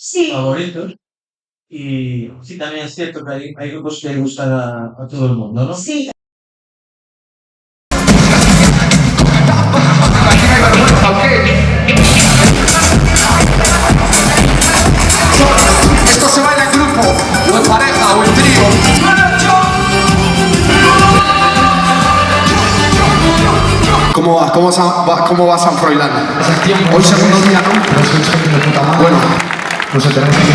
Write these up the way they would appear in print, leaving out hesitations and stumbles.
Sí. favoritos. Y sí, también es cierto que hay grupos que gustan a todo el mundo, ¿no? Sí. Esto se baila en grupo, o en pareja, o en trío. ¿Cómo va San Froilán? Hoy segundo día, ¿no? Bueno, pues tenemos que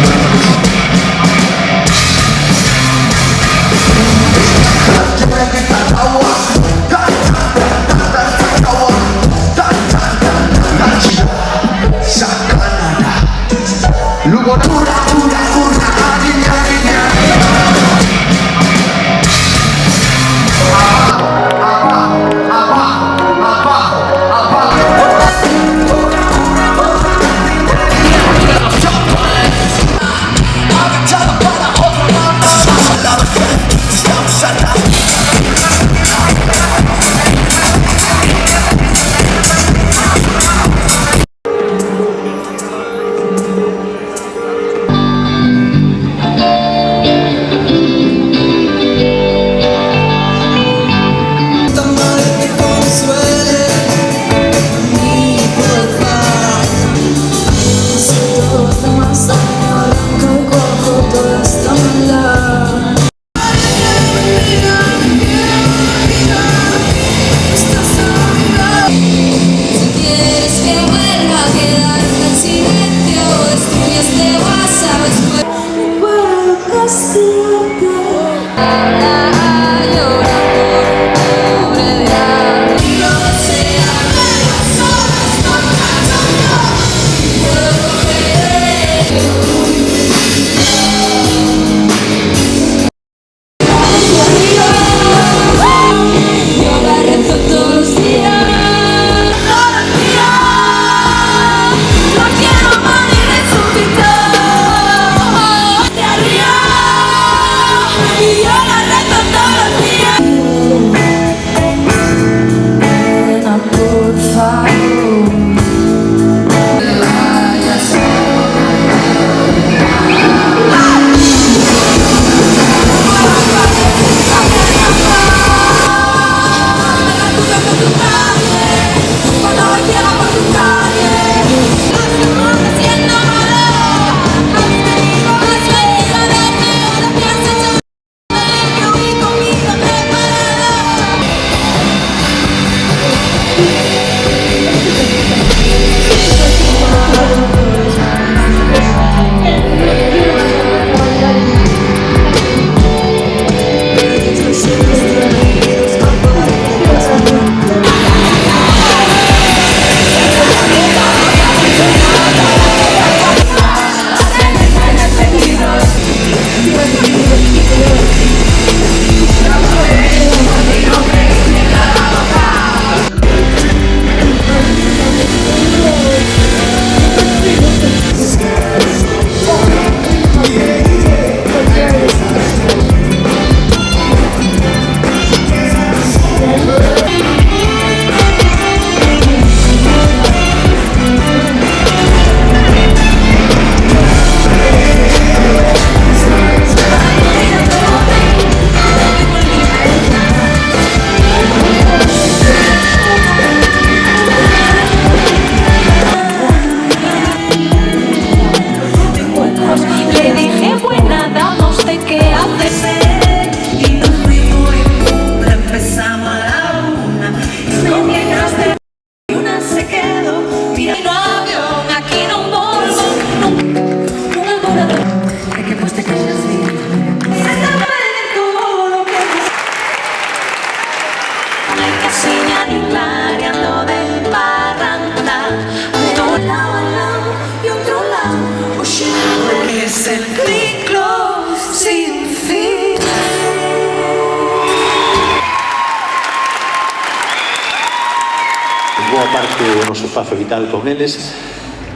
boa parte do noso espazo vital con eles.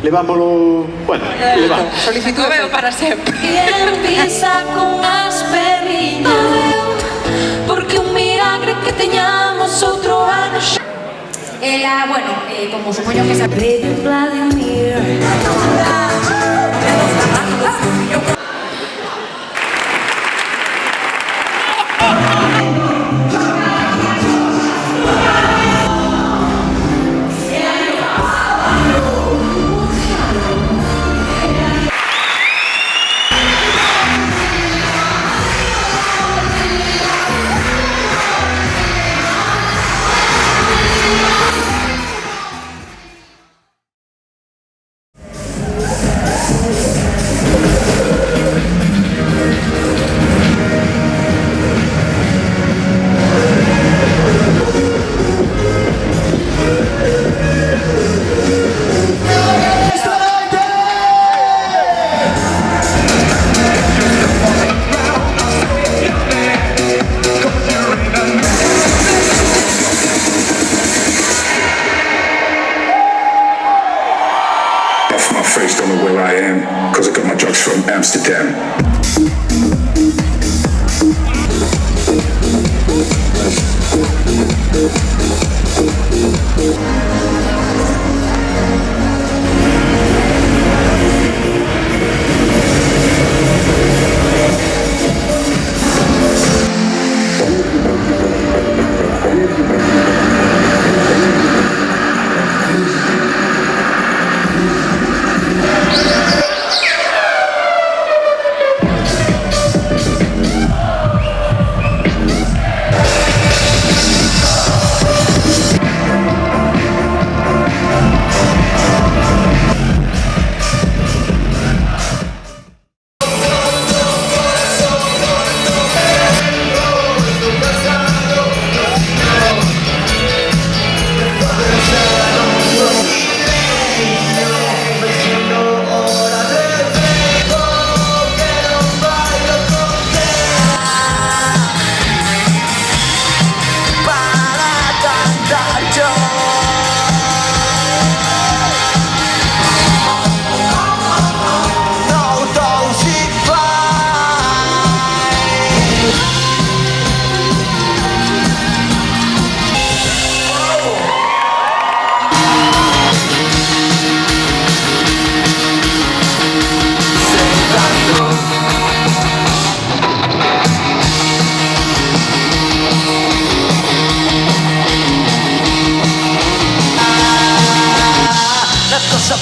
Levámolo, bueno, levamos. Solicito veo para sempre. Y empieza con as perriñas, porque un milagre que teñamos outro ano. Ela, bueno, como supoño que se... Baby Vladimir. Don't know where I am, cause I got my drugs from Amsterdam.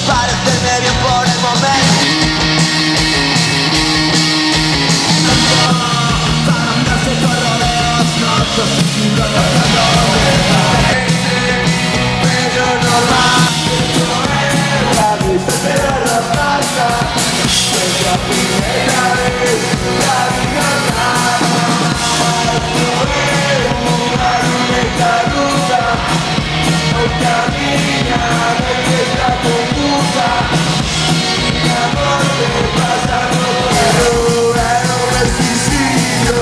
Parecerme bien por el momento. Para andarse por rodeos, pero normal. Pero no pasa, es la primera vez la vida una ruleta rusa, no camina, no está confusa. Mi amor te pasa, no puedo, es un suicidio.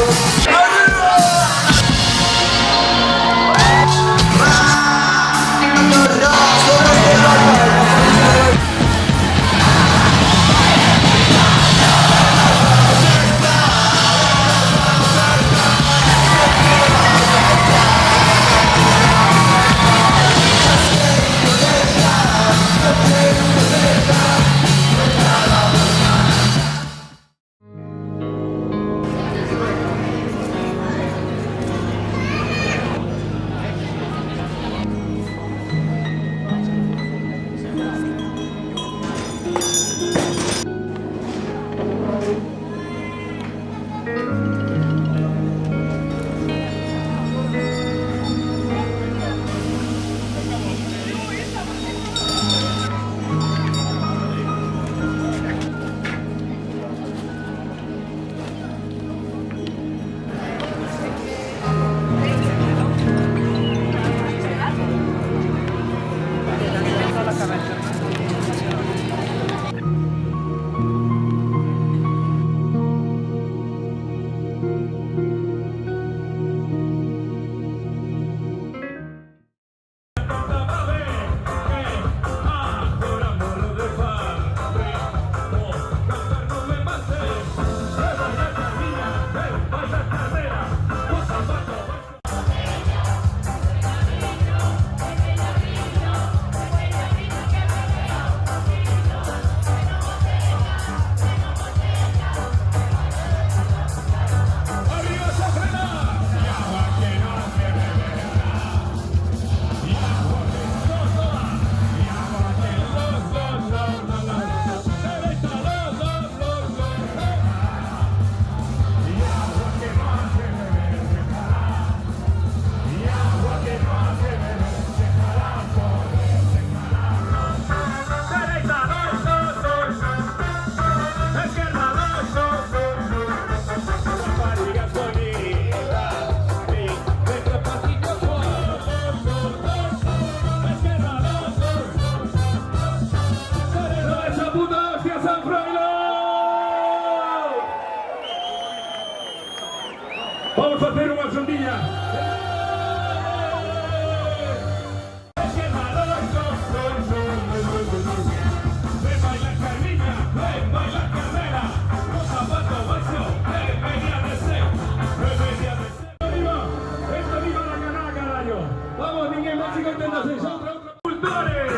aténdanse, son cultores.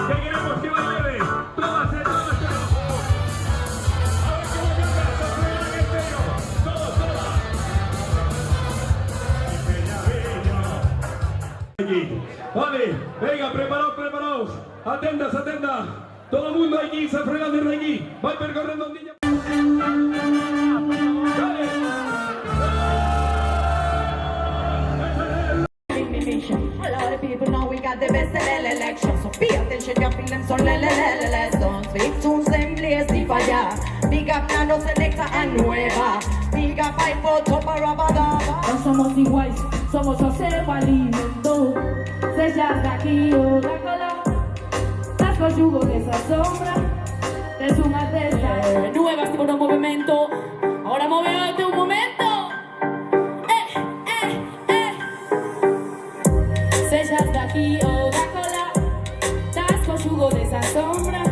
Que queremos que baile. Todas en todas. A ver cómo canta, Sofía Guerrero. Todos. Aquí. Vale, venga, preparaos. Atendas. Todo el mundo aquí, San Fernando y Reñí. Va percorriendo un niño. A lot of people know we got the best election. So pay attention, you're feeling so let's don't speak too same place the fire. Big up Nano Selecta and Nueva. Big up I for Topa Rabadaba. No somos iguales, somos José Alimento. Sellas de aquí o la cola. Las conjugo de esa sombra. Es una testa nueva, tipo un movimiento. Ahora movete un momento. Sellas de aquí o la cola. Las conjugo de esa sombra.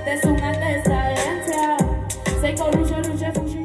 Es una testa herencia. Se corruce, fushi.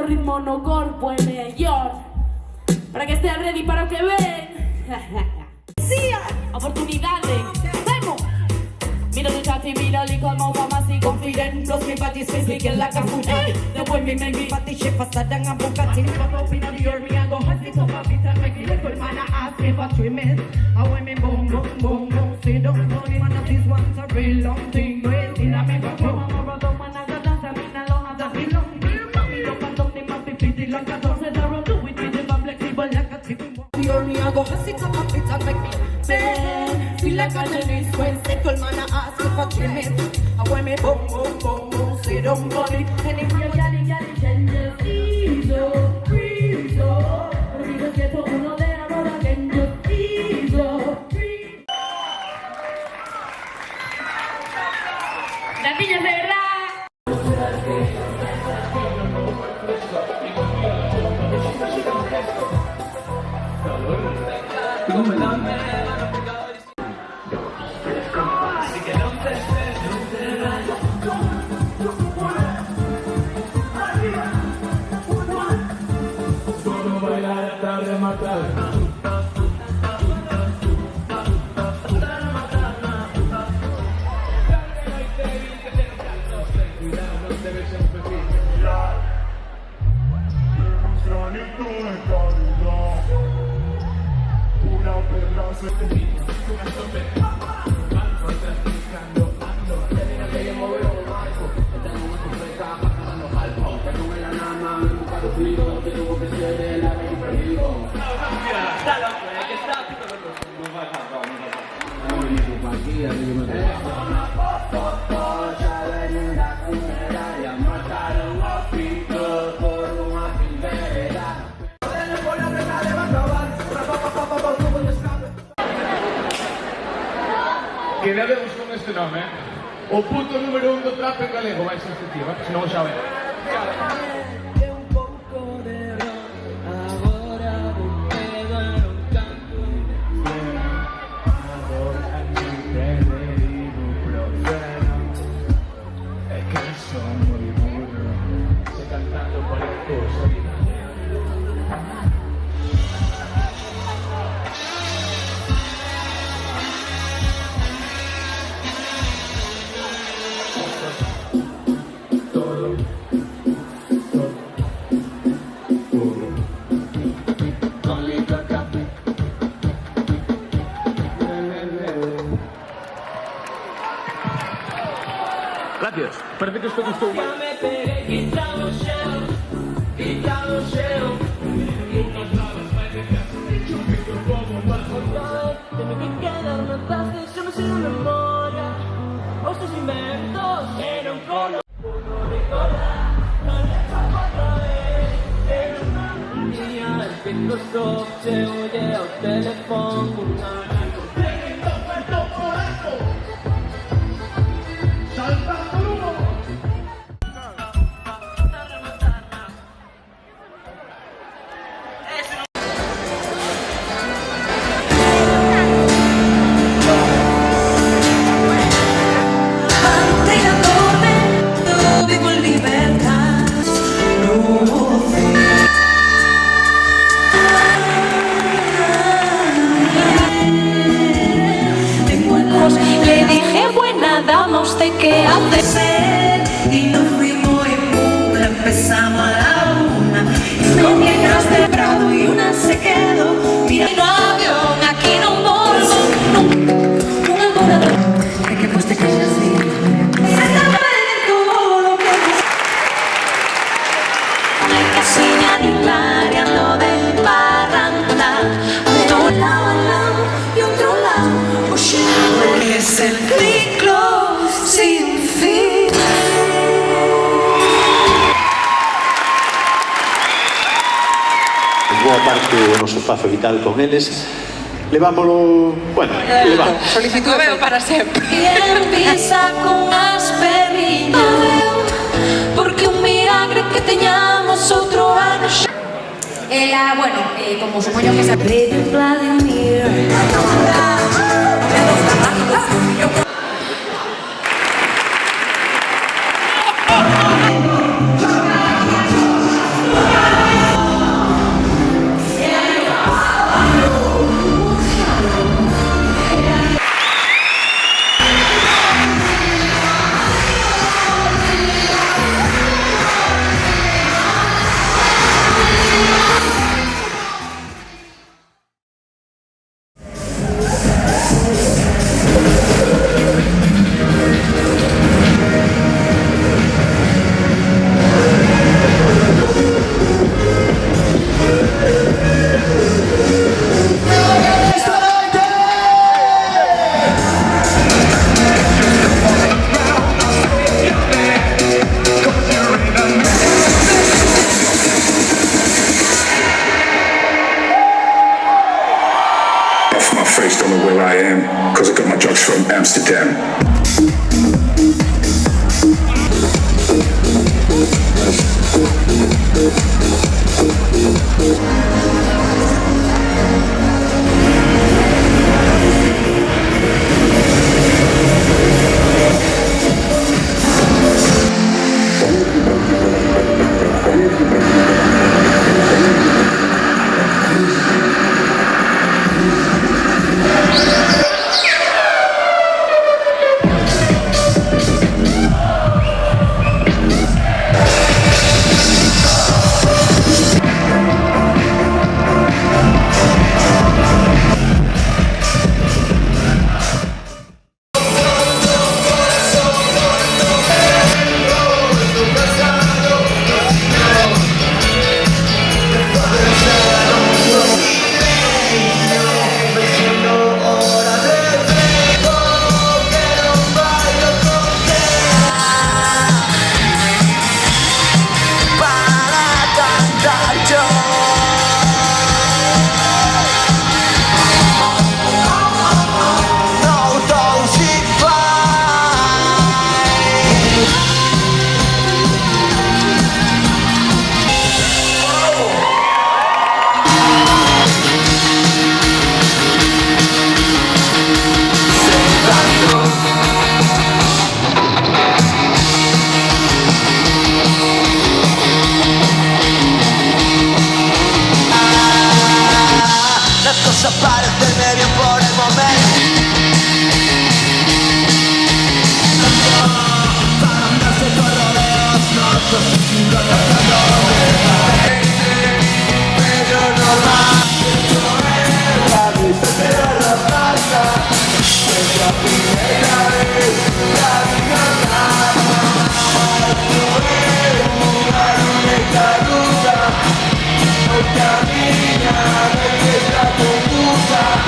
Ritmo no corpo en mayor para que estés ready para que ven. Sí, oportunidades. Vamos. Mira tu chat y mira li como mamá si confident. Plus mi body space me get like a food. The way me make me body shape faster than a Bugatti. But up in the ear me I go hot it up a bit and make me little man I ask me for 3 minutes. And when me boom, sit down funny man of this one's a real long thing. In a me back home, I'm a brother man I got dance. I mean I don't have that belong. Like a dog said, I run do it with them, I'm flexible like a tipping ball. Hear me, I go sit up a bit and make me bend. Feel like a tennis when settle man, I ask you for 3 minutes. And when me boom, sit down body. And if you're galley, then just ease up, breathe up. Porque yo siento uno de la roda, then just ease up, breathe. Las niñas de verdad. Quedaremos con este nome, o punto número 1 do trap en galego, vai ser efectivo, se non o saben. Gracias, parece que esto gustou máis. Quita o xeo. Le dije, buena dama, ¿usted qué hace? Y nos fuimos en mula, empezamos a la una. No mientras de Prado y una se quedó. Mira, No avión, aquí no volvo, non ancora es que pues te callas así. Se sabe todo lo que hai casiña di clareando de parranda, de un lado al lado y otro lado, porque es el ciclo sin fin. Boa parte do noso espazo vital con eles. Levámolo, bueno, levamos. Lo veo para siempre. y empieza con asperiña, porque un milagre que teñamos outro ano. Bueno, como supongo que se Baby Vladimir. Off my face, don't know where I am, cause I got my drugs from Amsterdam. Camina, que está confusa.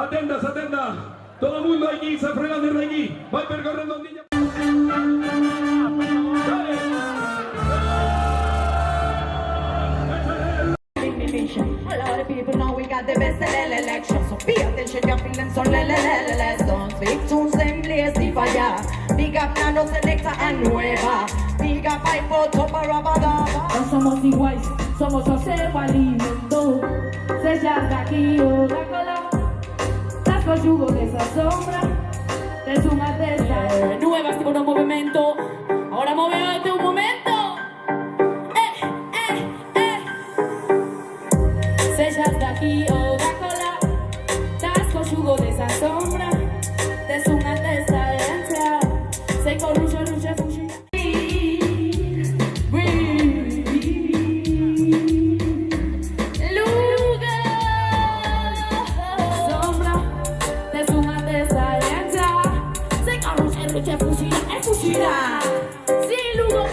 Atentas, atentas. Todo el mundo aquí, San Fernando de aquí. Va percorriendo niña. A lot of people know we got the best election. So pay attention, your feelings son less. Don't speak too same place if I ya. Big up Nano Selecta and Nueva. Big up Ipo Topa Rabadaba. No somos iguales, somos José Alimento. Sellas de aquí o de cola. Las conjugo de esa sombra. De su mateza. Nuevas tipo un movimiento. Ahora móvete un momento. Sellas de aquí o de cola. Las conjugo de esa sombra. De su mateza herencia. Se corruce, luce, fugi. Sin lugar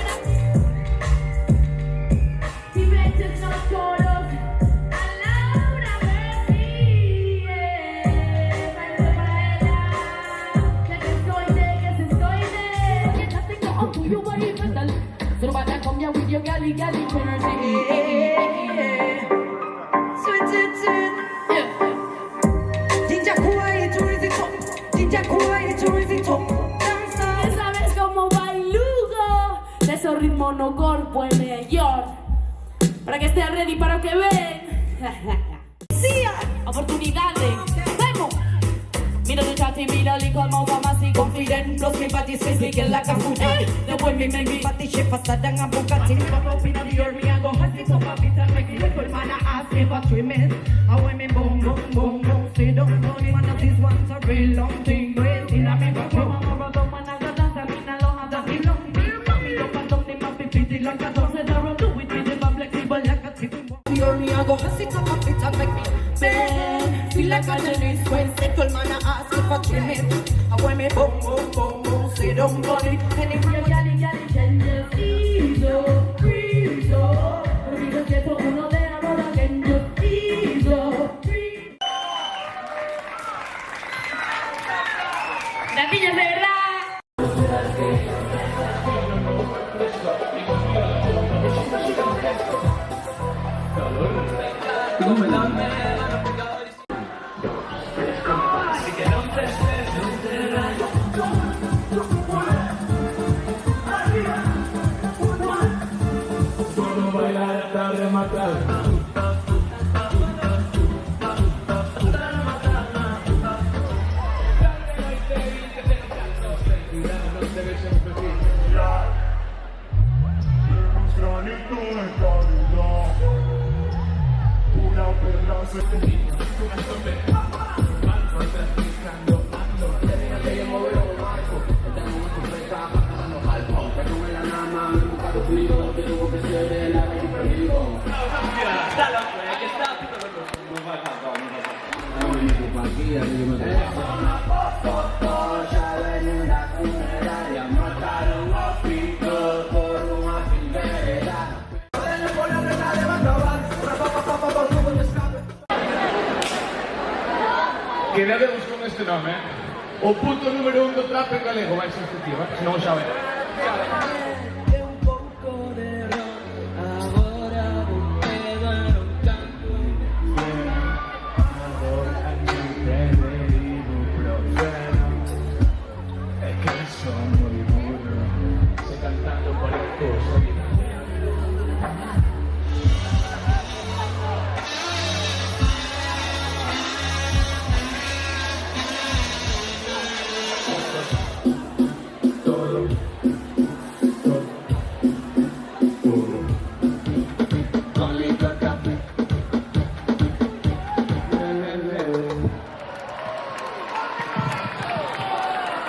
si metes los coros a Laura Messi, para ella, de que se escoide, que la tengo on to you body fatal, so bad I come here with your galley energy. Ginger quiet, who is it up? Ginger quiet, who is it up? De esos ritmos no corpo en New York. Para que estés ready para lo que ven. Sí, oportunidades. Vamos. Mira tu chat y mira el licor, mouth más y confident. Plus mi body space, me get like a food. The way me make me body shape faster than a Bugatti. Pop up in the ear, me I go hot it up a bit and make it little man I ask me for 3 minutes. And when me boom, boom, boom, boom, say don't know the man of this one's a real long thing. Waiting at me back home. Go sit up a bit and make me bend. Feel like a Janice when settle man I ask if I trim it. And when me boom, boom, boom, boom, say don't got it. Anyway, Gally, changes, easo, freezo. Porque que todo uno de ahora que yo easo. Las niñas de verdad. Solo bailar hasta rematar. Quedademos con este nome, o punto número 1 do trap en galego vai ser este tío, se non o sabe.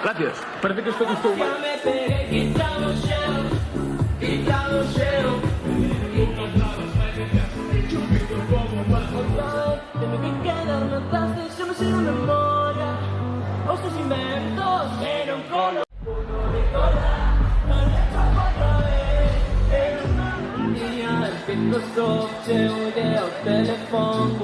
Gracias, parece que esto gustou máis. Sou teu, deu telefone.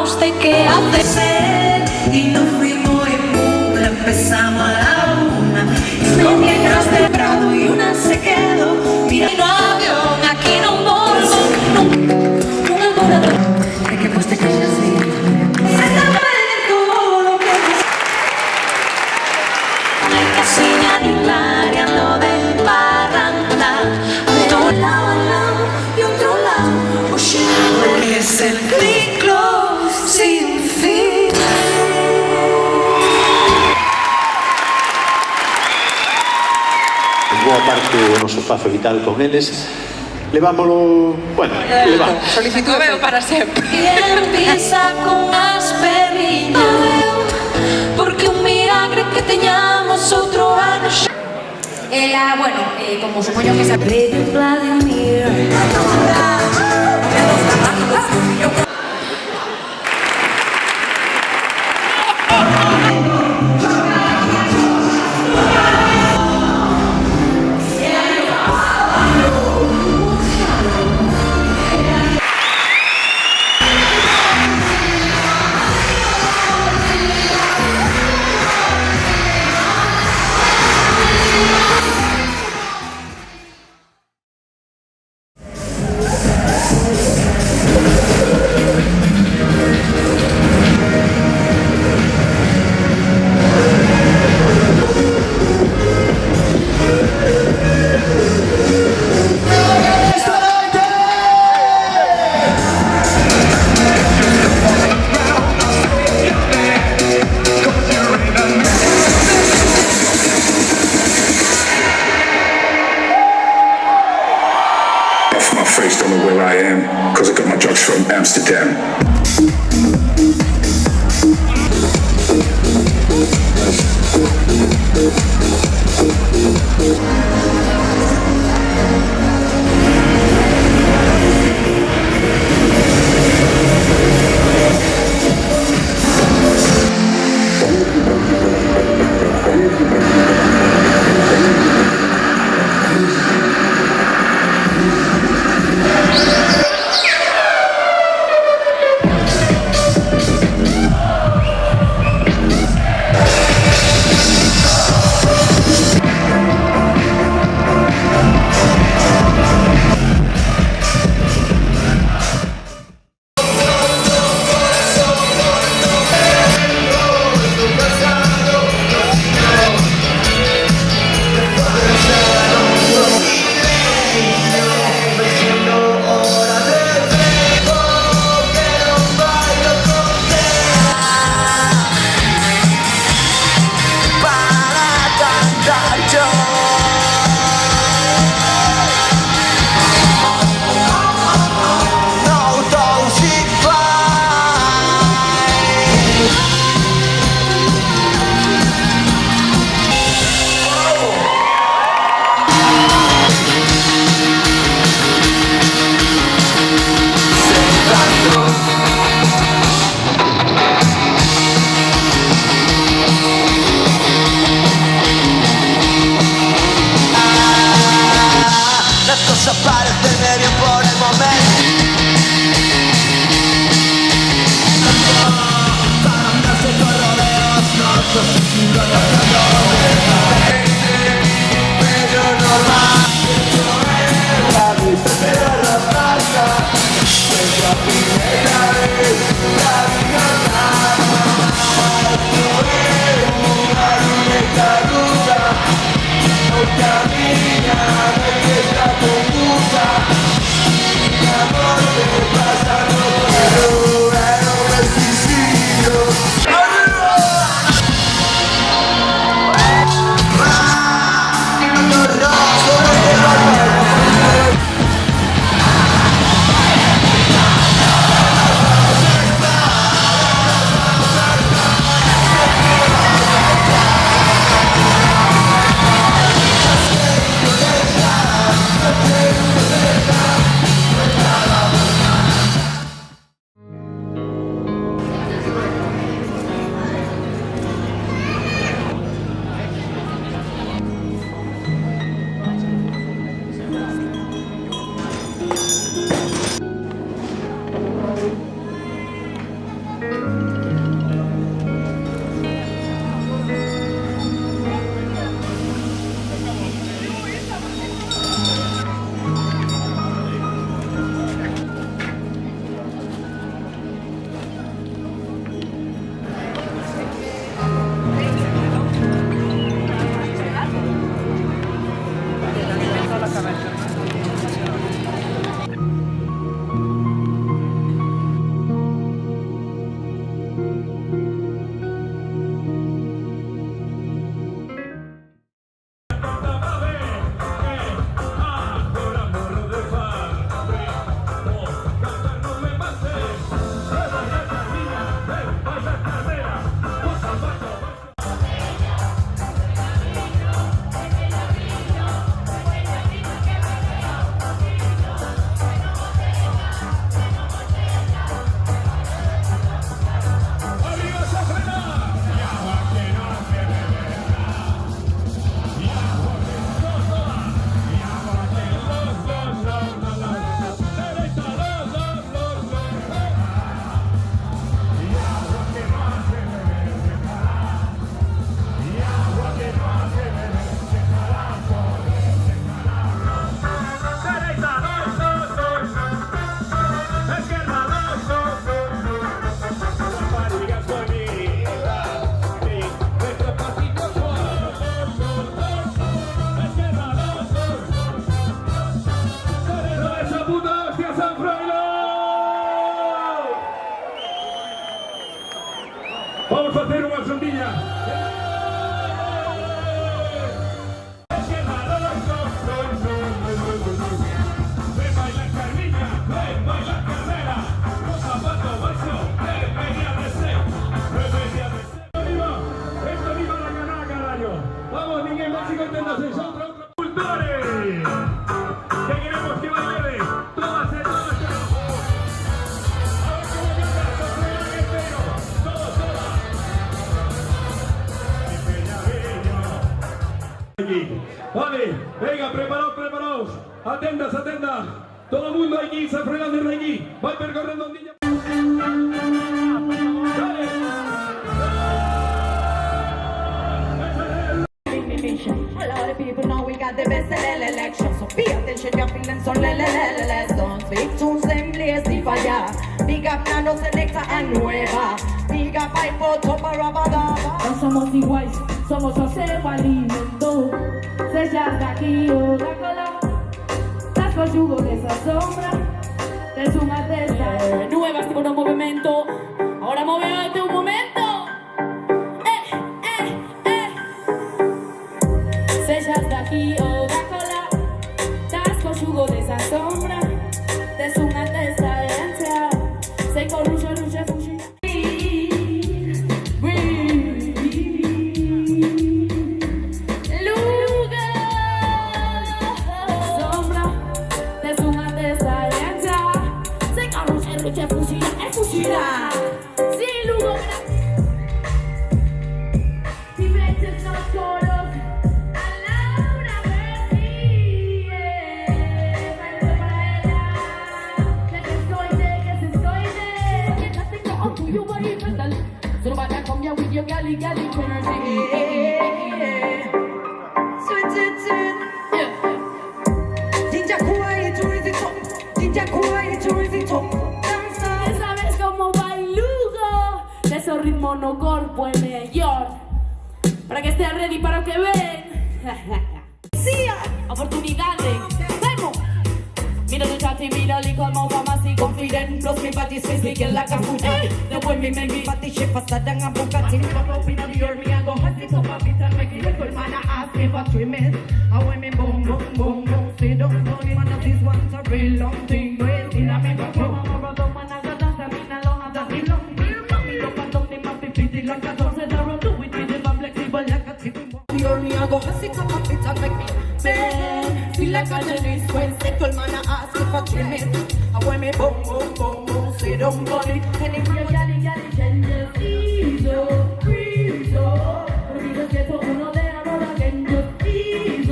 hablamos de qué hacer y nos fuimos en mula, empezamos a la una. Mientras de Prado y una se quedó. Mira, no avión, aquí no volvo, no me acuerdo. Es que pues te callas así. Se te puede todo lo que no hay casilla ni clareando de parranda. De un lado al lado y otro lado. Oye, es el ciclo sin fin. Boa parte do noso espazo vital con eles, levámolo, bueno, levamos. Lo veo para sempre. Y empieza con as perriñas, porque un milagre que teñamos outro ano. Bueno, como supoño que se... Vladimir. My face don't know where I am, cause I got my drugs from Amsterdam. Vamos a hacer una sondilla. Ven bailar Carmina, ven bailar Carmela, con zapato vaso, venía de ser, venía de ser. Esto viva la canal, carajo. Vamos, Miguel, México, enténdase, otro cultores. Que queremos que baile, todas se todas. A ver cómo canta, Sofía entero, todos. Aquí. Vale, venga, preparaos. Atendas. Todo el mundo aquí, San Fernando de aquí. Va a percorrendo un día. A lot of people know we got the best election. So pay attention, your feelings son less. Don't speak too same place if I ya. Big up Nano Selecta and Nueva. Big up Ipo Topa Rabadaba. No somos iguales, somos océano alimento. Sellas de aquí o de cola. Las conjugo de esa sombra. Es una testa nueva, tipo un movimiento. Ahora movete un momento. Sellas de aquí o de cola. Las conjugo de esa sombra. Es una testa herencia. Se corruche, fushi. Sin lugar si metes los coros a Laura Bertie, bailo para ella, que se escoide, que la tengo orgullo por ir fatal, solo vaya con mi abuelo gali Jinja kuai to is it up. ¿Sabes cómo bailugo? De esos ritmos no corpo el mayor. Para que estés ready para lo que ven. Sí, oportunidades. ¡Vamos! Mira tu chat y mira el licor, mouth, así confident. Plus mi body space, speaking like a food. The way me make me body shape faster than a Bugatti. Pop up in the ear, me and go hot it up a bit and make it little man ask me for 3 minutes. And when me boom, say don't know the man of this one's a real long thing. But in a me go come on, brother, man, I got dance, I mean, I don't have that long thing. Me up and down, they must be busy like a dog. Said I run do it with them, I'm flexible like a tip. The ear, me and go hot it up a bit and make me bend. Feel like a genius when little man ask me for 3 minutes. And when me boom, say don't know it. Anyway, yali, changes, easy, breeze, porque yo siento uno de ahora que yo easy.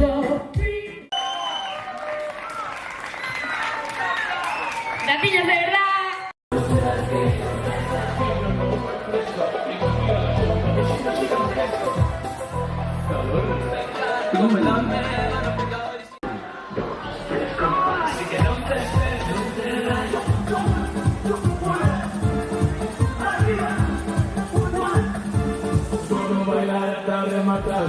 Las niñas de verdad. Solo bailar hasta rematar.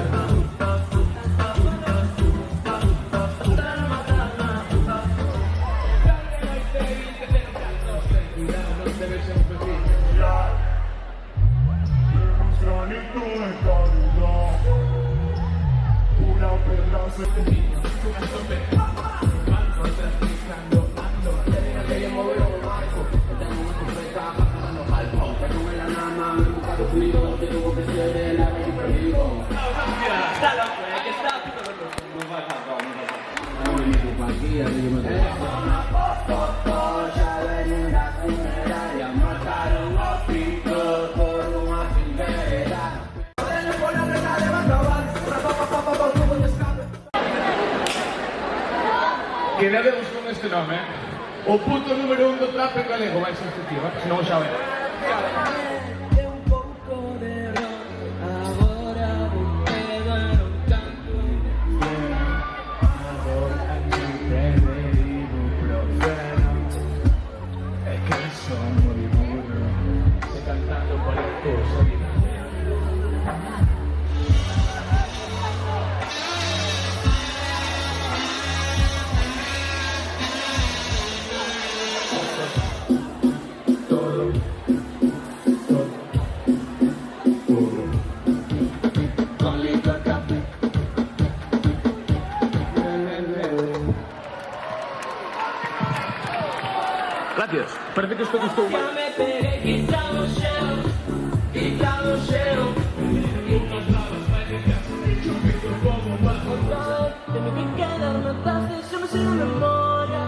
Quedademos con este nome. O punto número 1 do trape galego vai ser este tío, se non o xa ven. me pegué, quitado shell. Tengo que quedarme atrás, sono sin memoria.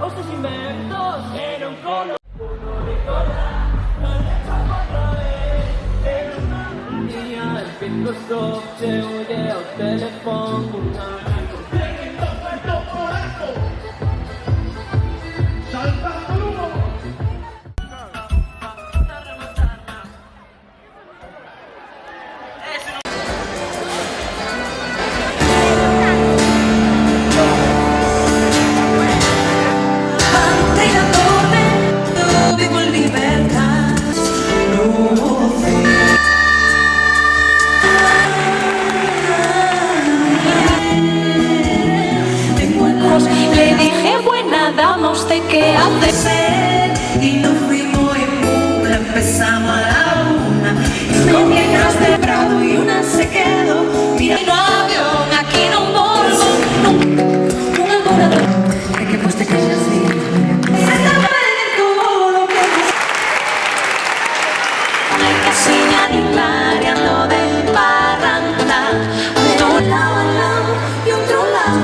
Estos inventos era un color. Uno recordar, no le echamos otra vez. Era una niña, el pico stop, se oye al teléfono. Le dije, buena dama, ¿usted qué hace? Y nos fuimos en mula, empezamos a la 1. Mientras de Prado y una se quedó. Mira, no avión, aquí no volvo. Un adorador. Es que pues te callas así. Se está perdiendo lo que hay que señalar, ando de parranda. De un lado al lado y otro lado.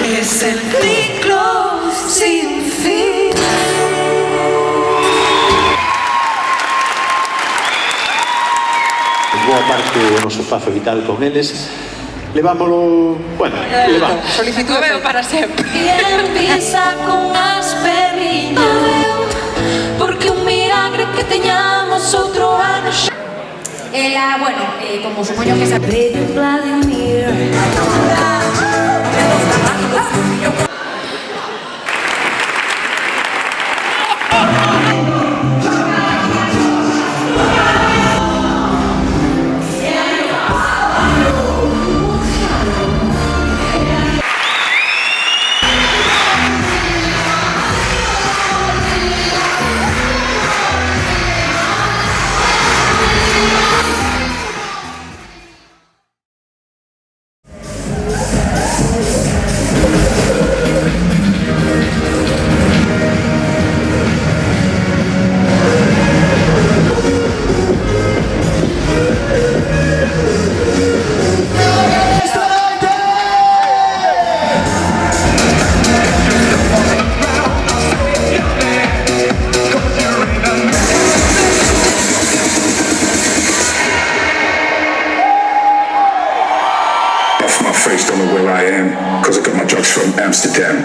Es el ciclo sin fin. Boa parte do noso espazo vital con eles. Levámolo, bueno, levamos. Solicitud veo para sempre. Y empieza con as perriñas, porque un milagre que teñamos outro ano. Bueno, como supoño que se... Vladimir. Face, don't know where I am, cause I got my drugs from Amsterdam.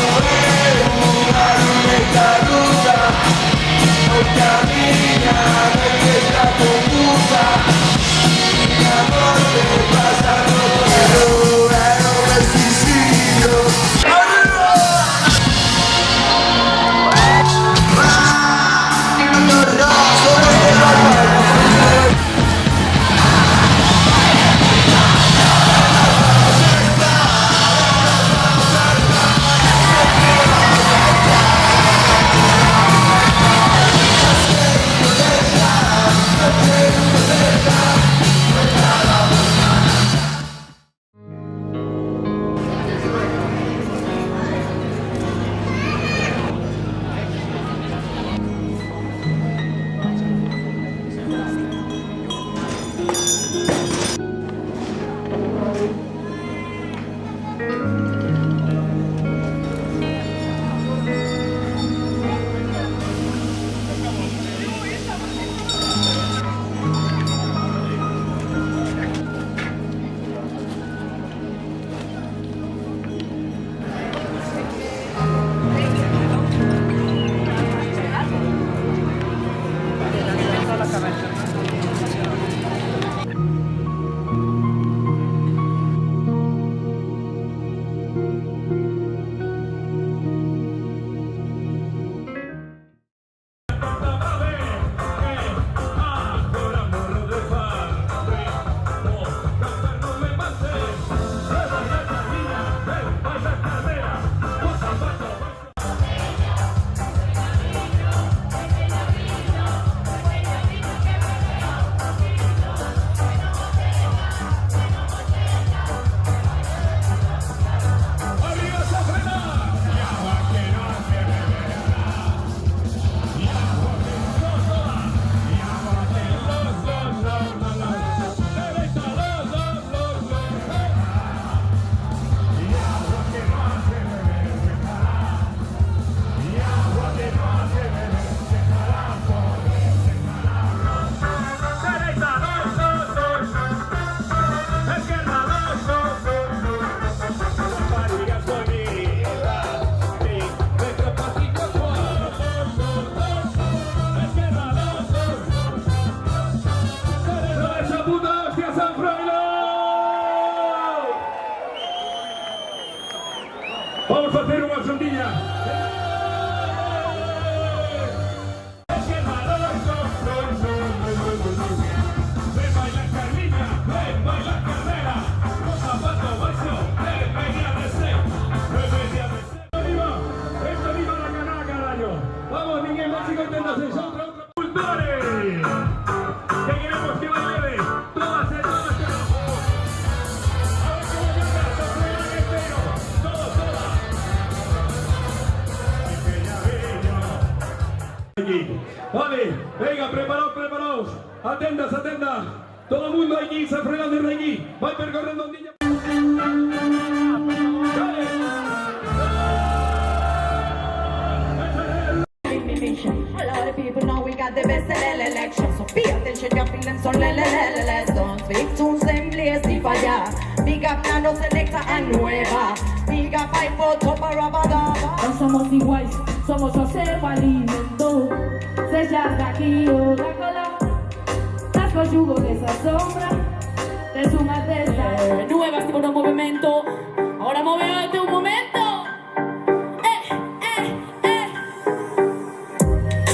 La muy contentos, es otra cultores. Que queremos que baile todas en todas. Vale, venga, preparaos. Atendas. Todo el mundo aquí, San Fernando y Reñí. Va percorriendo Andilla. A lot of people know we got the best election. So pay attention, your feelings son lelelelele. Don't speak too simply, si falla. Big up Nano Selecta and Nueva. Big up iPhone, Topa Rabadaba. No somos iguales, somos José Alimento. Sellas de aquí o de cola. Las conjugo de esa sombra. Es una testa nuevas tipo de movimiento. Ahora móvete un momento.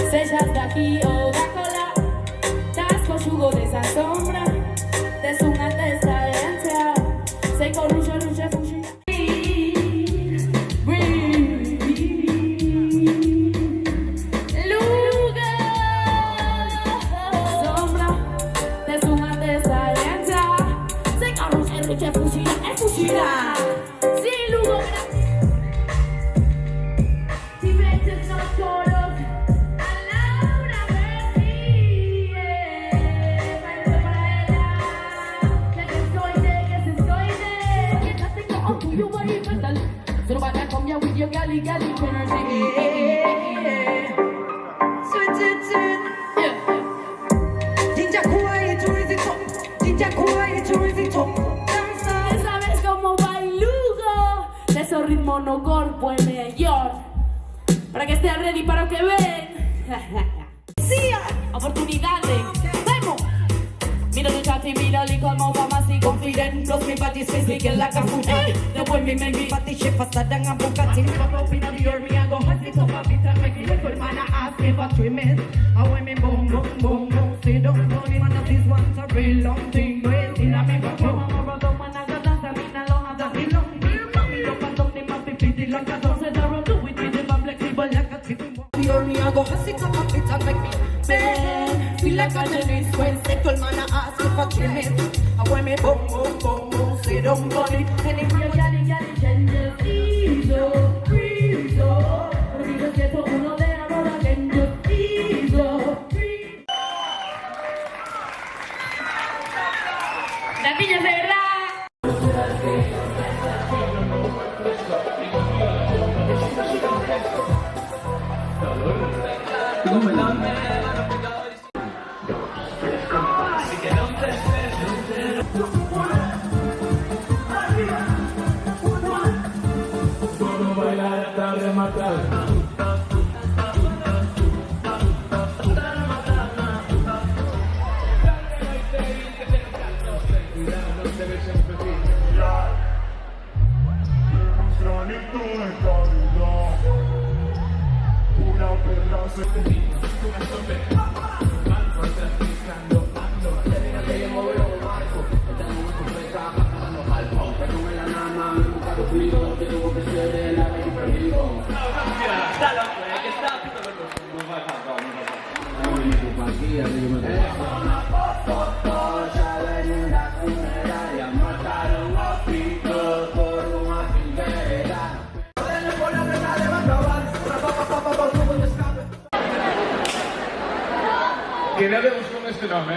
Sellas de aquí o de cola. Las conjugo de esa sombra. Es una testa herencia. Se corruce, luce, fushi. Ritmo no corpo es mejor para que estés ready para que ven. Sí, oportunidades. Vamos. Mira tu chat y mira li como vamos así confident. Plus mi body space me get like a food. The way me make me body shape faster than a Bugatti. Up in a beer me I go hot it up a bit and make it little man I ask me for 3 minutes. And when me boom say don't money man of this one's a real long thing. Waiting at me for come on brother man I got dance I mean I long as I feel long. Like a dance and I run do it with them I'm flexible like a tipping ball. Hear me I go hot it up a bit and make me bend. Feel like a tennis when settle man I ask me for 3 minutes. And when me boom say don't money. And if you're yelling changes easy, breathe so. Porque siento uno de ahora changes easy, breathe. Las niñas de verdad. Todo bailar hasta rematar. Quedademos con este nome.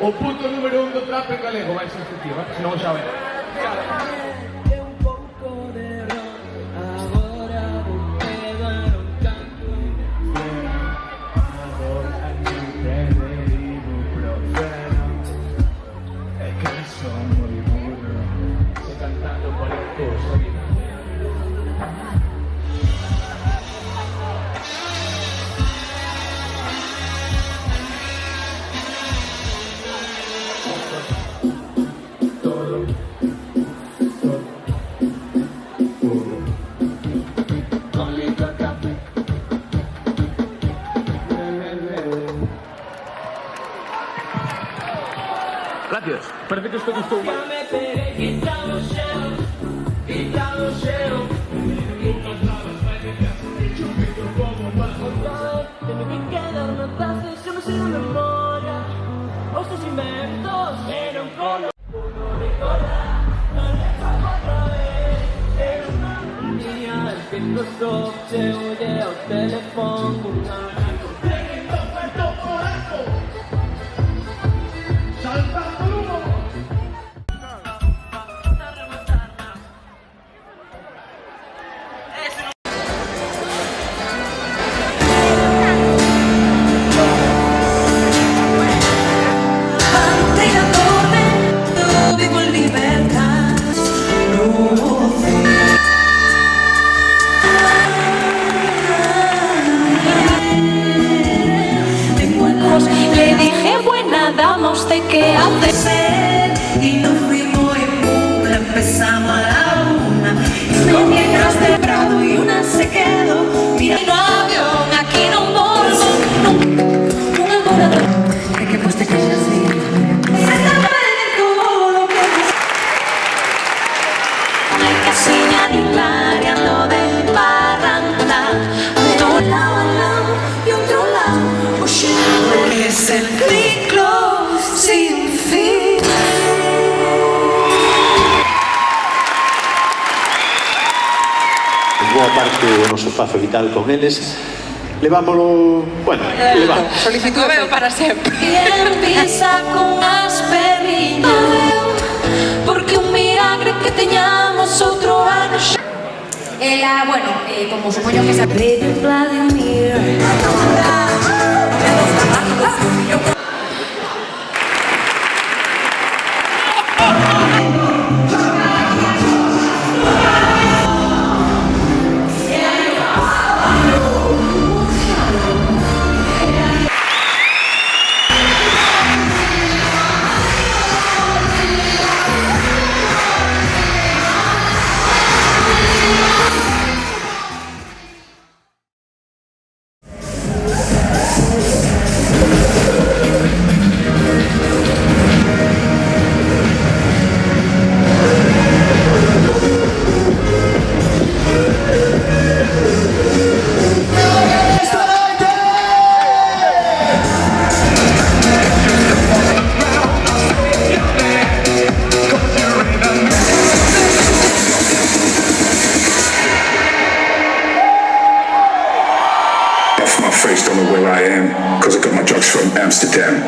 O punto número 1 do trap en galego vai ser este tío, se non xa ven. Gracias. Parece que os gustou. Quita noche oye al teléfono un amigo. Le dije, buena dama, ¿usted qué hace? Y nos fuimos en bula, empezamos a la una. Mientras del Prado y una se quedó. Mira, no avión, aquí no volvo. Un alborada. Es que pues te callas así. Se está perdiendo lo que es. Hay que señalar, ando de parranda. De un lado al lado y otro lado. Oye, es el ciclo sin fin. Boa parte do noso espazo vital con eles, levámolo, bueno, levamos. Solicitud veo para sempre. Y empieza con asperina. Porque un milagre que teñamos outro ano. Bueno, como supoño que se... Baby Vladimir. Off my face, don't know where I am, cause I got my drugs from Amsterdam.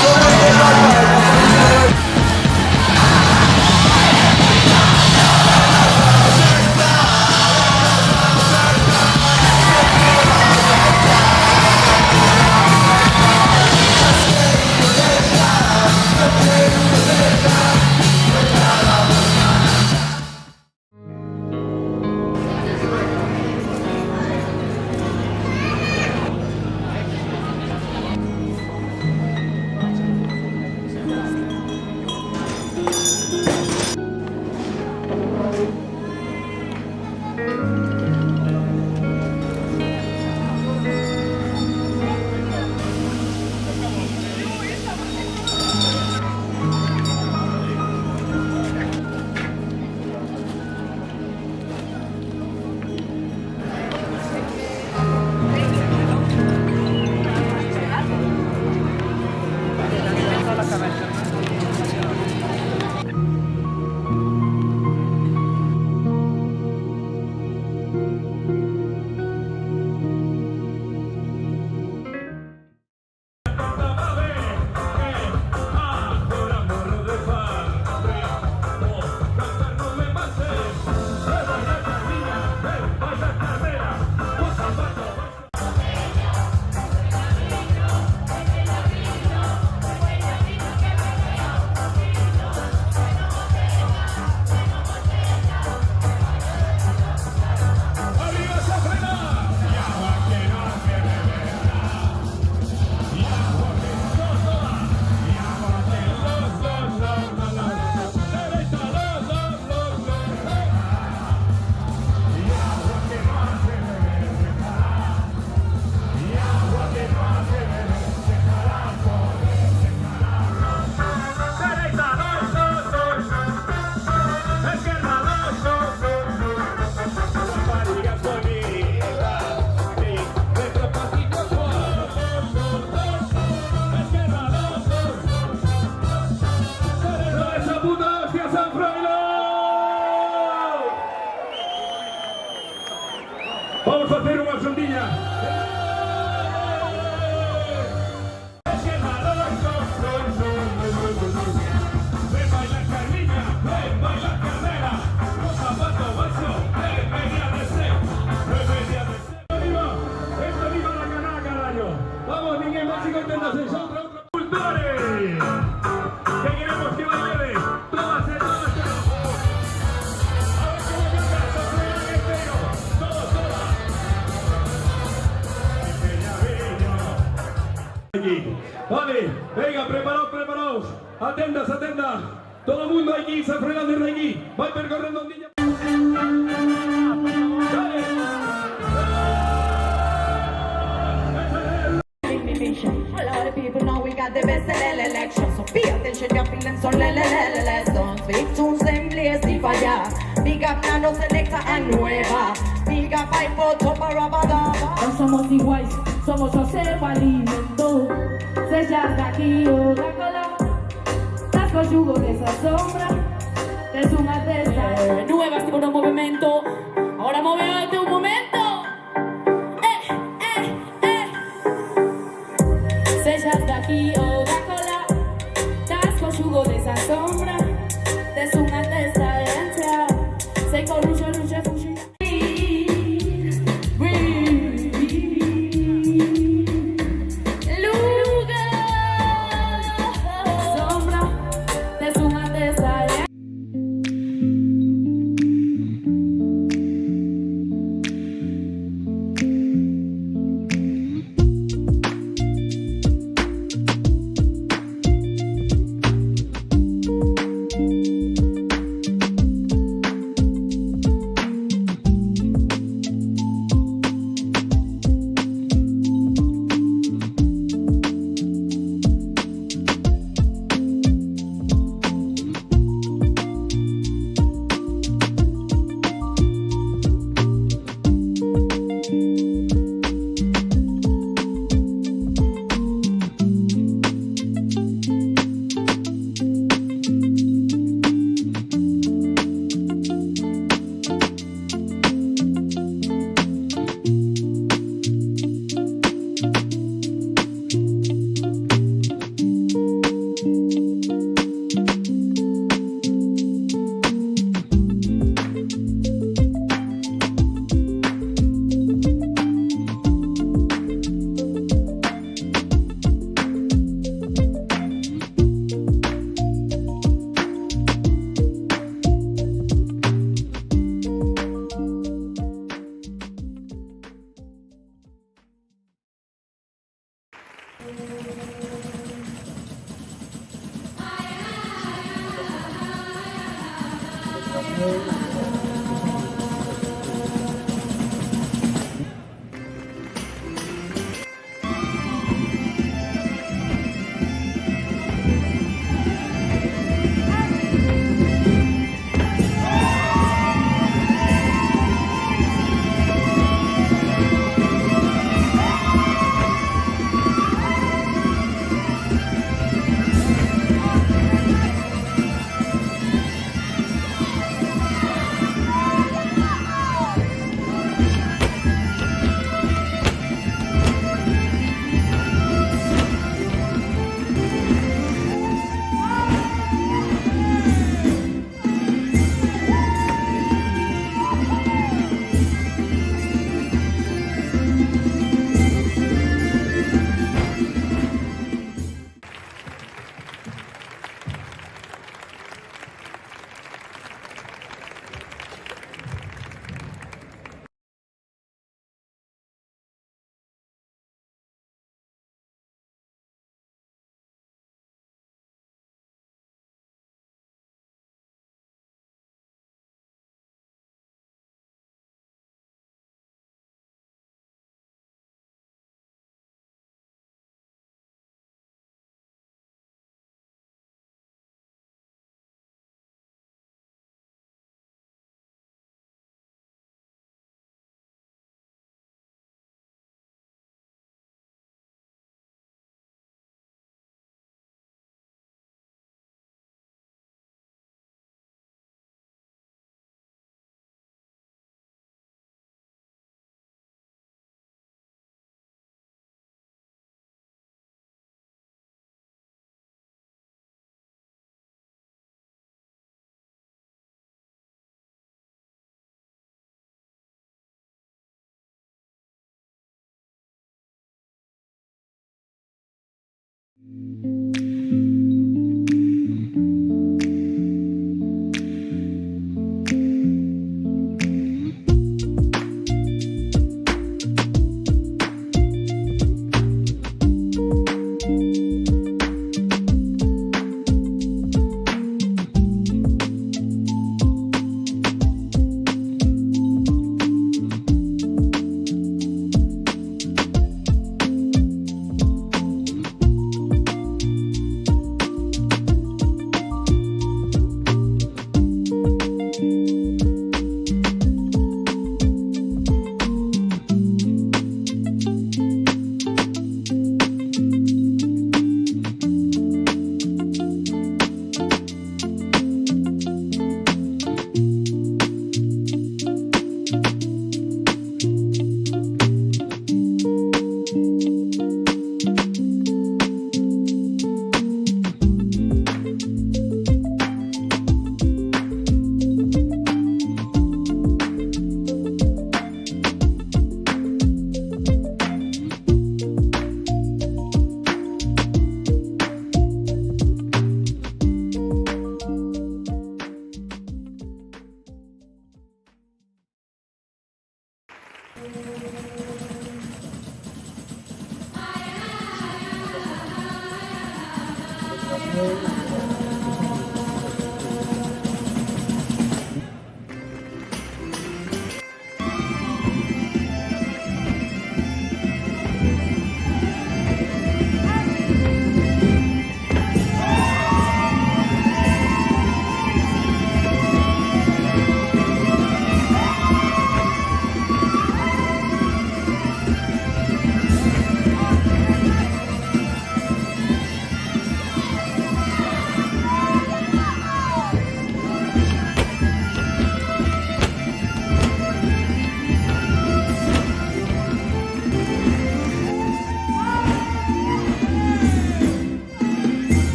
Solo Vamos a hacer una sondilla. Ven bailar Carmiña, ven bailar Carmela, con zapato vaso, ven venía de ser, ven venía de ser. ¡Viva! ¡Esto viva la canal, carajo! Vamos, Miguel, músico, enténdase, son otros cultores. Que queremos que baile, todas. Vale, venga, preparaos, atendas, todo el mundo aquí, San Fernando y Regui, va percorriendo un día. A lot of people know we got the best election, so pay attention, your feelings son Don't speak tunes en blaze y falla. Big up Nano Selecta and Nueva. Big up Pipo, Topa Rabadaba. No somos iguales, somos José Alimento. Sellas de aquí o de cola. Estás con yugo de esa sombra. Es una testa. Nuevas tipo de movimiento. Ahora muévete un momento. Sellas de aquí o de cola. Estás con yugo de esa sombra. Es una testa herencia. Se corruce, lucha, fushi.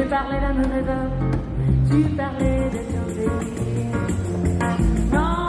parlais d'un rêveur, tu parlais de ton délire. Non.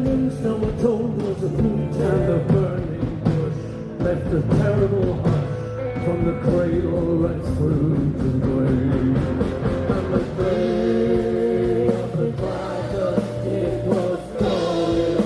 lightning, so we're told, was a heat and a burning bush. Left a terrible hush from the cradle right through to the grave. And the day of the cracker, it was glorious.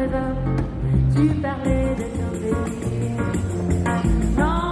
soledad, tu parlais de ton délire. Non.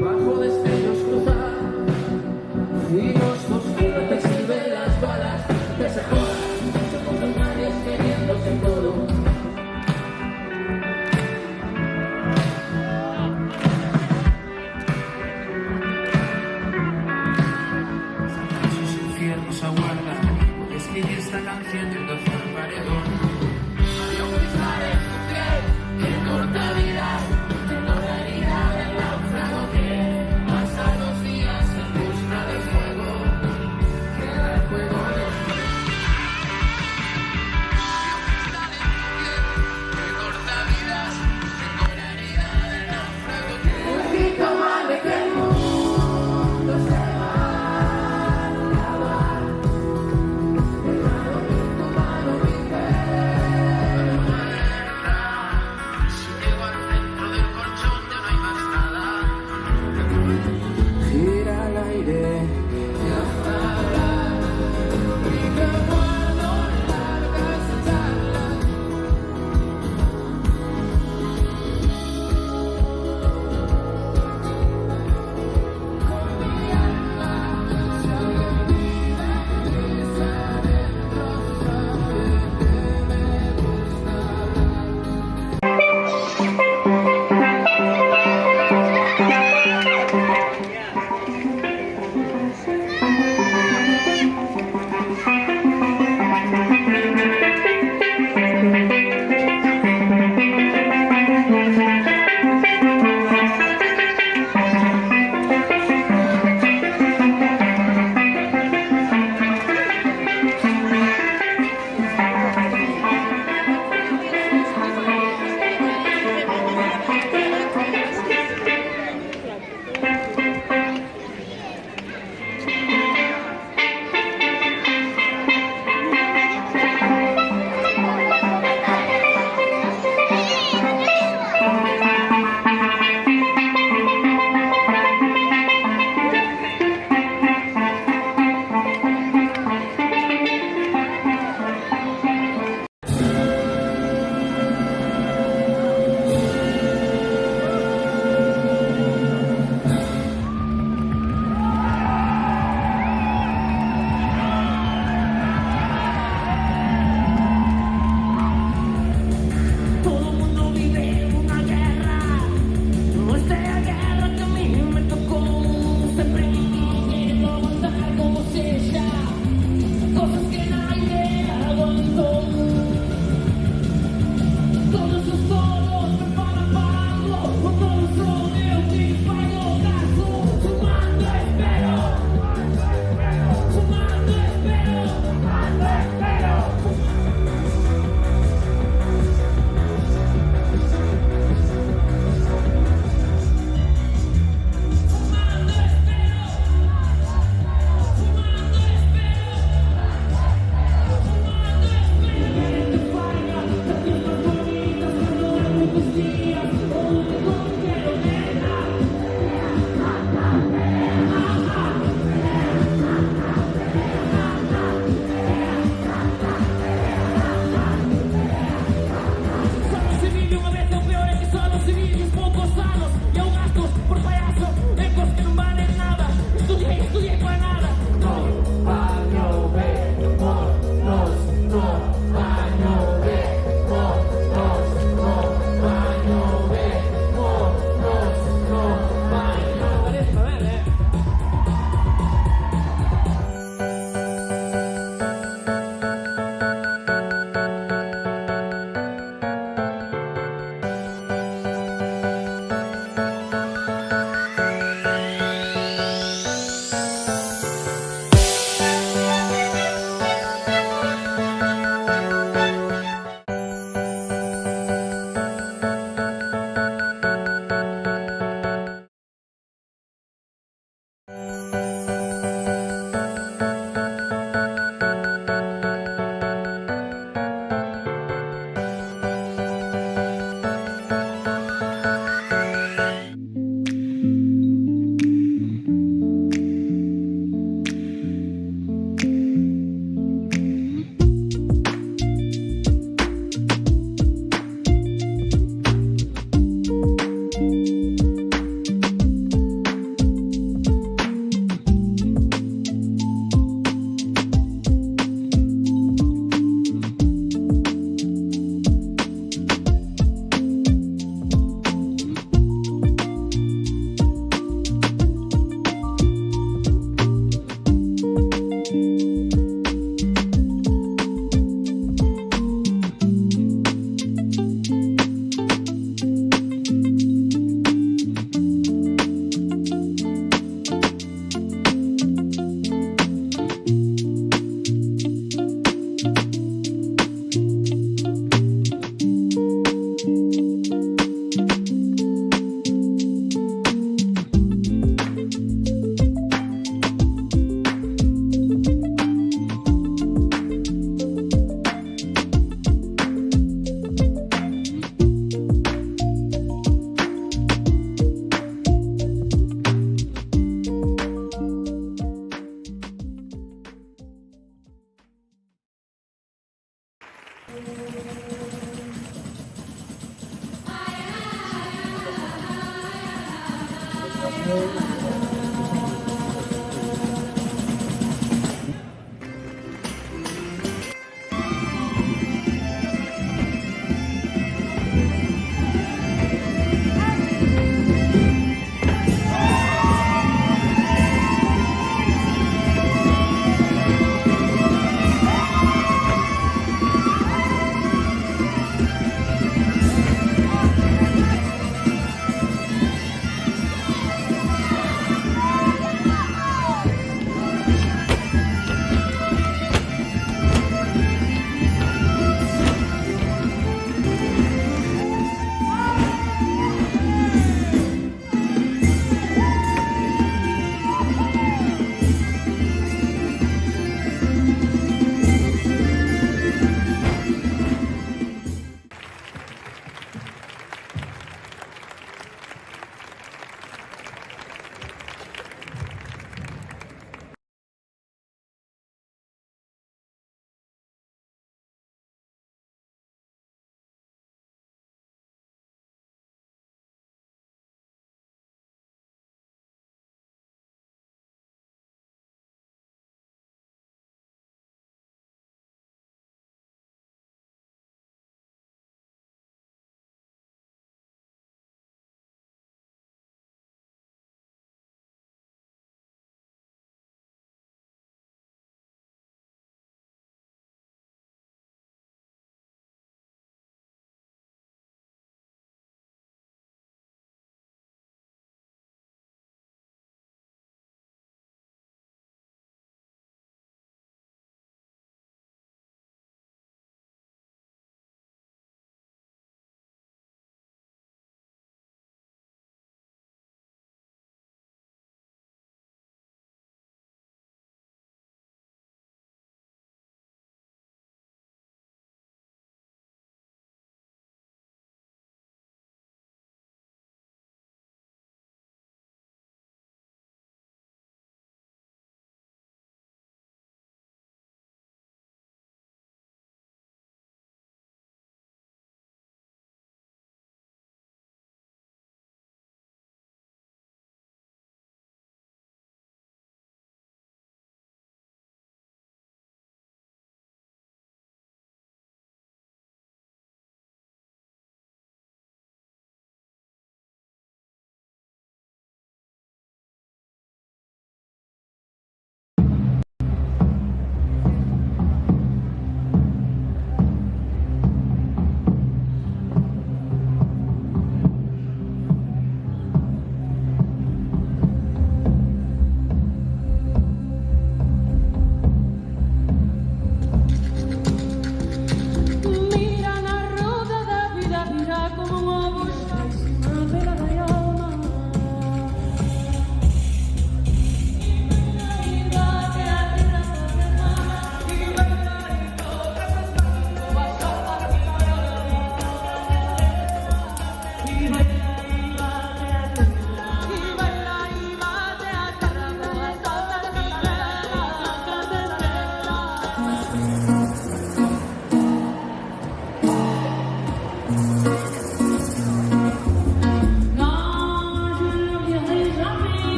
Bajo de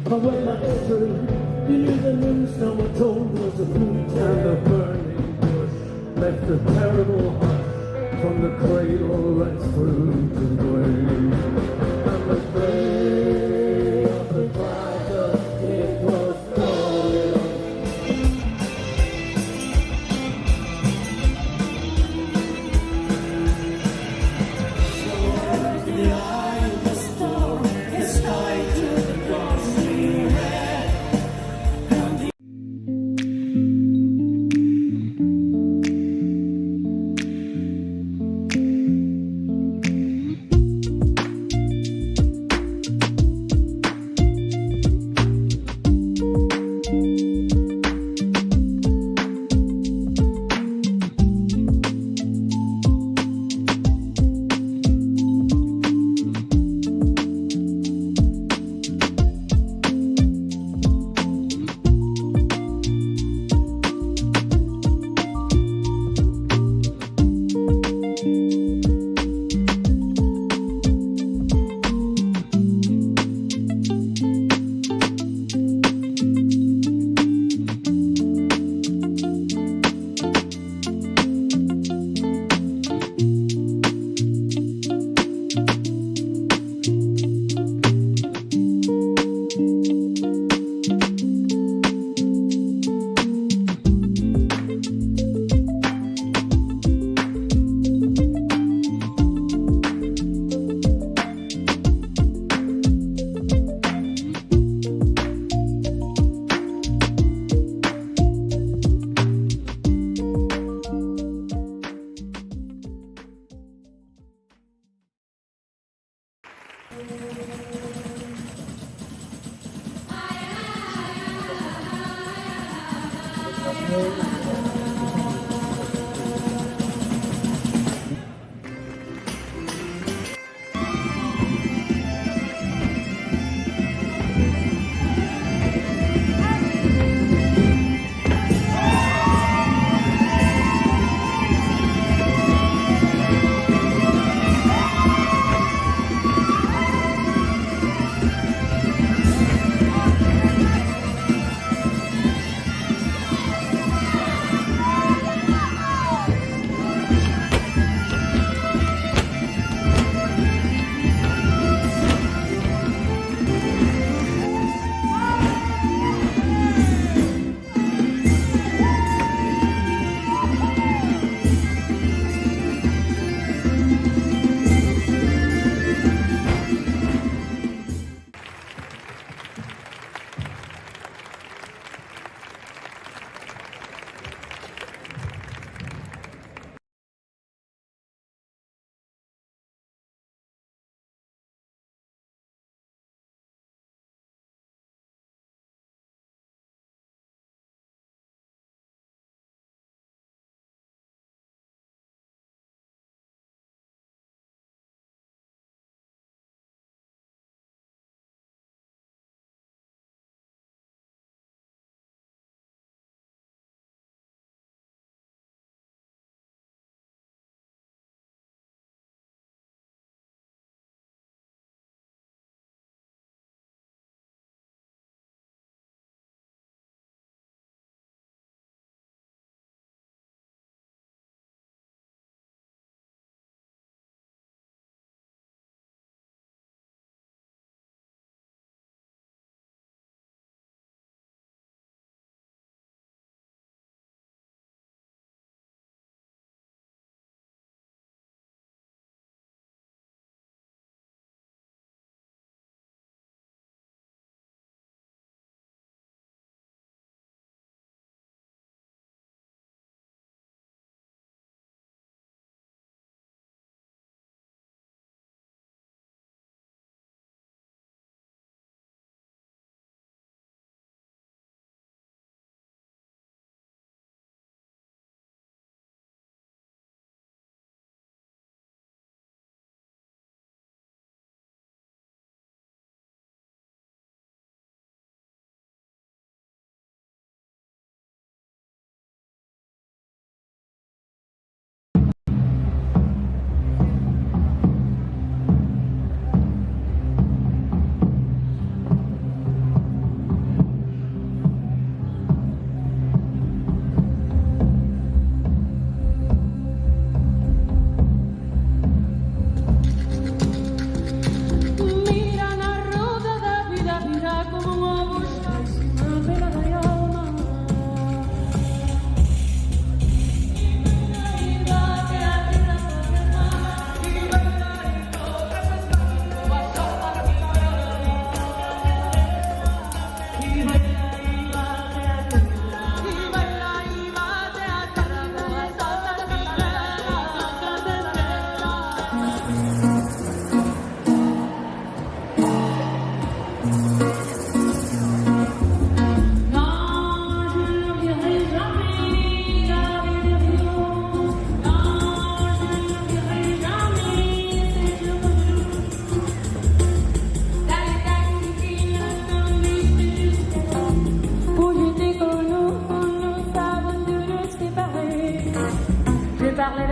But when I entered, you knew the news no one told was a boot and a burning bush left a terrible hush from the cradle right through to the grave. And the day of the cracker, it was calling. The eye of the storm is tied to the ghostly red.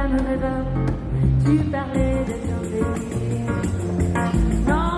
ça me révolte. Tu parlais de ton désir. Non.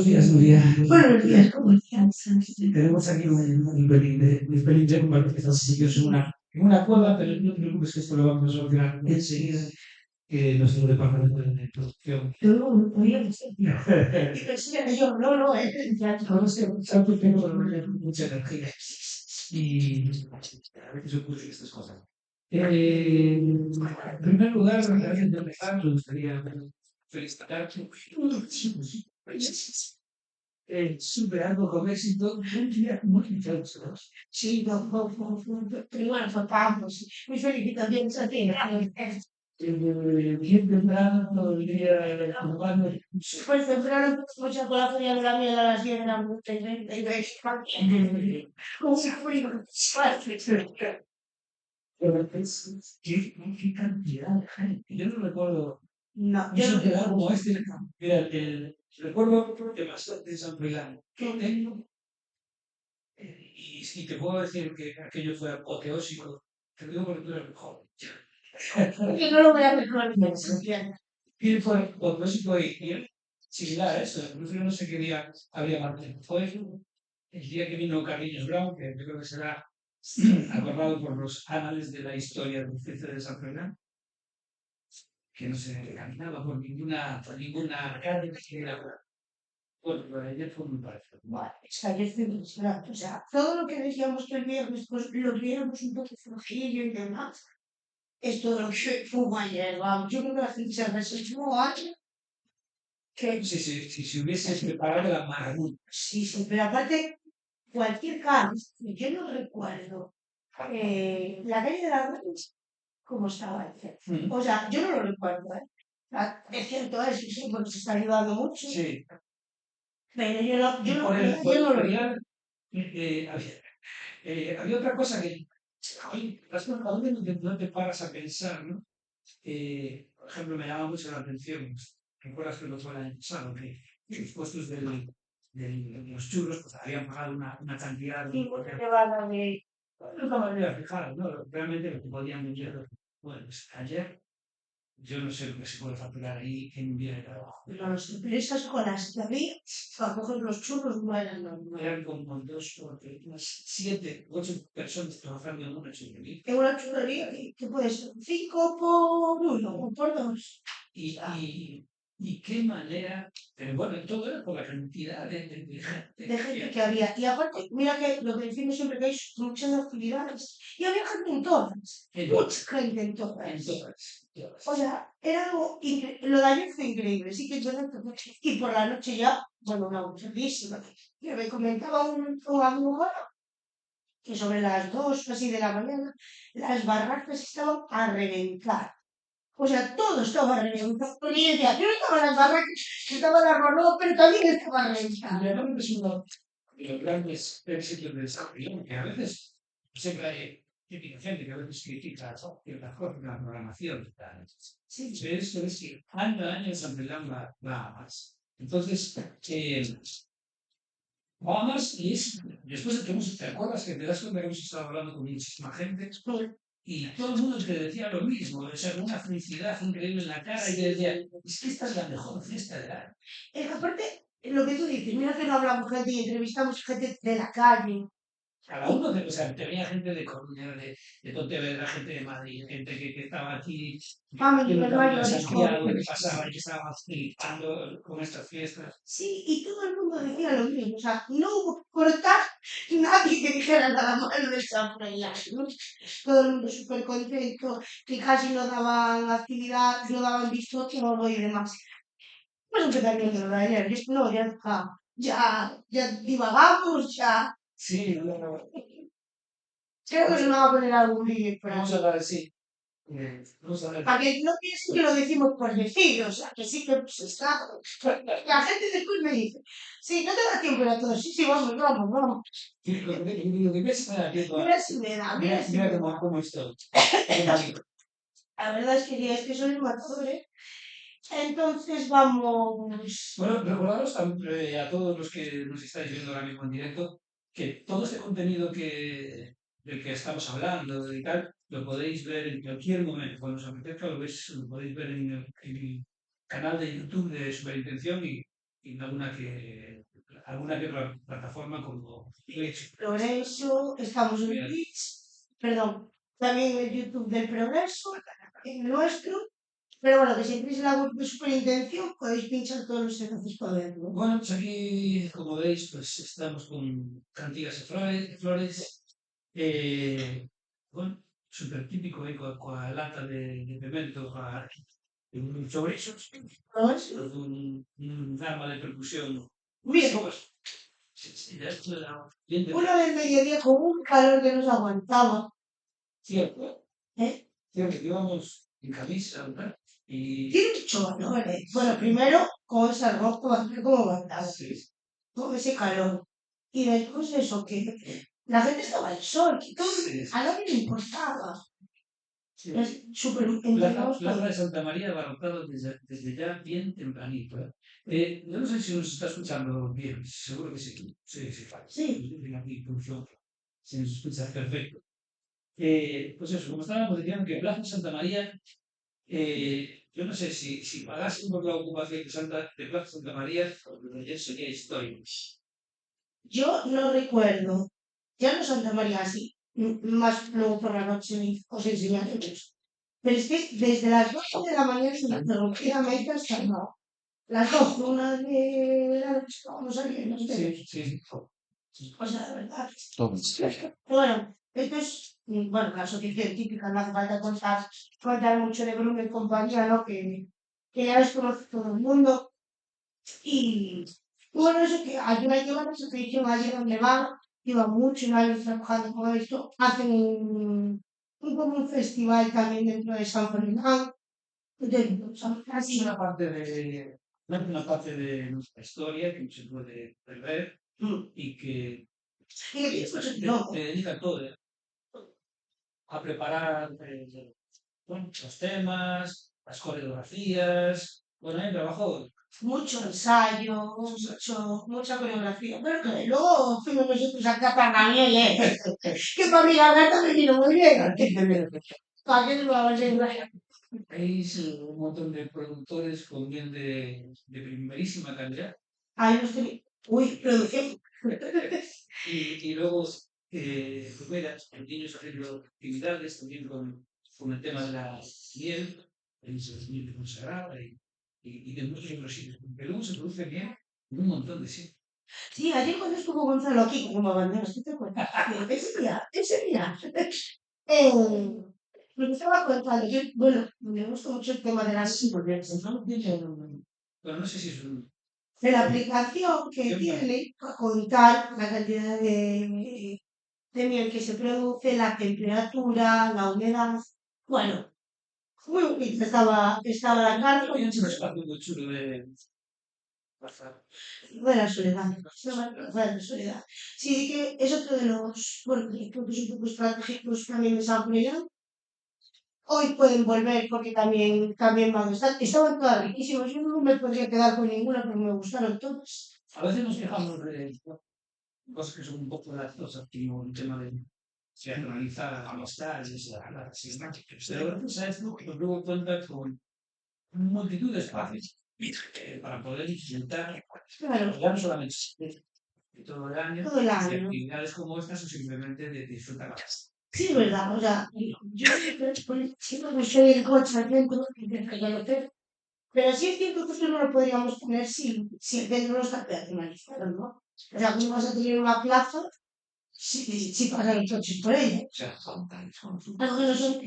Buenos días, Nuria. Buenos días, ¿cómo estás? Tenemos aquí un pelín de bueno, que estás sitios en una cueva, pero no te preocupes que esto lo vamos a solucionar enseguida, que nuestro departamento de producción. Yo podía decir, yo, no, es ya, No sé, tanto tengo mucha energía y a veces ocurren estas cosas. En primer lugar, antes de empezar, me gustaría felicitarte. Superando con éxito un día muy intenso. sí, primero tocamos, mis felicitaciones a ti. Bien temprano, todo el día jugando. Pues temprano mucha con la feria de la miel a las 10 de la noche y ves, con frío, Pero qué cantidad de gente. Yo no recuerdo no, un yo no sociedad como este. Mira, recuerdo de bastante San Milán. Que tengo. Y te puedo decir que aquello fue apoteósico. Te digo porque tú eres mejor. que no lo voy a recordar. Y fue apoteósico y similar a eso. Incluso yo no sé qué día había martes. Fue el día que vino Carliños Brown, que yo creo que será acordado por los anales de la historia del cruce de San Fernando, que no se caminaba por ninguna calle que era. Bueno, pero ayer fue muy parecido. Bueno, es que ayer estoy impresionante. O sea, todo lo que decíamos que el viernes, pues lo viéramos un poco flojillo y demás. Esto de lo que fue ayer, vamos, yo creo que la gente se resentió ayer. Que Si se hubiese preparado la maravilla. sí, pero aparte, cualquier caso, yo no recuerdo la calle de las Reyes, cómo estaba el O sea, yo no lo recuerdo, ¿eh? Es cierto, es que sí, porque se está ayudando mucho. Sí. Pero Y por el yo no lo recuerdo. historial, había otra cosa que a veces no te paras a pensar, ¿no? Por ejemplo, me llama mucho la atención. ¿Recuerdas que lo fue el año pasado? Que los puestos de los churros pues, habían pagado una cantidad. Sí, porque te van a ver. Nunca me había fijado, ¿no? Realmente lo que podían vender. Bueno, pues ayer yo no sé lo que se puede facturar ahí en un día de trabajo. No lo sé, pero esas colas que había para coger los churros no eran normales. Eran como unas 7, 8 personas trabajando en una churrería. En una churrería que puede ser 5 por 1 o por 2. Y qué manera, pero bueno, todo era por la cantidad de gente. De gente que había. Y aparte, mira que lo que decimos siempre que hay muchas actividades. Y había gente en todas. Mucha gente en todas. En todas. O sea, era algo increíble. Lo de ayer fue increíble. Sí que yo no. Y por la noche ya, bueno, una muchísima. Que me comentaba un amigo que sobre las 2 o así de la mañana, las barracas estaban a reventar. O sea, todo estaba reventado. Y yo decía, yo no estaba en las barracas, estaba la Ronó, pero también estaba reventado. Realmente es uno de los grandes éxitos del desarrollo, que a veces siempre hay típica gente que a veces critica ciertas cosas de la programación. Sí, pero esto es que año a año San Milán va a más. Entonces, va a más y después de que te acuerdas que te das cuenta que hemos estado hablando con muchísima gente y todo el mundo te decía lo mismo, o sea, una felicidad increíble en la cara y te decía, es que esta es la mejor fiesta del año. Es que aparte, lo que tú dices, mira que no hablamos gente y entrevistamos gente de la calle. Cada uno, o sea, te venía gente de Coruña, de Pontevedra, gente de Madrid, gente que estaba aquí, que pasaba y que estaba flipando con estas fiestas. Sí, y todo el mundo decía lo mismo, o sea, no hubo cortar nadie que dijera nada malo de San Froilán, ¿no? Todo el mundo súper contento, que casi no daban actividad, no daban bizcocho y demás. Pues empezaría lo de ayer, no, ya divagamos, ya. Sí, Creo que se me va a poner algún vídeo por ahí. vamos a hablar, sí. Vamos a ver. Para que no piensen que lo decimos por decir, o sea, que sí que pues, está. La gente después me dice, sí, no te da tiempo a todo, sí, vamos. Lo que ves me da tiempo. Mira si me da, Mira cómo estoy. La verdad es que soy matador, ¿eh? Entonces vamos. Bueno, recordaros a todos los que nos estáis viendo ahora mismo en directo que todo este contenido del que estamos hablando y tal, lo podéis ver en cualquier momento. Cuando os apetezca, lo podéis ver en el canal de YouTube de Superintención y y alguna que otra plataforma como Twitch. Progreso, estamos en Bien. Twitch, perdón, también en el YouTube del Progreso, en el nuestro, pero bueno, que si entréis en la web de Superintención podéis pinchar todos los enlaces para verlo. Bueno, pues aquí, como veis, pues estamos con cantigas e flores. Bueno, súper típico, coa lata de pimento, un chorizos, un arma de percusión. Bien. Sí, esto era bien de... Uno del mediodía con un calor que nos aguantaba. Cierto, ¿Eh? cierto, que íbamos en camisa, ¿verdad? Y... Tiene mucho valor, ¿eh? Bueno, primero con esa ropa bastante como aguantaba, Sí, con ese calor. Y después eso, que la gente estaba al sol, que todo, sí. a nadie le importaba. Sí. Es súper Plaza, entendemos Plaza todo. de Santa María abarrotado desde ya bien tempranito. Yo no sé si nos está escuchando bien, seguro que sí. Sí, sí, claro. Sí. Tengo aquí función. Se nos escucha perfecto. Pues eso, como estábamos diciendo que Plaza de Santa María, yo no sé si pagasen por la ocupación de Plaza Santa María, ya sería historia. Yo no recuerdo, ya no Santa María así, más luego por la noche os enseñaré eso. Pero es que desde las 12 de la mañana ininterrumpidamente hasta las 12, una de la noche, vamos a salir, no sé. Sí. O sea, de verdad. Bueno, esto es, bueno, la asociación típica, no hace falta contar mucho de Bruno y compañía, ¿no? Que ya les conoce todo el mundo. Y bueno, eso que ayuda a llevar la asociación allí donde van, llevan muchos años trabajando con esto, hacen como un festival también dentro de San Fernando. Dentro de San Es Fernando. una parte de nuestra historia que se puede perder y que Y después, no, te dedica todo a preparar bueno, los temas, las coreografías. Bueno, hay trabajo. mucho ensayo, mucha coreografía. Pero que luego fuimos nosotros a Caparrañel, que para mí la verdad me vino muy bien. ¿Para qué nos vamos a engañar? Veis un montón de productores con bien de primerísima calidad. Ahí nos tenemos. Uy, producción. Y luego, pues mira, los niños haciendo actividades también con el tema de la miel, el miel consagrada y de muchos otros sitios. Que luego se produce miel en un montón de sitios. Sí, ayer cuando estuvo Gonzalo aquí como bandera, ¿sí te acuerdas? Ese día. Me estaba contando, yo, bueno, me gusta mucho el tema de las Pues no tiene, bueno, no sé si es un... de la aplicación que tiene para contar la cantidad de miel que se produce, la temperatura, la humedad. Bueno, muy bonita estaba la carta. Hay un espacio muy chulo de pasar. De la soledad, de la soledad. Sí, que es otro de los, bueno, creo que es un poco estratégicos también de San Julián. Hoy pueden volver porque también van a estar. Estaban todas riquísimas. Yo no me podría quedar con ninguna porque me gustaron todas. A veces nos quejamos de cosas que son un poco graciosas, como el tema de analizar amistades, pero gracias a esto nos luego cuenta con multitud de espacios para poder disfrutar, Claro. ya no solamente todo el año, Todo el año. de actividades como estas o simplemente de disfrutar. Sí, es verdad. O sea, yo siempre busqué el coche al centro, pero sí es cierto que esto no lo podríamos poner si el centro no está personalizado, ¿no? O sea, ¿cómo vas a tener una plaza si pasan los coches por ella? Algo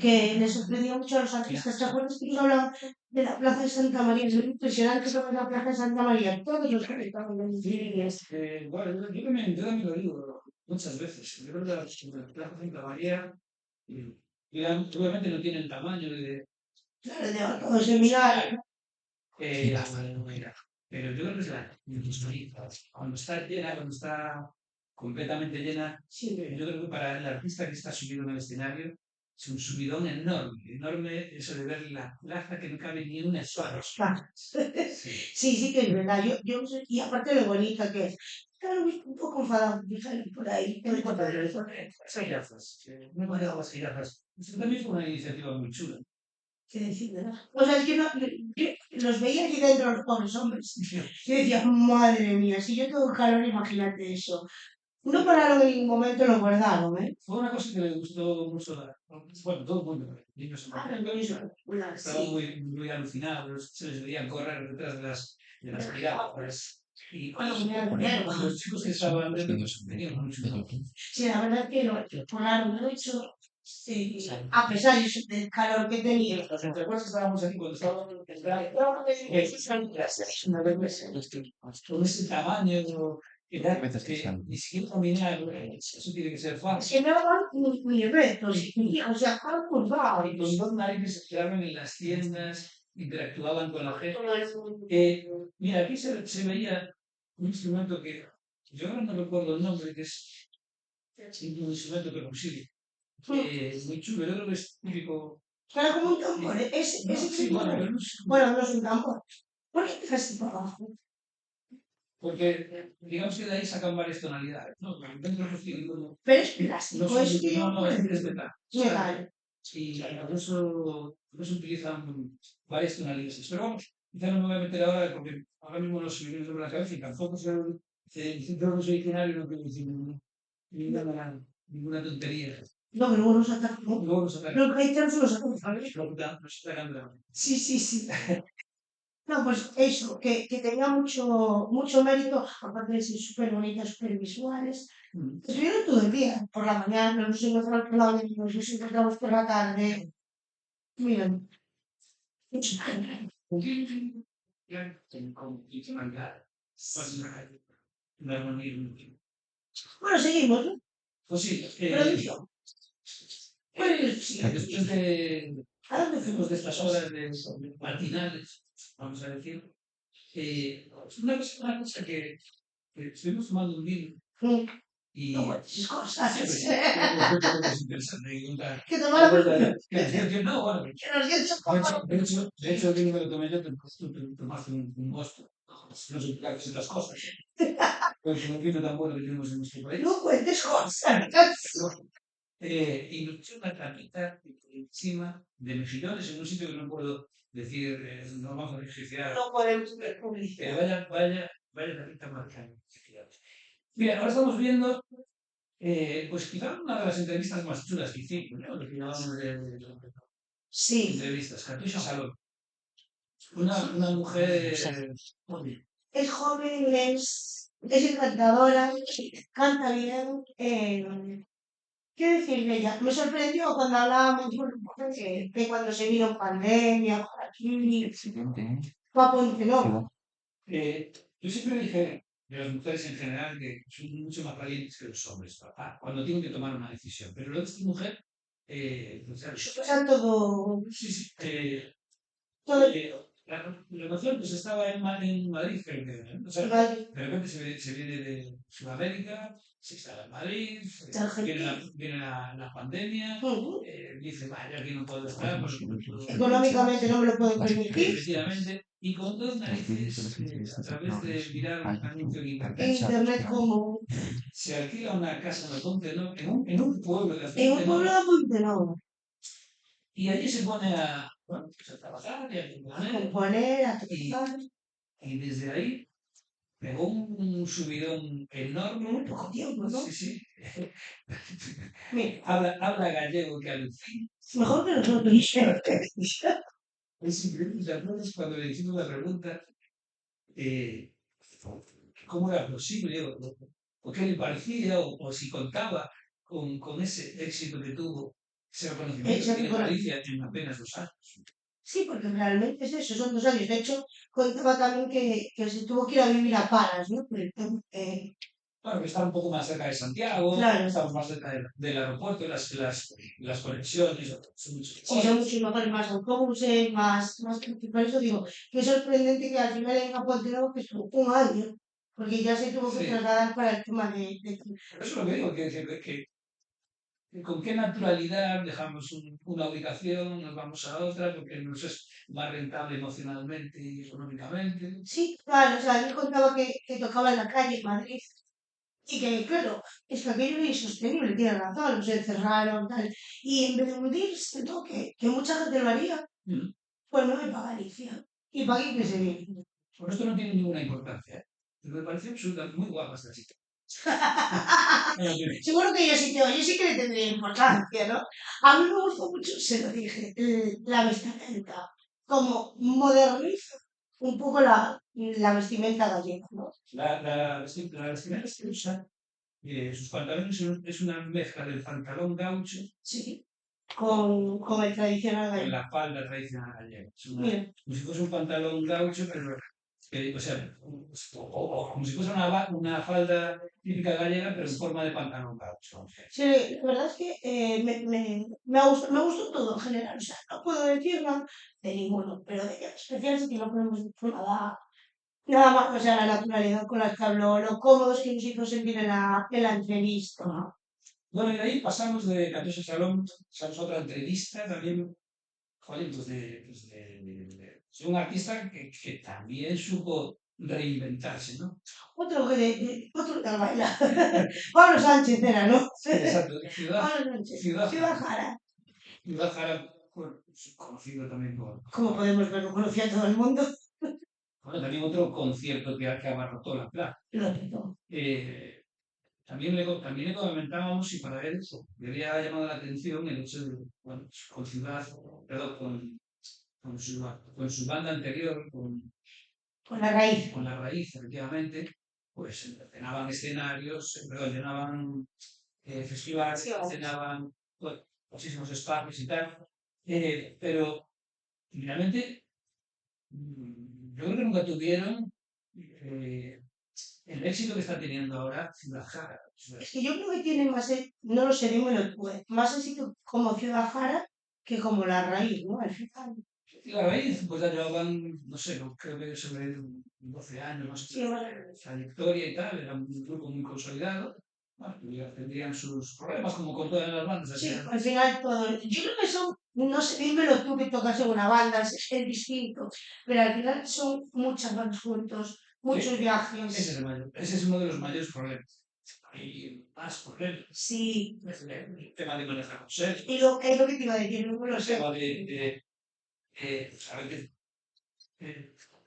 que les sorprendió mucho a los artistas. ¿Te acuerdas que nos hablaban de la Plaza de Santa María? Es impresionante sobre la Plaza de Santa María. Todos los que estaban en Sí, bueno, yo también lo digo muchas veces. Yo creo que la Plaza de Santa María, obviamente no tiene el tamaño de... Claro, de todos de mirar. Pero yo creo que es la historia. Cuando está llena, cuando está completamente llena, yo creo que para el artista que está subido en el escenario es un subidón enorme eso de ver la plaza que no cabe ni una sola. Sí, que es verdad. Y aparte lo bonita que es. Claro, un poco enfadado, fíjate por ahí. Esas jirafas, me he mandado las jirafas. Esto también fue una iniciativa muy chula. ¿Qué decir? O sea, es que no, los veía aquí dentro los pobres hombres. Yo decía, madre mía, si yo tengo calor, imagínate eso. No pararon en ningún momento, lo guardaron, ¿eh? Fue una cosa que le gustó mucho bueno, todo el mundo, niños estaban muy alucinados, se les veía correr detrás de las tiradas. Y los chicos que estaban dentro pues, tenían mucho miedo. Sí, la verdad es que lo pararon mucho. Sí, a pesar del calor que tenía. Los entrecuerdos estábamos aquí cuando estábamos en el drive. Con ese tamaño, que ni siquiera caminar, eso tiene que ser fácil. Que no van ni rectos, o sea, van curvados. Y con dos narices se quedaban en las tiendas, interactuaban con la gente. Mira, aquí se veía un instrumento que yo ahora no recuerdo el nombre, que es un instrumento percusivo. Muy chulo, yo creo que es típico. Era como un tambor, ese Sí, tipo de... Bueno, no es un tambor. ¿Por qué empezaste por abajo? Porque digamos que de ahí sacan varias tonalidades, ¿no? Pero es plástico, es que... No, es metal. Metal. Y por eso utilizan varias tonalidades. Pero vamos, quizá no me voy a meter ahora porque ahora mismo no se me viene sobre la cabeza y tampoco soy originario, no quiero decir ninguna tontería. No, pero luego nos atacan. Luego nos atacan. Los gaiteros los atacan, ¿sabes? Nos atacan. Sí, sí, sí. No, pues eso, que tenía mucho mérito, aparte de ser súper bonitas, súper visuales. Estuvieron todo el día, por la mañana, nos encontramos por la mañana, nos encontramos por la tarde. Miren. Bueno, seguimos, ¿no? Pues sí, Producción. sí, después de estas horas matinales, vamos a decir, una cosa que estuvimos tomando un vino y Esas cosas. es interesante. Que tomamos. No, bueno, Que nos dio de hecho, el vino que lo tomé yo, tú tomaste un monstruo. No sé explicar otras cosas. Pero con un vino tan bueno que tenemos en nuestro país. No cuentes cosas. Y nos echó una tapita encima de mejillones en un sitio que no puedo decir, no vamos a registrar. No podemos ver publicidad. Vaya tapita marcada. Mira, ahora estamos viendo, pues quizá una de las entrevistas más chulas que hicimos, ¿no? Lo que llamamos de Sí. entrevistas, Katusha Salón. Una mujer Es joven, es encantadora, canta bien. ¿Qué decir de ella? Me sorprendió cuando hablábamos de cuando se vino pandemia, por aquí. Fue a Ponte, ¿no? Yo siempre dije de las mujeres en general que son mucho más valientes que los hombres cuando tienen que tomar una decisión. Pero lo de esta mujer, Está todo. Sí, sí. Todo. La noción pues estaba en Madrid, creo que, ¿no? O sea, Madrid. de repente se viene de Sudamérica, se está en Madrid, viene la pandemia, dice, vaya, aquí no puedo estar, pues, Económicamente no me lo puedo permitir. Efectivamente, y con dos narices, a través de mirar un anuncio en Internet como. se alquila una casa en Ponte, ¿no? En un pueblo de En un pueblo de Ponte, no. Y allí se pone a trabajar y a componer, a tocar. Y desde ahí pegó un subidón enorme. Muy poco tiempo, ¿no? Sí, sí. Mira, habla gallego que alucina. mejor que nosotros. Es increíble. Entonces, cuando le hicimos la pregunta, ¿cómo era posible? O qué le parecía, o si contaba con ese éxito que tuvo. Se reconocimiento que tiene Galicia en apenas 2 años. Sí, porque realmente es eso, son 2 años. De hecho, contaba también que se tuvo que ir a vivir a Palas, ¿no? Claro, que está un poco más cerca de Santiago, claro. Estamos más cerca del aeropuerto, las conexiones, son muchas cosas. Sí, son muchos mejores, más autobuses, más. Por eso digo, que es sorprendente que al final en Ponte Nuevo que estuvo 1 año, porque ya se tuvo que trasladar para el tema de. Eso es lo que digo, que con qué naturalidad dejamos una ubicación, nos vamos a otra, porque nos es más rentable emocionalmente y económicamente. Sí, claro, o sea, él contaba que tocaba en la calle en Madrid y que, claro, es que aquello era insostenible, tiene razón, se cerraron, tal, y en vez de hundirse, ¿no? Que mucha gente lo haría, Pues me voy para Galicia. Y para aquí que se viene. Por esto no tiene ninguna importancia, ¿eh? Me pareció absolutamente muy guapa esta chica. Seguro que yo sí que le tendría importancia, ¿no? A mí me gustó mucho, se lo dije, la vestimenta. Como moderniza un poco la vestimenta gallega, ¿no? La vestimenta que usa, sus pantalones es una mezcla del pantalón gaucho Sí. Con el tradicional con gallego. la falda tradicional gallega. Es Mira. como si fuese un pantalón gaucho, pero o sea, o como si fuese una falda típica gallega, pero en forma de pantalón gaucho. Sí, la verdad es que me gustó todo en general. O sea, no puedo decir nada de ninguno, pero de especial sí que no podemos decir nada más. O sea, la naturalidad con la que habló, lo cómodos que nos hizo sentir en la entrevista. Bueno, y de ahí pasamos de Catosa Salón, pasamos a otra entrevista también, joder, de un artista que también supo reinventarse, ¿no? Otro que baila. Pablo Sánchez era, ¿no? Exacto, Pablo Sánchez. Ciudad Jara. Ciudad Jara, conocido también Como podemos ver, lo conocía todo el mundo. Bueno, también otro concierto que abarrotó la plaza. Lo petó. También le comentábamos y para él le había llamado la atención el hecho de, bueno, con su banda anterior, Con la raíz. Con la raíz, efectivamente, pues llenaban escenarios, llenaban festivales, llenaban muchísimos espacios y tal, pero finalmente yo creo que nunca tuvieron el éxito que está teniendo ahora Ciudad Jara. Es que yo creo que tiene más, no lo sé, dímelo tú, más éxito como Ciudad Jara que como la raíz, ¿no? Al final. La raíz, pues ya llevaban, no sé, creo que sobre 12 años más trayectoria y tal, era un grupo muy consolidado. Bueno, ya tendrían sus problemas como con todas las bandas. Sí, al final todo. Yo creo que son, no sé, dímelo tú que tocas en una banda, es distinto, pero al final son muchas bandas juntos, muchos viajes. Ese es uno de los mayores problemas. Hay más problemas. Sí. El tema de manejar cosas. Y es lo que te iba a decir, no lo sé. El tema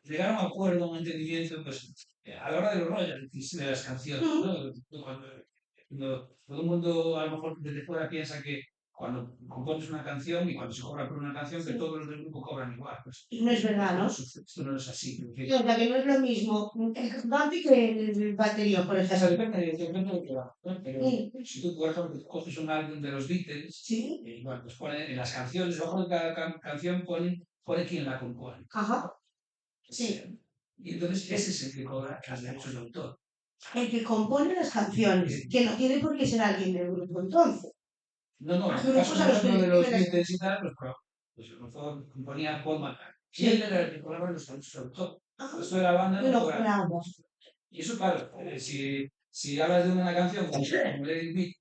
llegar a un acuerdo, a un entendimiento, pues a la hora de los royalties de las canciones, ¿no? Cuando todo el mundo a lo mejor desde fuera piensa que cuando compones una canción y cuando se cobra por una canción, que todos los del grupo cobran igual. Pues, y no es verdad, ¿no? Esto no es así. O sea, que no es lo mismo el cantante que el batería, por ejemplo. O sea, depende de qué va. Pero si tú, por ejemplo, coges un álbum de los Beatles, bueno, pues pone en las canciones, debajo de cada canción pone quién la compone. Ajá. Sí. Y entonces ese es el que cobra los derechos de autor. El que compone las canciones, que no tiene por qué ser alguien del grupo entonces. No, en el caso de los Beatles y tal, pues a lo mejor componía Paul McCartney. Y él era el que cobraba los derechos de autor. Esto de la banda no cobraba. Y eso, claro, si hablas de una canción como Let It Be,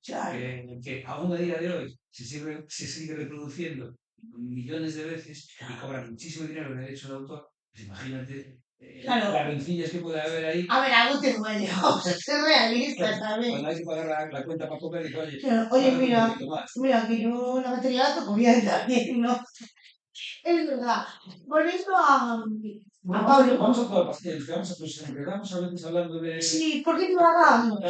que aún a día de hoy se sigue reproduciendo millones de veces y cobra muchísimo dinero de derechos de autor, pues imagínate las rencillas que puede haber ahí. A ver, algo te duele, vamos a ser realistas también. Cuando hay que pagar la cuenta para comer y oye, oye, mira, que yo la batería la toco bien también, ¿no? Es verdad. Por eso Pablo. Vamos a toda paciencia, vamos a veces hablando de. Sí, ¿por qué no hagamos?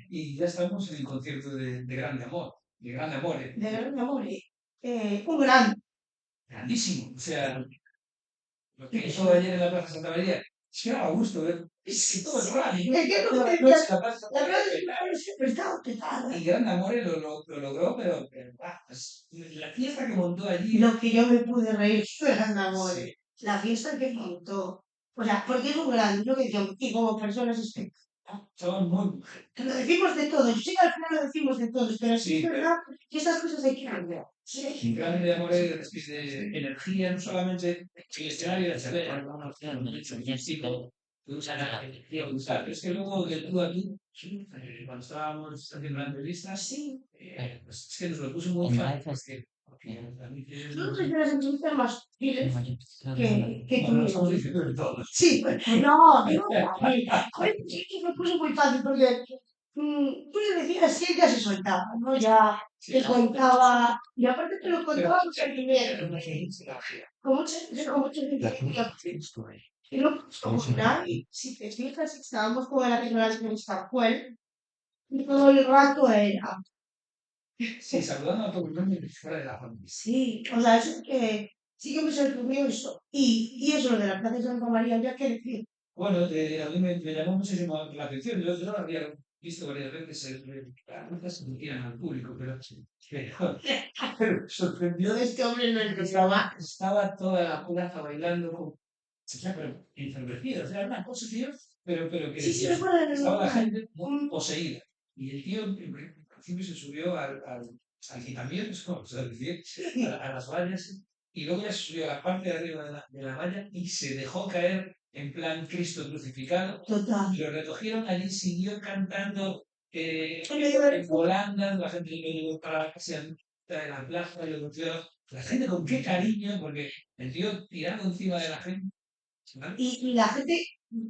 Y ya estamos en el concierto de Grande Amor. De Grande Amore. De Grande Amore. Un gran. Grandísimo. O sea, lo que hizo ayer en la Plaza Santa María. Es que daba gusto ver. Es que todo es raro. Es que no la Plaza siempre estaba petada. Y Grande Amore lo logró, pero la fiesta que montó allí. Lo que yo me pude reír fue Grande Amore. Sí. La fiesta que montó. O sea, porque es un gran, lo que decíamos, y como personas espectaculares. Son muy. Que lo decimos de todos. Yo sé que al final lo decimos de todos, pero sí es verdad que estas cosas hay que cambiar. Sí. Grande Amore despide energía, no solamente el escenario de saber, pero es que luego de tú a tú, cuando estábamos haciendo la entrevista, pues es que nos lo puso muy fácil. Yo creo que es de las entrevistas más files que no estamos diciendo de todo. Sí, no, me puso muy fácil porque tú le decías así él ya se soltaba, ¿no? Ya Sí, te contaba, y aparte te lo contaba con pero sentimiento, no sé, es la fea. con mucho sentimiento. Y luego, pues, como final, y si te fijas, estábamos con la que no la entrevista fue él, y todo el rato era. Sí, saludando a todo el mundo y fuera de la familia. Sí, o sea, eso sí que me sorprendió eso. Y eso, lo de la Plaza de Santa María, ya que decir. Bueno, a mí me llamó muchísimo la atención. Yo lo había visto varias veces, nunca se metían al público, pero sorprendió de Este hombre no que estaba. estaba toda la plaza bailando con, o sea, pero enfervecida, o sea, una cosa, tío, pero que Sí, sí, decía, recuerdo, estaba la recuerdo. gente muy poseída. Y el tío, en principio, se subió al quitamientos, o sea, decir, a las vallas, y luego ya se subió a la parte de arriba de la valla y se dejó caer en plan Cristo crucificado. Total. Lo recogieron allí, siguió cantando En medio del en volandas, la gente lo llevó para casi a mitad de la plaza, lo golpeó. La gente con qué cariño, porque el tío tirando encima de la gente. ¿Vale? Y la gente,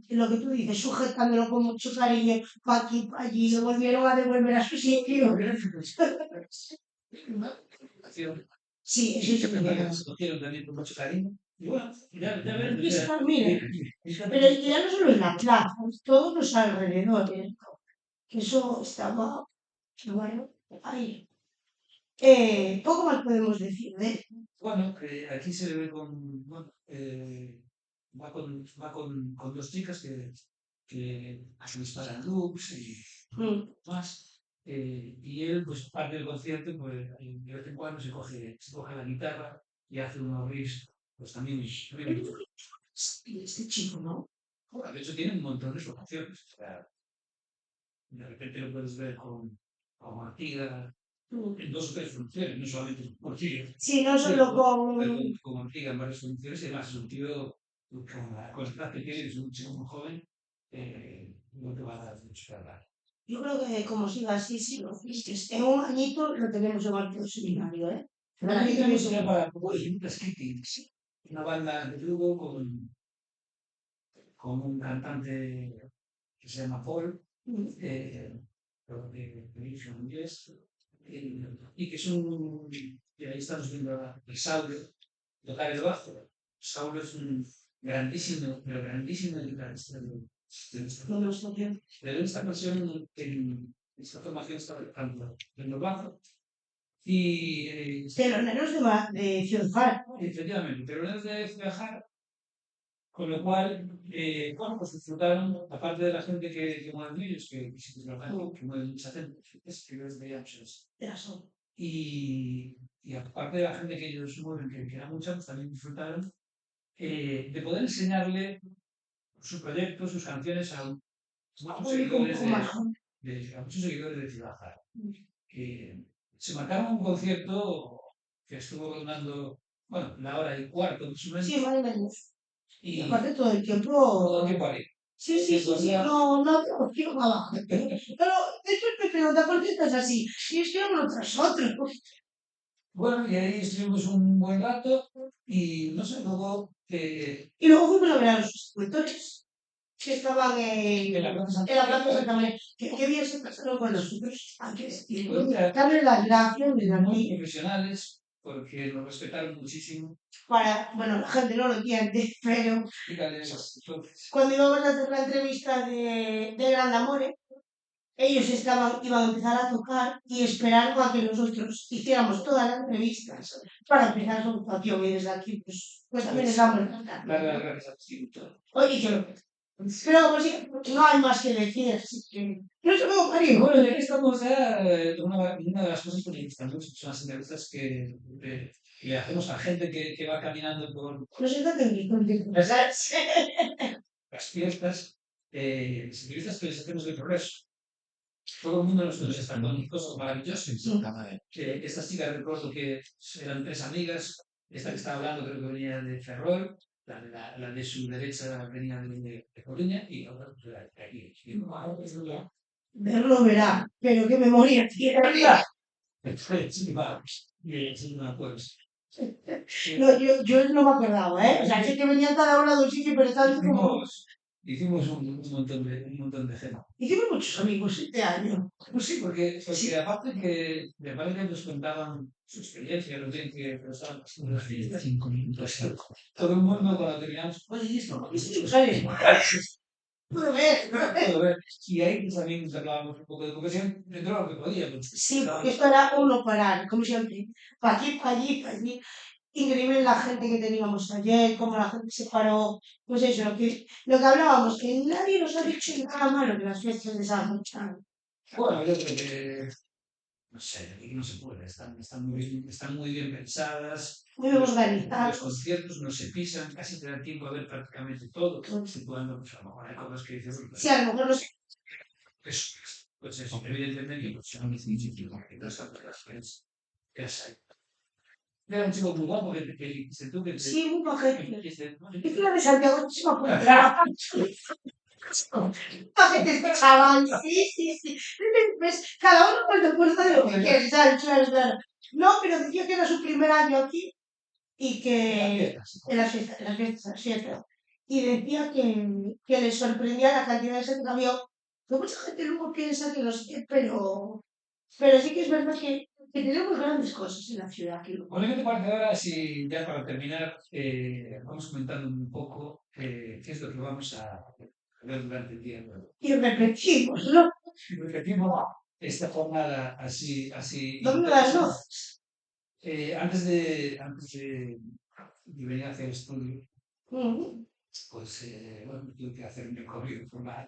lo que tú dices, sujetándolo con mucho cariño, pa' aquí, pa' allí, lo volvieron a devolver a su sitio. Sí, eso es verdad. Se cogieron también con mucho cariño. Y bueno, ya ves. Y está, mire, pero es que ya no solo en la plaza, todos los alrededores, que eso estaba, bueno, ahí. Poco más podemos decir de él. Bueno, aquí se le ve con, bueno, va con dos chicas que disparan loops y más. Y él, pues, parte del concierto, pues, de vez en cuando se coge la guitarra y hace unos riffs, pues también. Y este chico, ¿no? Bueno, de hecho, tiene un montón de sus canciones. O sea, de repente lo puedes ver con Artigas en dos o tres funciones, no solamente con Ortiga. Sí, no solo Con Ortiga en varias funciones y además es un tío con la edad que tiene, es un chico muy joven, no te va a dar mucho que hablar. Yo creo que como siga así, sí, en un añito lo tenemos en el seminario, ¿eh? Para mí también sería para distintas críticas. Una banda de Lugo con un cantante que se llama Paul, de origen inglés, y que es y ahí estamos viendo a Saulo tocar el bajo. Saulo es un grandísimo, pero grandísimo guitarrista de esta versión, en esta formación está tocando en el bajo. Y teloneros de Ciudad. Efectivamente, teloneros de Ciudad, con lo cual, bueno, pues disfrutaron, aparte de la gente que mueven ellos, que sí que trabajan, que mueven mucha gente, que es de Amsterdam. Y aparte de la gente que ellos mueven, que era mucha, pues también disfrutaron de poder enseñarle su proyecto, sus canciones a muchos seguidores de Ciudad Jara. Se marcaron un concierto que estuvo rondando, bueno, la hora y cuarto más o menos. Sí, más o menos. Y aparte todo el tiempo. Todo el tiempo ahí. Sí, no quiero nada. Pero después me pregunta por qué estás así. Y es que uno tras otro. Bueno, y ahí estuvimos un buen rato y no sé, luego. Y luego fuimos a ver a los escultores que estaban en la Plaza de Santa María. Que bien se pasaron con nosotros. Y darle las gracias desde Muy aquí. profesionales, porque nos respetaron muchísimo. Bueno, la gente no lo entiende, pero cuando íbamos a hacer la entrevista de Gran Amore, ellos iban a empezar a tocar y esperaron a que nosotros hiciéramos todas las entrevistas para empezar su actuación. Y desde aquí, pues también les damos las gracias. Oye, pero pues, no hay más que decir, así que no se me Mario. Bueno, ya que estamos ya, una de las cosas que me gustan mucho son las entrevistas que le hacemos a gente que va caminando por No sé qué las fiestas, las entrevistas que les hacemos de progreso. Todo el mundo nosotros están con cosas maravillosas. Estas chicas recuerdo que eran tres amigas. Esta que estaba hablando creo que venía de Ferrol, la de su derecha venía de Coruña y la otra de aquí. Verlo verá, pero qué memoria tiene. No, yo no me acordaba, ¿eh? O sea, sé que venían cada uno de un sitio, pero estaban como. hicimos un montón de gente. Hicimos muchos amigos este año. Pues sí, porque aparte que me parece que nos contaban su experiencia, lo bien que pasaban las 5 minutos. Todo el mundo cuando terminamos, oye, esto, ¿sabes? Puedo ver. Y ahí pues, también hablábamos un poco de educación dentro de lo que podíamos. Sí, porque esto era uno parar, como siempre, para aquí, para allí, para allí. Increíble la gente que teníamos ayer, cómo la gente se paró, pues eso, lo que hablábamos, que nadie nos ha dicho nada malo de las fiestas de San Juan. Bueno, yo creo que, no sé, aquí no se puede, están muy bien pensadas. Muy organizadas. Los conciertos no se pisan, casi te da tiempo a ver prácticamente todo. Situando, pues a lo mejor hay cosas que dices. Sí, a lo mejor no sé. Eso, pues eso, evidentemente, pues no necesito que hay. Era un chico muy guapo que dijiste tú que Sí, muy majete. dijiste, Es que la de Santiago es una puta. Majete este chaval, sí. ¿Ves? Cada uno con el fuerza de lo que quiere, ¿sabes? Claro. No, pero decía que era su primer año aquí y que en las fiestas. Y decía que le sorprendía la cantidad de gente que había. Que mucha gente luego piensa que no sé qué, pero sí que es verdad que tenemos grandes cosas en la ciudad. Bueno, ¿qué te parece ahora si ya para terminar vamos comentando un poco qué es lo que vamos a ver durante el día? Y repetimos, ¿no? Repetimos esta jornada así. Domingo a las 12. Antes de venir a hacer estudio, pues bueno, tuve que hacer un recorrido por la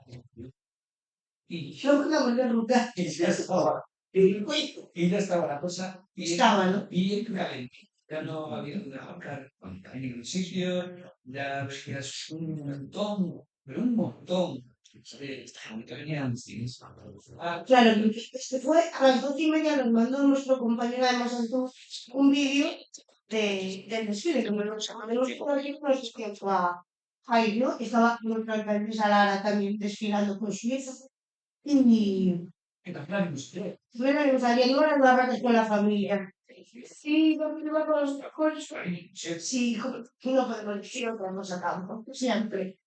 y no podemos de ruta. Y ya estaba la cosa bien caliente. Ya no había donde aparcar en ningún sitio, ya veías un montón, pero un montón. Que venían Claro, este fue a las 12:30, nos mandó nuestro compañero de Masanto un vídeo del desfile, que me lo llamamos por aquí, no sé quién fue a ir, ¿no? Estaba nuestra alcaldesa Lara también desfilando con su hija. Y bueno, me gustaría ir a las vacas con la familia. Sí, porque iba con los tacones. Sí, no podemos decir otra cosa tampoco, siempre.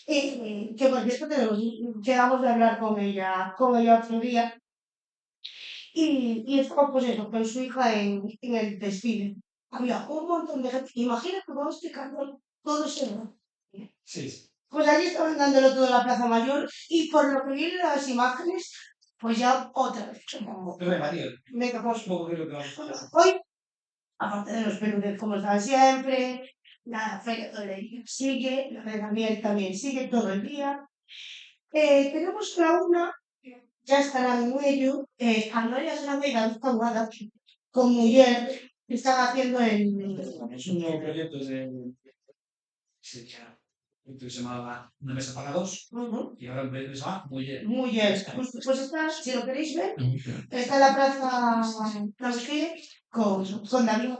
Que por cierto quedamos de hablar con ella otro día. Y estaba pues eso, con su hija en el desfile. Había un montón de gente. Imagina que vamos picando todo ese rato. Sí. Pues allí estaban dándolo todo en la Plaza Mayor y por lo que vi en las imágenes, pues ya otra vez. Venga, pues hoy, aparte de los peludes como estaban siempre, la feria de Lería sigue, la de Daniel también sigue todo el día. Tenemos la una, ya estará en ello, Andrea Grande y David Taboada, con Mujer, que están haciendo Es un nuevo proyecto que se llamaba Una mesa para dos, y ahora el proyecto se llama Mujer. Pues está, si lo queréis ver, está en la plaza con David.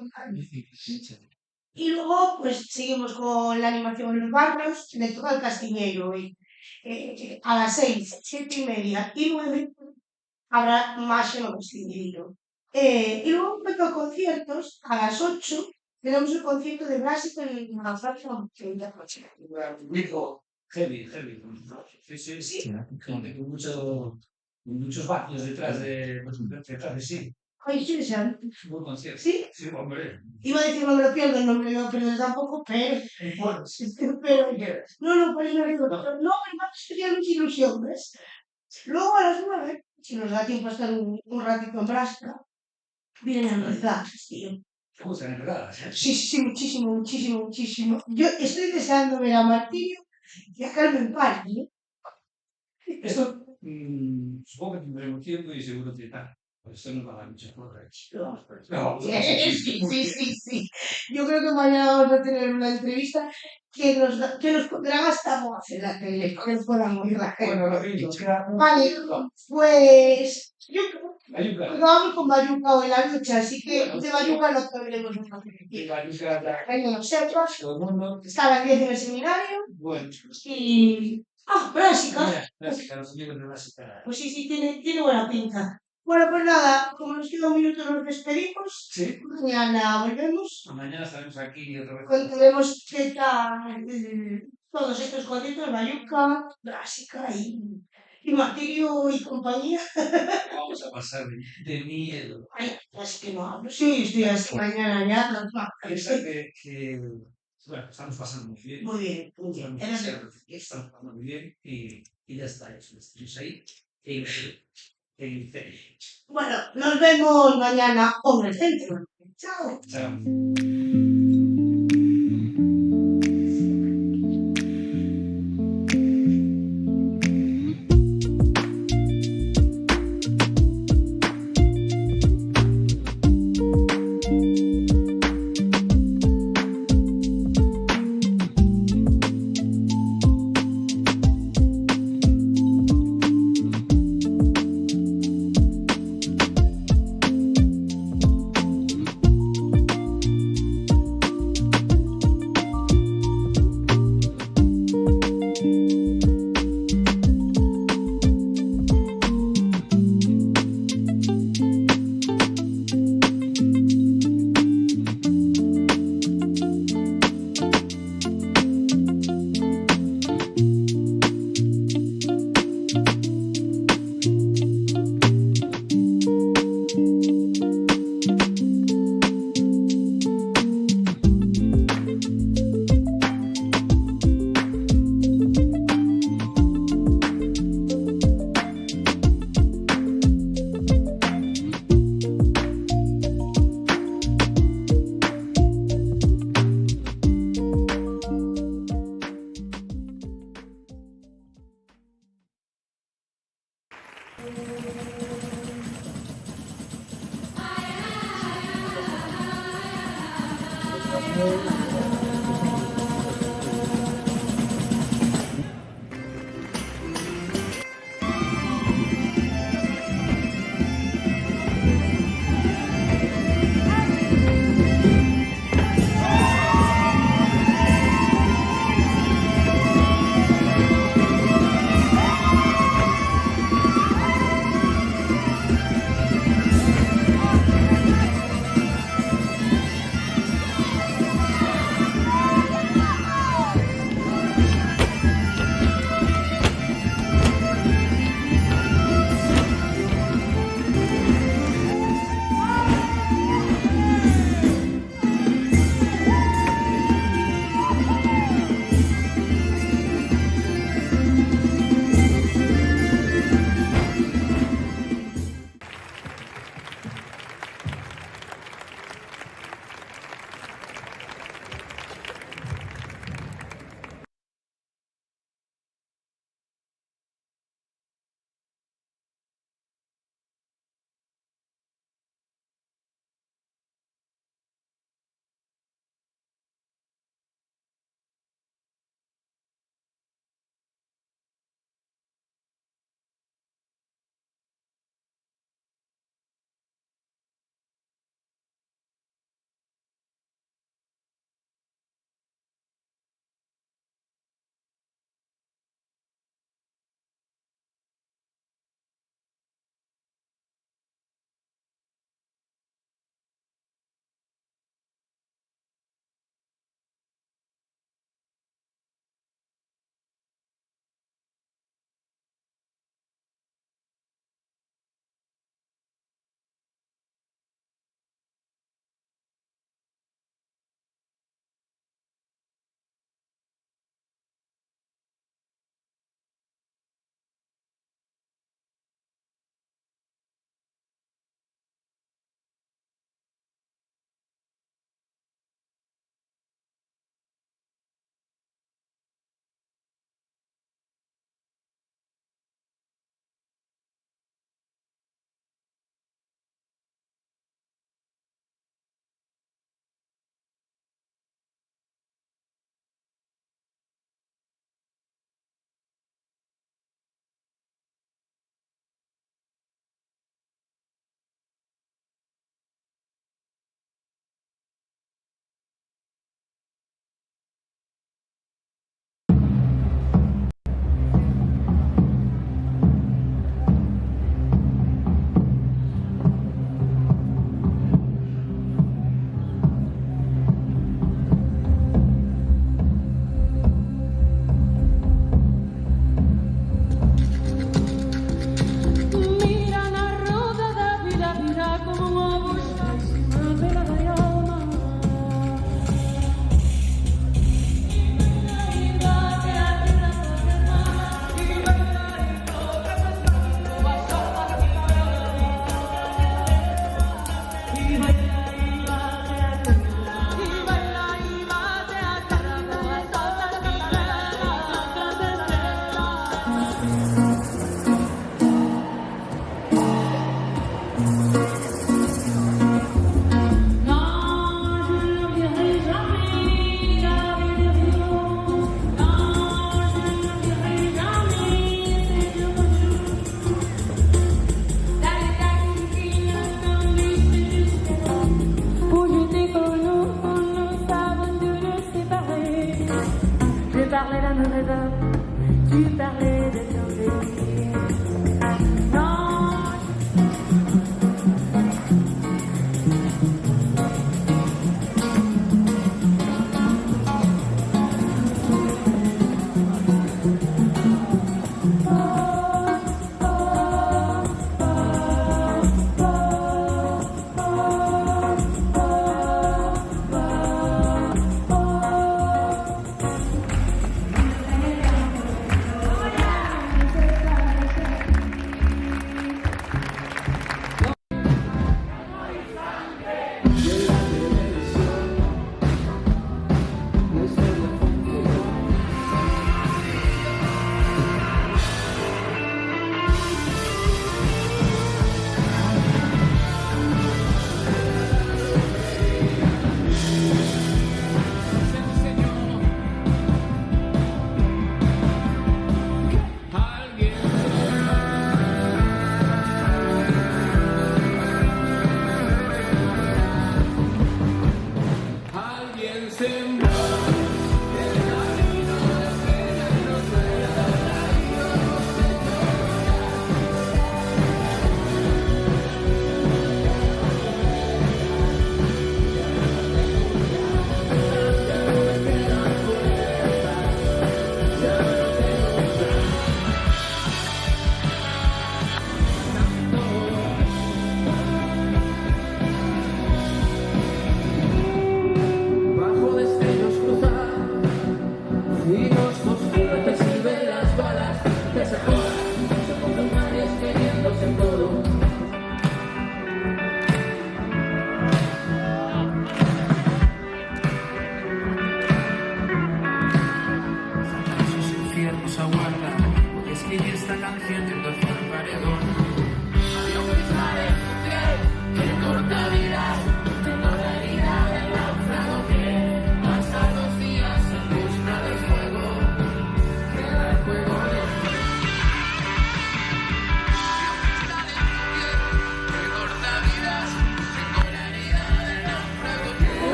Y luego, pues seguimos con la animación en los barrios, le toca el Castiñeiro hoy. A las 6, 7:30 y 9 habrá más en el Castiñeiro. Y luego, en cuanto a conciertos, a las 8 tenemos el concierto de Brásico en la Francia. Heavy. Sí. Con muchos vatios detrás de sí. Ay, sí, Buen concierto. ¿Sí? Sí, hombre. Iba a decir no me lo pierdo, no me lo pierdo tampoco, pero no, por eso no digo, no, me va a estudiar mucha ilusión, ¿ves? Luego a las 9, si nos da tiempo a estar un ratito en Brasca, vienen enredadas, tío. ¿Te gustan enredadas? Sí, muchísimo. Yo estoy deseando ver a Martillo y a Carmen Paz, ¿eh? Esto, supongo que tendremos tiempo y seguro que tal. Esto no va a dar muchas cosas. Sí. Yo creo que mañana vamos a tener una entrevista que nos pondrán hasta voz en la tele, que podamos oír la gente. Bueno, lo digo. Vale, pues yo creo que vamos con Bayuca hoy en la lucha, así que de Bayuca no podremos hablar. Nosotros, está a las 10 en el seminario. Bueno. Y... Brásica. Brásica. Pues sí, tiene buena pinta. Bueno, pues nada, como nos queda un minuto nos despedimos. Sí. Mañana volvemos. Mañana estaremos aquí otra vez. Contaremos qué tal todos estos cuadritos, Bayuca, Brásica y Martirio y compañía. Vamos a pasar de miedo. Ay, así que no hablo. Sí, estoy hasta mañana ya. Piensa que bueno, estamos pasando muy bien. Muy bien, muy bien. Estamos pasando muy bien y ya está. Estamos ahí. Bueno, nos vemos mañana en el centro. Chao. Chao.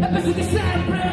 E penso che sempre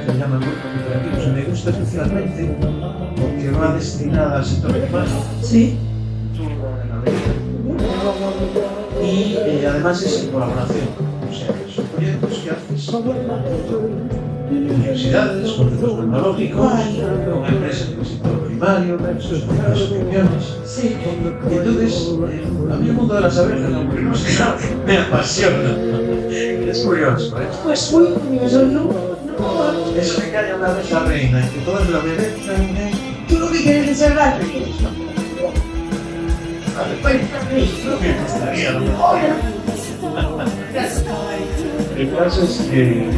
que se llama Grupo Interactivos. Me gusta especialmente porque va destinada al sector urbano. Sí. Y además es en colaboración. O sea, son proyectos que haces con universidades, con centros tecnológicos, con empresas del sector primario, con asociaciones. Sí. Y entonces, a mí el mundo de las abejas, aunque no sé nada, me apasiona. Es curioso, ¿eh? Pues muy curioso, ¿no? Eso de que haya una abeja reina y que todas la obedezcan, ¿eh? ¿Tú lo que quieres es ser la reina? El caso es que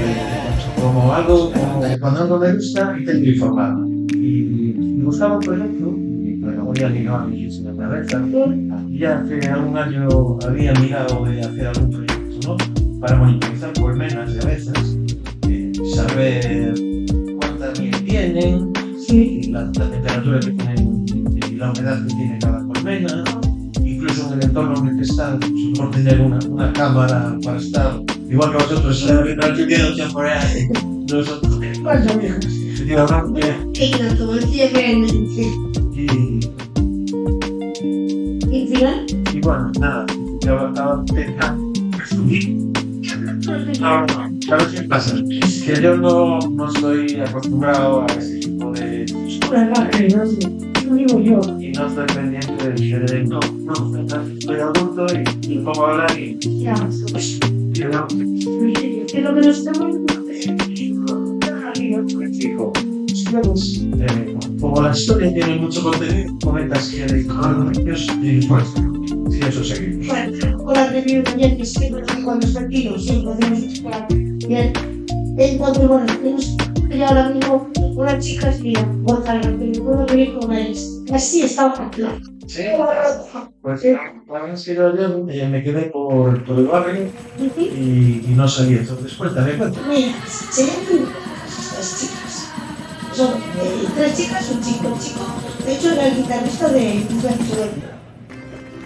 como algo, como cuando algo me gusta, tengo que informarme. Y buscaba un proyecto, y me voy a ligar a mi cabeza. Y ya hace algún año había mirado de hacer algún proyecto, ¿no? Para monitorizar colmenas de abejas, saber cuántas miel tienen, la temperatura que tienen y la humedad que tiene cada colmena. Incluso en el entorno en el que están, por tener una cámara para estar, igual que vosotros, no viviendo temporales, nosotros, ¿cuántos viejos? ¿Y al final? Y bueno, nada, yo estaba pensando. ¿Sabes qué pasa? Que yo no estoy acostumbrado a ese tipo de... No digo yo. Y no estoy pendiente de no, estoy adulto y pongo a hablar y... Ya, que lo que nos estamos... Como la historia tiene mucho contenido, comentas que hay ellos y pues, sí, eso seguimos. Bueno, con la review también, que siempre cuando está aquí, siempre hacemos esperar. Bien, entonces, bueno, tenemos que ahora mismo una chica sería Gonzalo, que puedo venir con él. Así estaba claro. Sí, pues la verdad es que yo ayer me quedé por el barrio y no salí. Entonces, cuéntame. Mira, serían estas chicas. Son 3 chicas, un chico. De hecho, era el guitarrista de Influencer.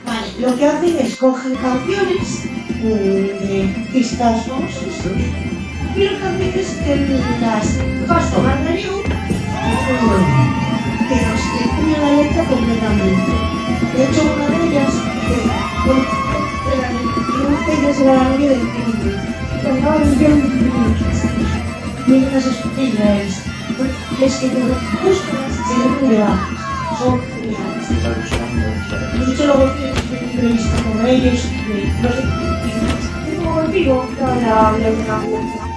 Vale, lo que hacen es cogen canciones de artistas famosos, pero canciones que las pasan al medio, que nos incluyen la letra completamente. De hecho, una de ellas, era la novia del Pino. Cantaba un guión de mientras escuchas es que te buscas, se le bajas. Son geniales. De hecho, luego tienes una entrevista con ellos, no sé, tengo contigo,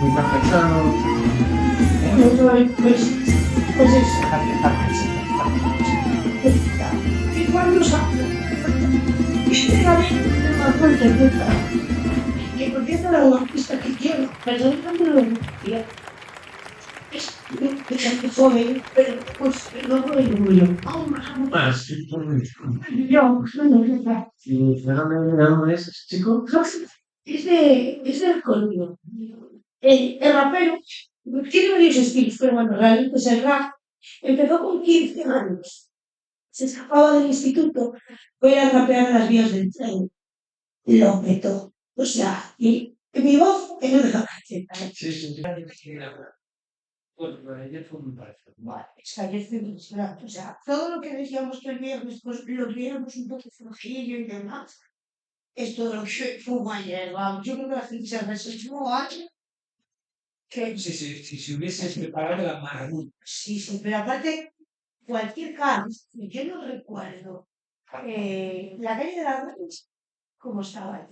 Muy perfectado. pues eso. Y cuando sale, Fuente Puta, que por cierto era una artista que quiero, pero no lo conocía. Es que joven, pero pues no lo digo aún más. Yo, ¿Y de dónde es ese chico? es del Código. El rapero tiene varios estilos, pero bueno, realmente es el rap. Empezó con 15 años. Se escapaba del instituto, fue a ir a rapear en las vías del tren. Lo petó. O sea, y mi voz es de la cacheta. Sí. Bueno, ayer fue muy parecido. Vale, es que ayer fue impresionante. O sea, todo lo que decíamos que el viernes, pues lo viéramos un poco flojillo y demás. Esto lo que fue ayer, vamos. Yo creo que la gente se reseñó ayer. Que Si hubieses preparado la maravilla. sí, pero aparte, cualquier caso, yo no recuerdo la calle de las Redes, cómo estaba.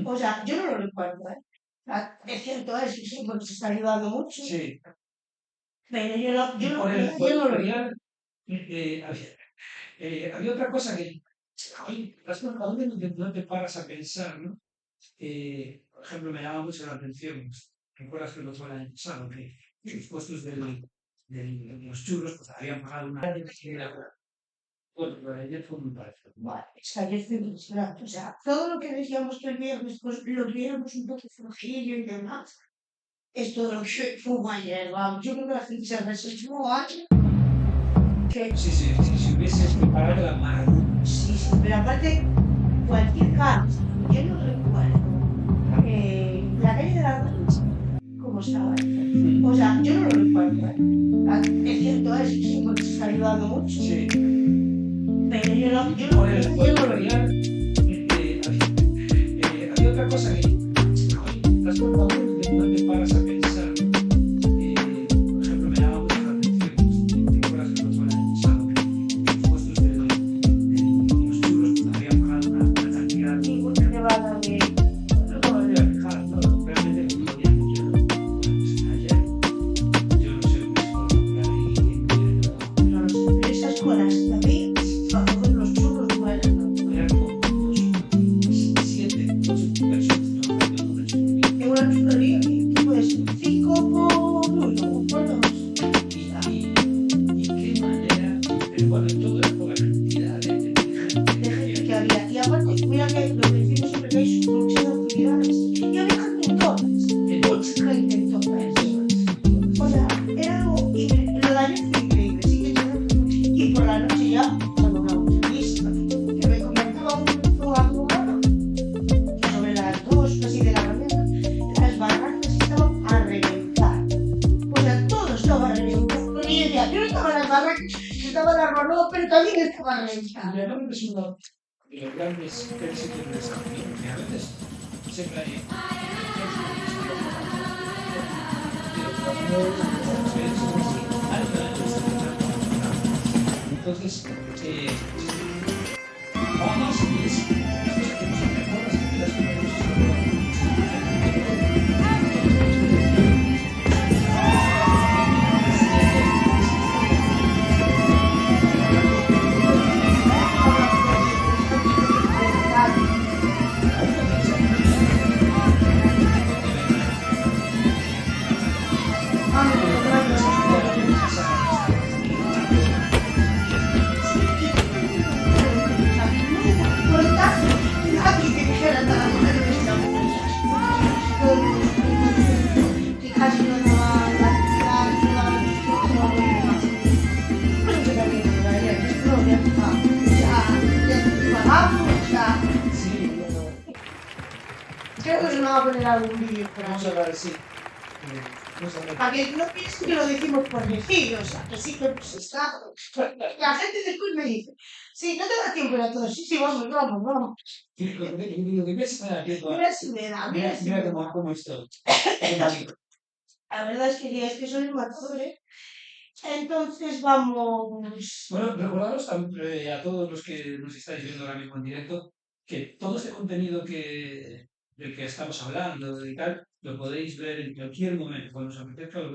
O sea, yo no lo recuerdo, ¿eh? Es cierto, es que bueno, se está ayudando mucho. Sí. Pero yo no Por el lo recuerdo. había otra cosa que a veces no te paras a pensar, ¿no? Por ejemplo, me llama mucho la atención, recuerdas que lo fue el año pasado, que los puestos de los churros pues habían pagado una. Bueno, pero ayer fue muy parecido. Vale, es que ayer fue impresionante. O sea, todo lo que decíamos que el viernes, pues lo viéramos un poco flojillo y demás. Esto lo que fue ayer, vamos. Yo creo que la gente se reseñó ayer. Que Si hubieses preparado la maravilla. sí, pero aparte, cualquier caso, yo no recuerdo la calle de las Redes, cómo estaba. O sea, yo no lo recuerdo, ¿eh? Es cierto, es que bueno, se está ayudando mucho. Sí. Pero yo no Por lo el recuerdo. había otra cosa que no te paras a pensar. Por ejemplo, me llama mucho la atención. Recuerdas que lo fue el año pasado, que los puestos de los churros pues habían pagado una cantidad. Ningún te va a dar de. No me había fijado, no, realmente lo podía yo. Ayer, yo no sé, Pero esas colas también, para coger los churros, bueno, eran como 7, 8 personas, en una churrería, que puede ser 5 por 1, por 2. y qué manera, pero bueno, todo es por la cantidad de gente Que había. Y aparte, mira que lo que decimos siempre que hay muchas actividades. Y había gente en todas. Mucha gente en todas. O sea, era algo. Y lo de ayer fue increíble. Sí que yo. Y por la noche ya, cuando una buenísima, que me comentaba un amigo que sobre las 2 casi de la mañana, las barracas estaban a reventar. O sea, todo estaba a reventar. Y yo decía, yo no estaba en las barracas, estaba en la Ronó, pero también estaba a reventar. realmente es uno de los grandes éxitos de esta película, que a veces siempre hay. Entonces, vamos Creo que se me va a poner algún vídeo por Vamos ahí. a hablar así. Para que no piensen que lo decimos por decir, o sea, que sí que pues está. La gente después me dice, sí, no te da tiempo a todo, sí, vamos. Lo que ves me da tiempo. Mira si me da, mira si me Mira da. cómo estoy. La verdad es que soy un matador, ¿eh? Entonces vamos. Bueno, recordaros a todos los que nos estáis viendo ahora mismo en directo que todo este contenido del que estamos hablando y tal, lo podéis ver en cualquier momento. Cuando os apetezca, lo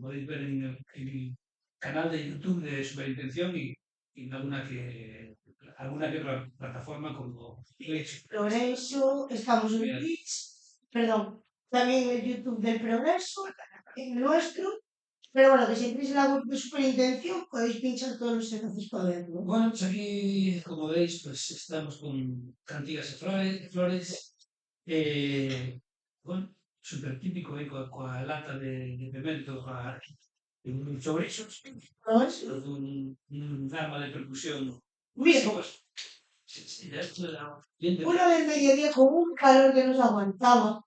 podéis ver en el canal de YouTube de Superintención y y alguna que otra plataforma como Twitch. Progreso, estamos en Bien. Twitch, perdón, también en el YouTube del Progreso, en el nuestro, pero bueno, que si entréis en la web de Superintención podéis pinchar todos los enlaces para verlo. Bueno, pues aquí, como veis, pues estamos con cantigas de flores, bueno, súper típico, coa lata de pimento, coa chorizos, un arma de percusión. Bien. Sí, esto era bien de... Una vez mediodía con un calor que nos aguantaba.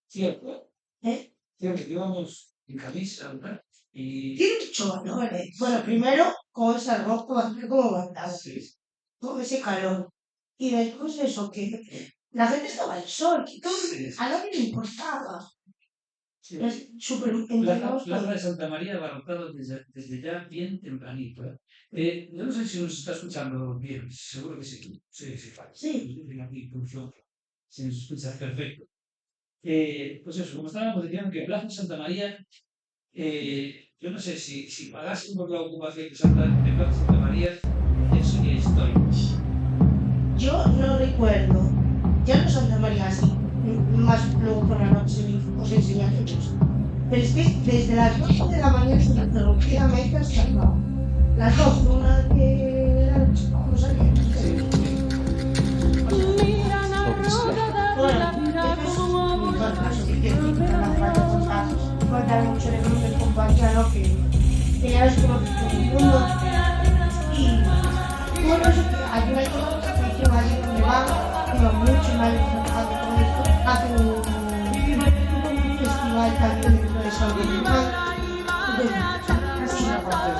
Cierto, ¿Eh? cierto, que íbamos en camisa, ¿verdad? Y... Tiene mucho valor, ¿eh? Bueno, primero con esa ropa, como aguantaba, Sí, con ese calor. Y después eso, que la gente estaba al sol, que todo, sí, a nadie le importaba. sí. Es súper Plaza entendemos todo. de Santa María abarrotado desde ya bien tempranito. Yo no sé si nos está escuchando bien, seguro que sí. Sí, vale. Sí. Aquí, pulso, se nos escucha perfecto. Pues eso, como estábamos diciendo que Plaza Santa María, yo no sé si pagasen por la ocupación de Plaza Santa María, eso ya estoy. Yo no recuerdo, ya no Santa María así, más luego por la noche os enseñaré cosas. Pero es que desde las 12 de la mañana se interrumpidamente hasta las 12, una de la noche, vamos a ver. Contar mucho de grupo de compañía, ¿no? Que ya ves como que todo el mundo. Y bueno, hay una tradición allí donde van muchos mayores trabajando con esto, hacen un festival también dentro de San Vicente. Así la parte.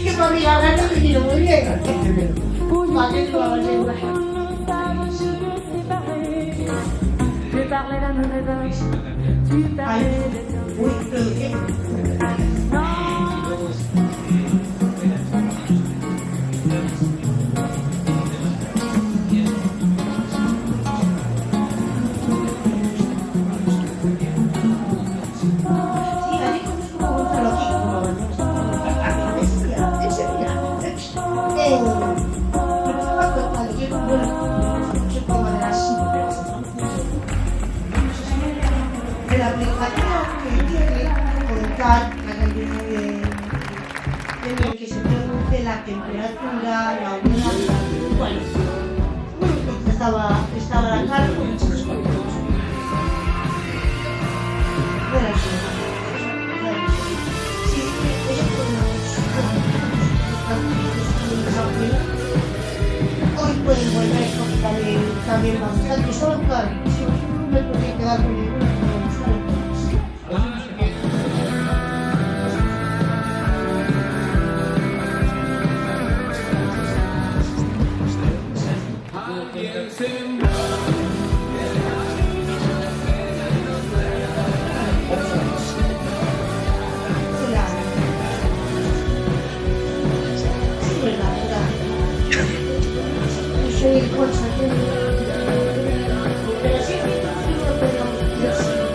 Que para mí la verdad me vino muy bien. Vale, toda la lengua. Ay, uy, pero qué. La aplicación que tiene contar la cantidad en el que se produce la temperatura, la humedad, bueno, estaba la cara con muchas cosas. Bueno, sí, eso hoy pueden volver porque también bastante, solo claro, no me podría quedar con ninguna. Soy el conserje, pero sí, pero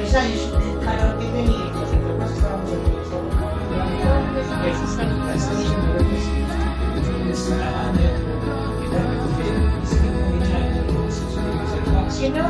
pues ahí el calor que tenía. Si no,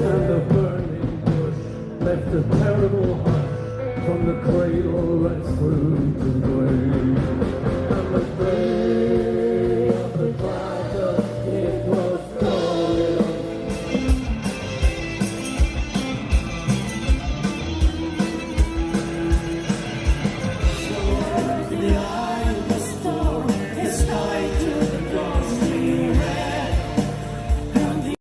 and the burning bush left a terrible hush from the cradle right through to the grave. And the day of the cracker, it was going. The eye of the storm is tied to the ghostly red. And the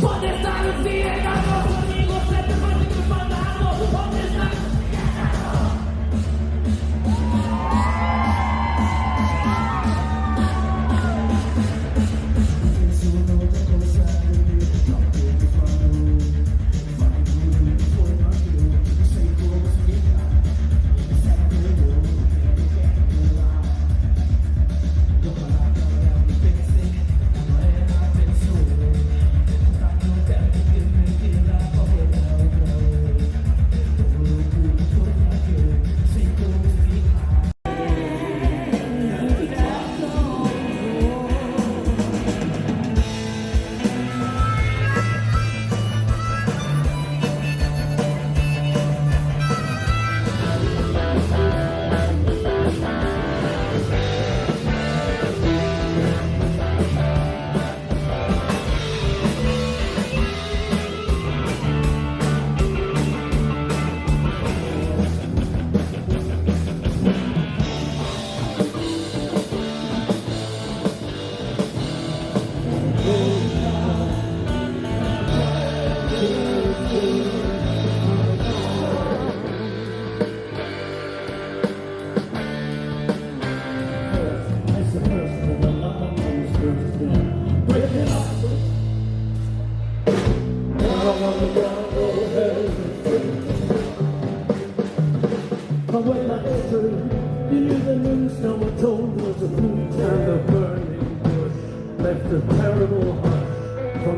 Puede estar el cielo.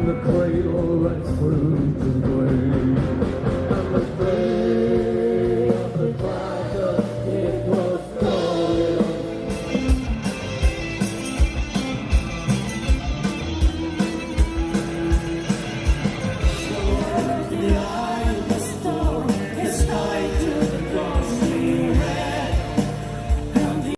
the cradle right through the grave. And the day of the cracker, it was glorious. The eye of the storm is tied to the ghostly red. And the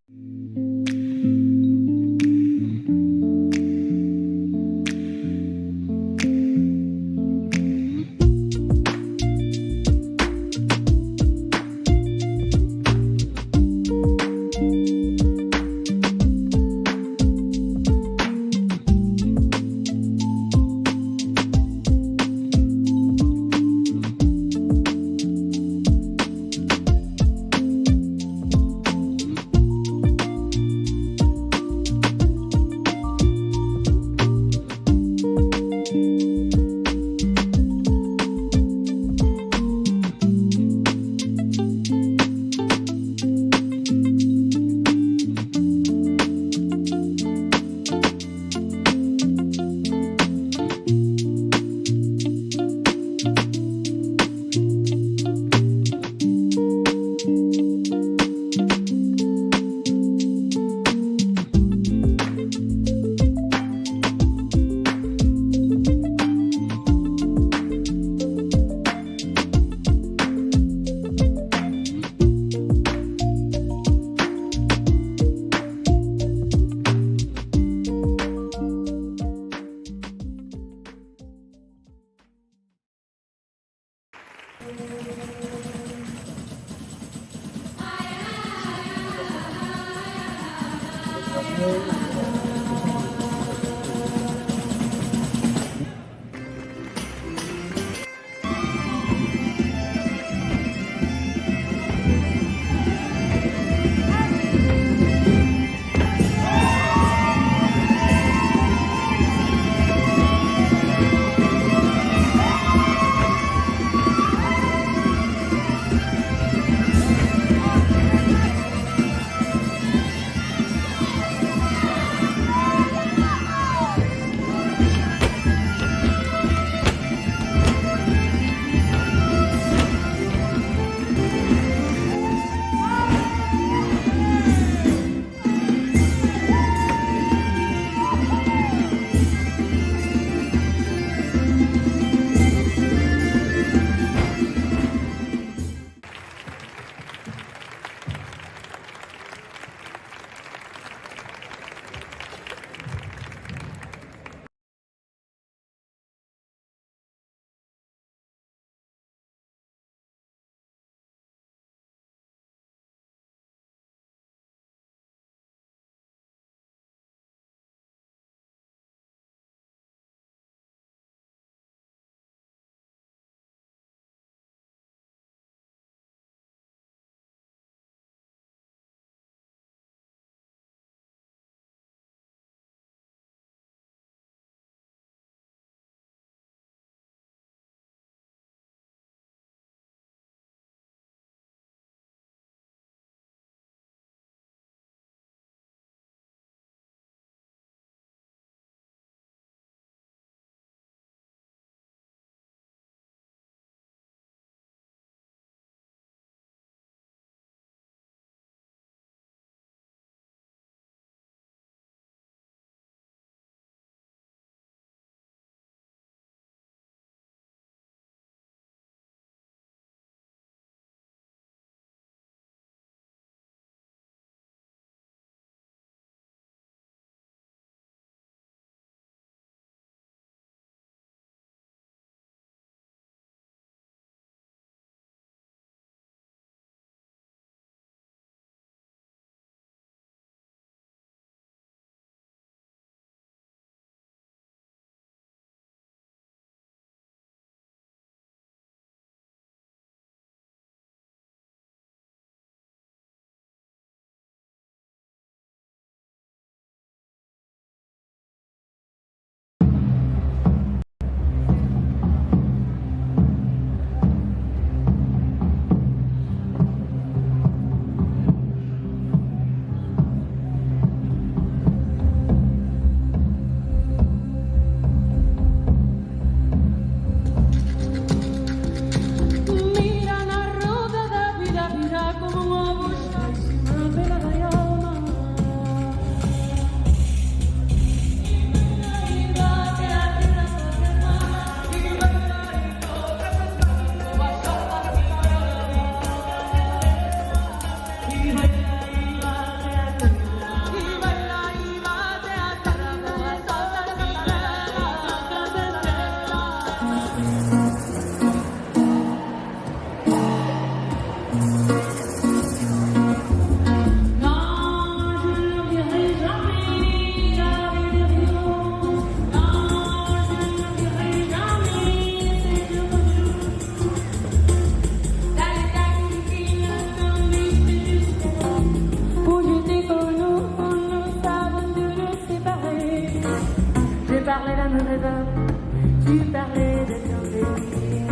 tu parlais de bienvenue.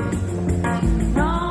Non.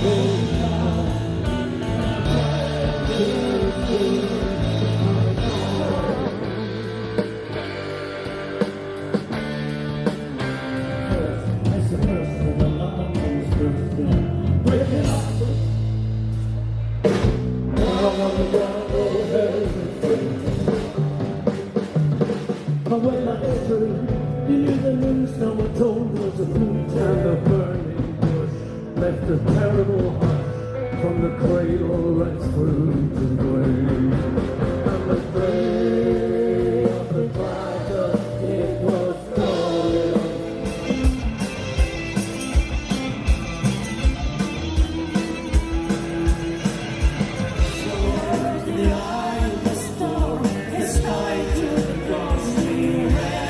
But when I entered, you knew the news someone told was a flute and a burning bush left a terrible hush from the cradle right through to the grave. And the grave of the cracker, it was glorious. The eye of the storm is tied to the ghostly red.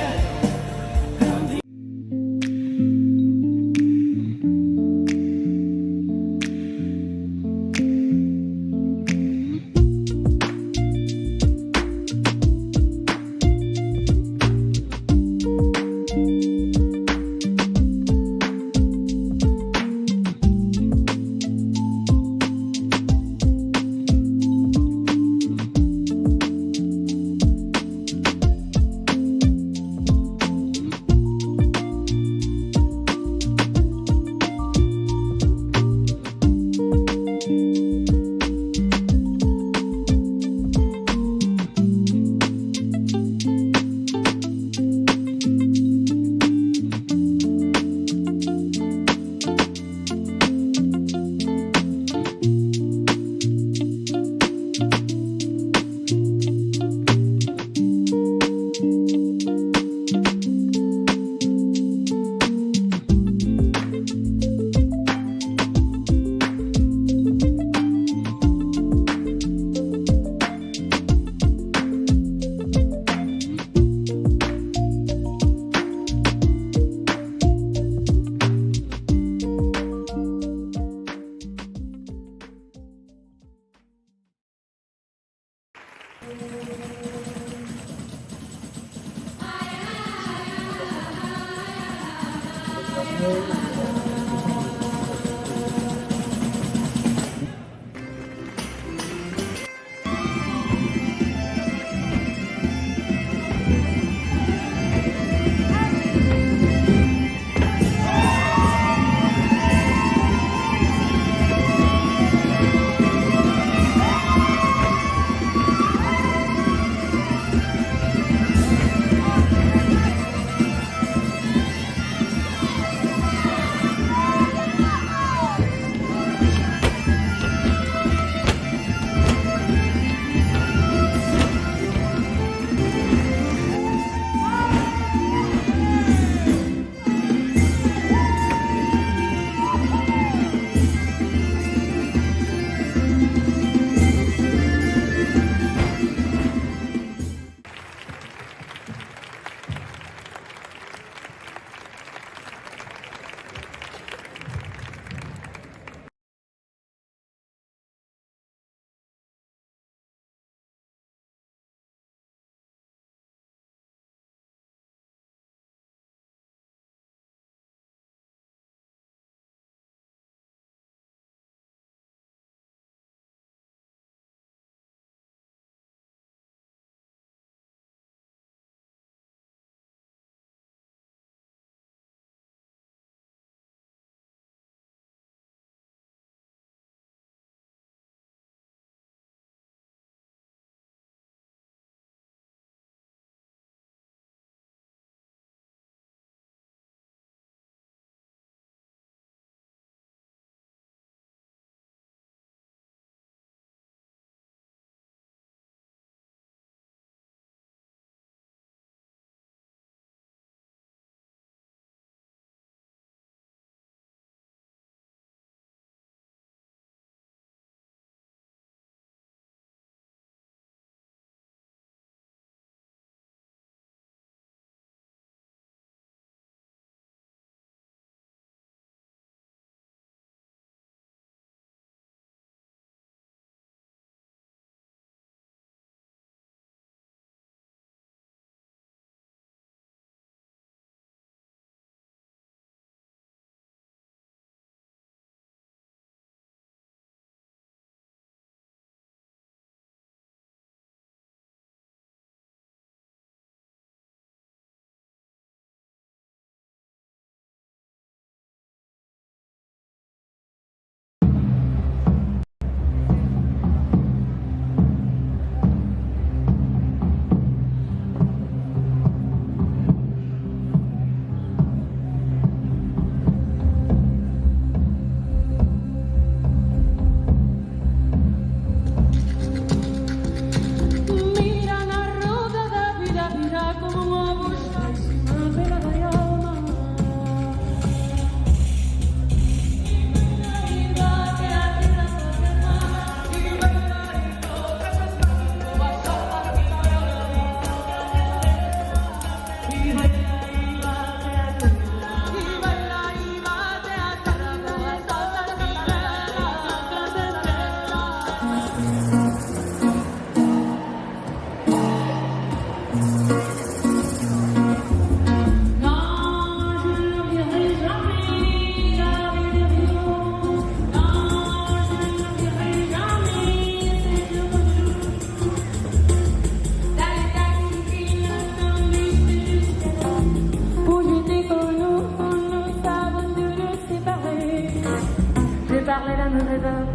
parlais d'amour et d'or,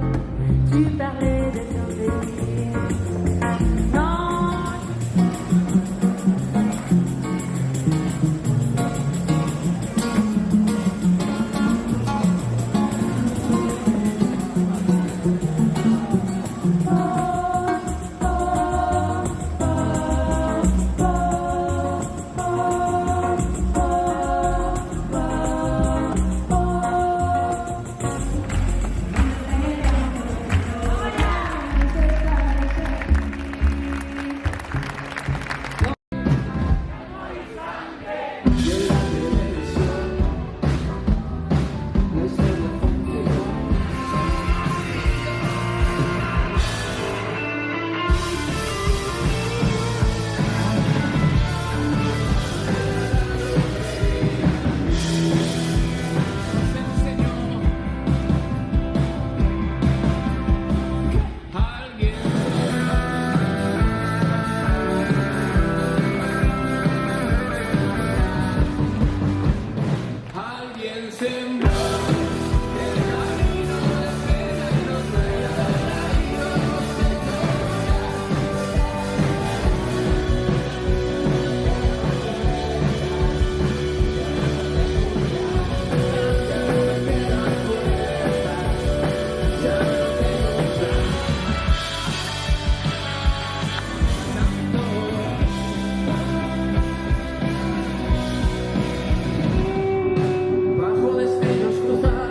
tu parlais de ton désir. Non. Bajo destellos cruzados.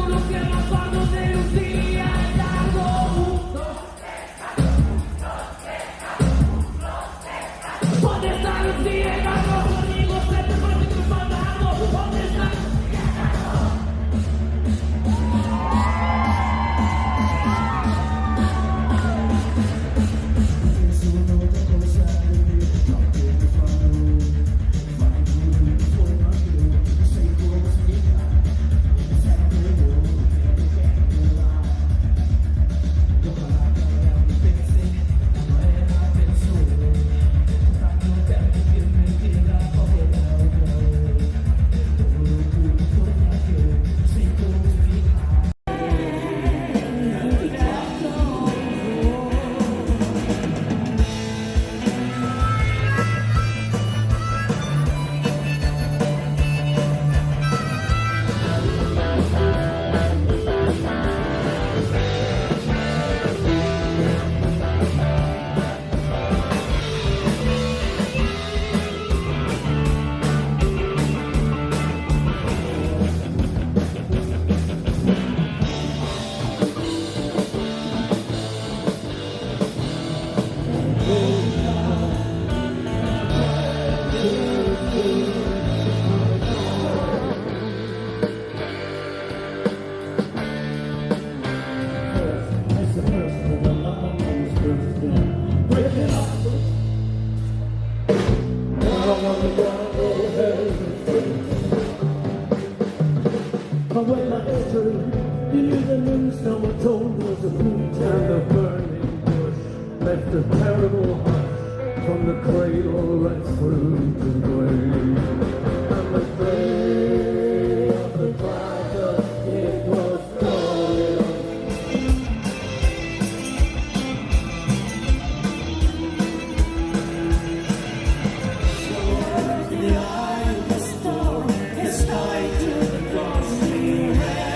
lo que me acuerdo de un día largo. ¿Dónde está un día largo? Conmigo se te pone tu fantasma. ¿Dónde está? When I entered, the news someone told was a boot and a burning bush left a terrible hush from the cradle right through to the grave. And the day of the cracker, it was glorious. The eye of the storm is tied to the ghostly red.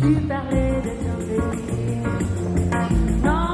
tu parlais de bienvenue. Non.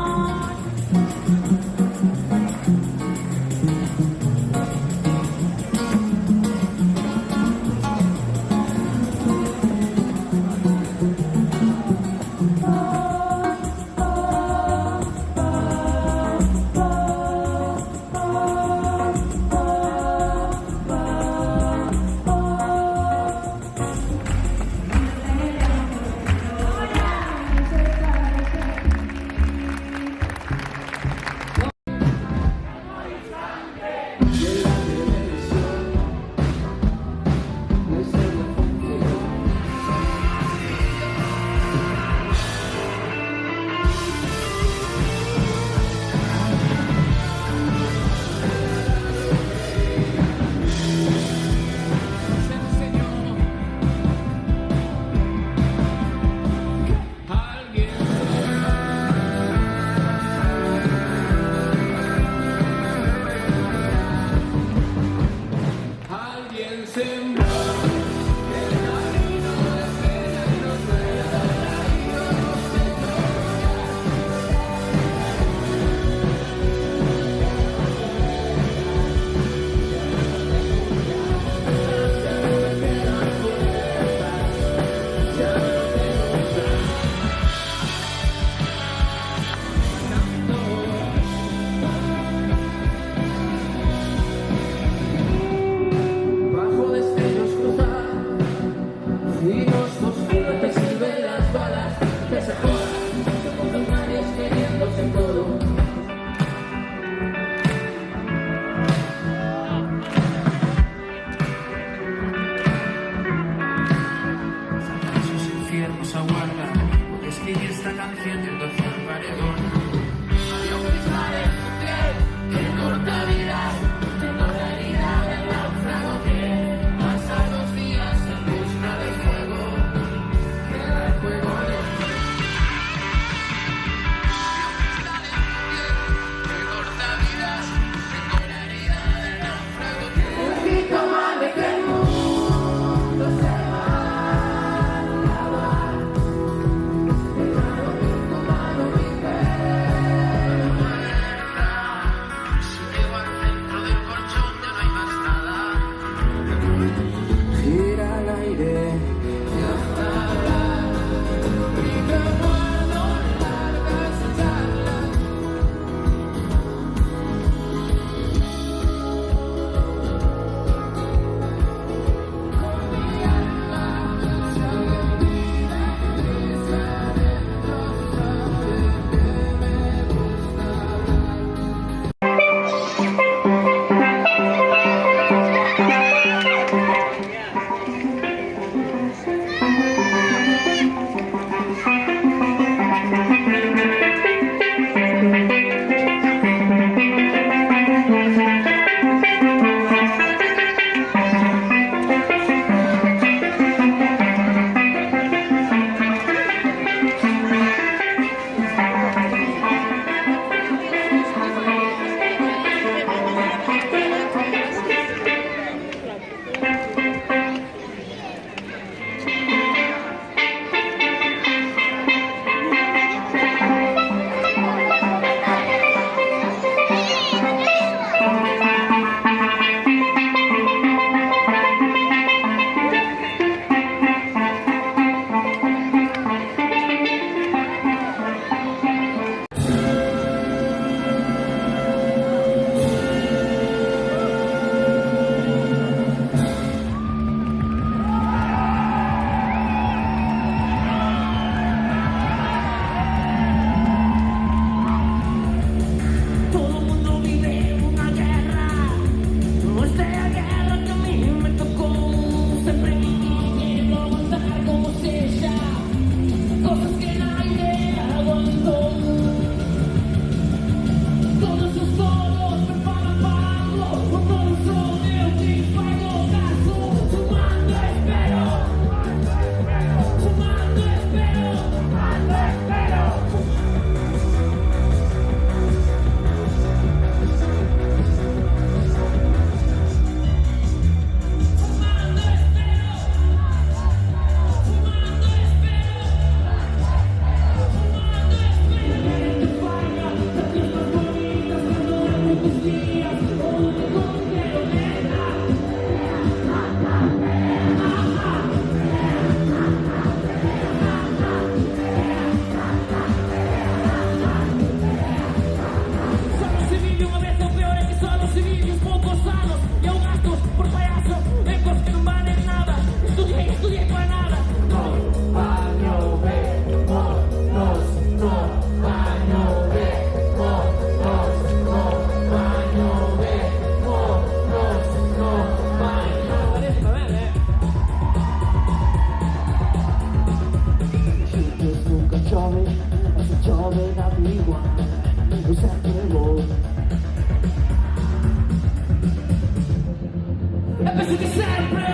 penso che sempre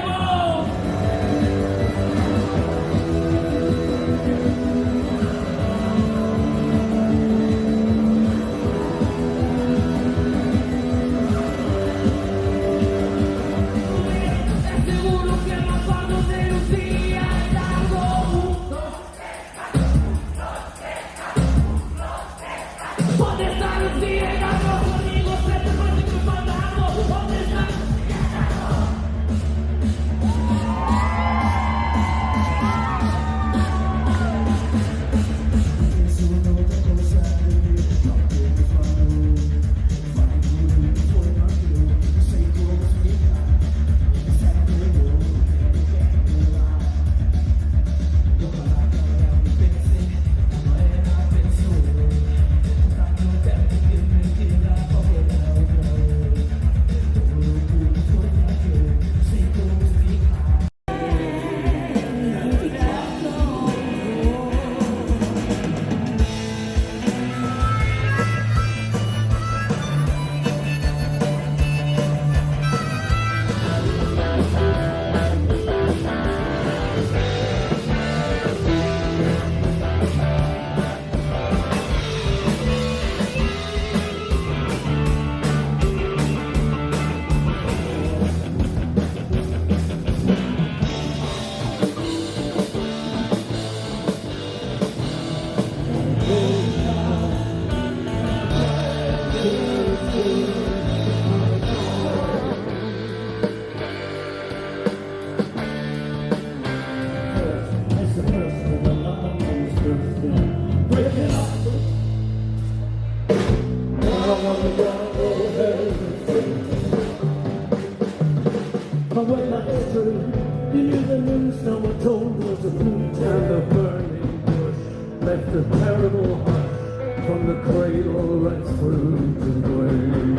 But when I entered, you knew the news no one told was a boot and the burning bush left a terrible hush from the cradle right through to the grave.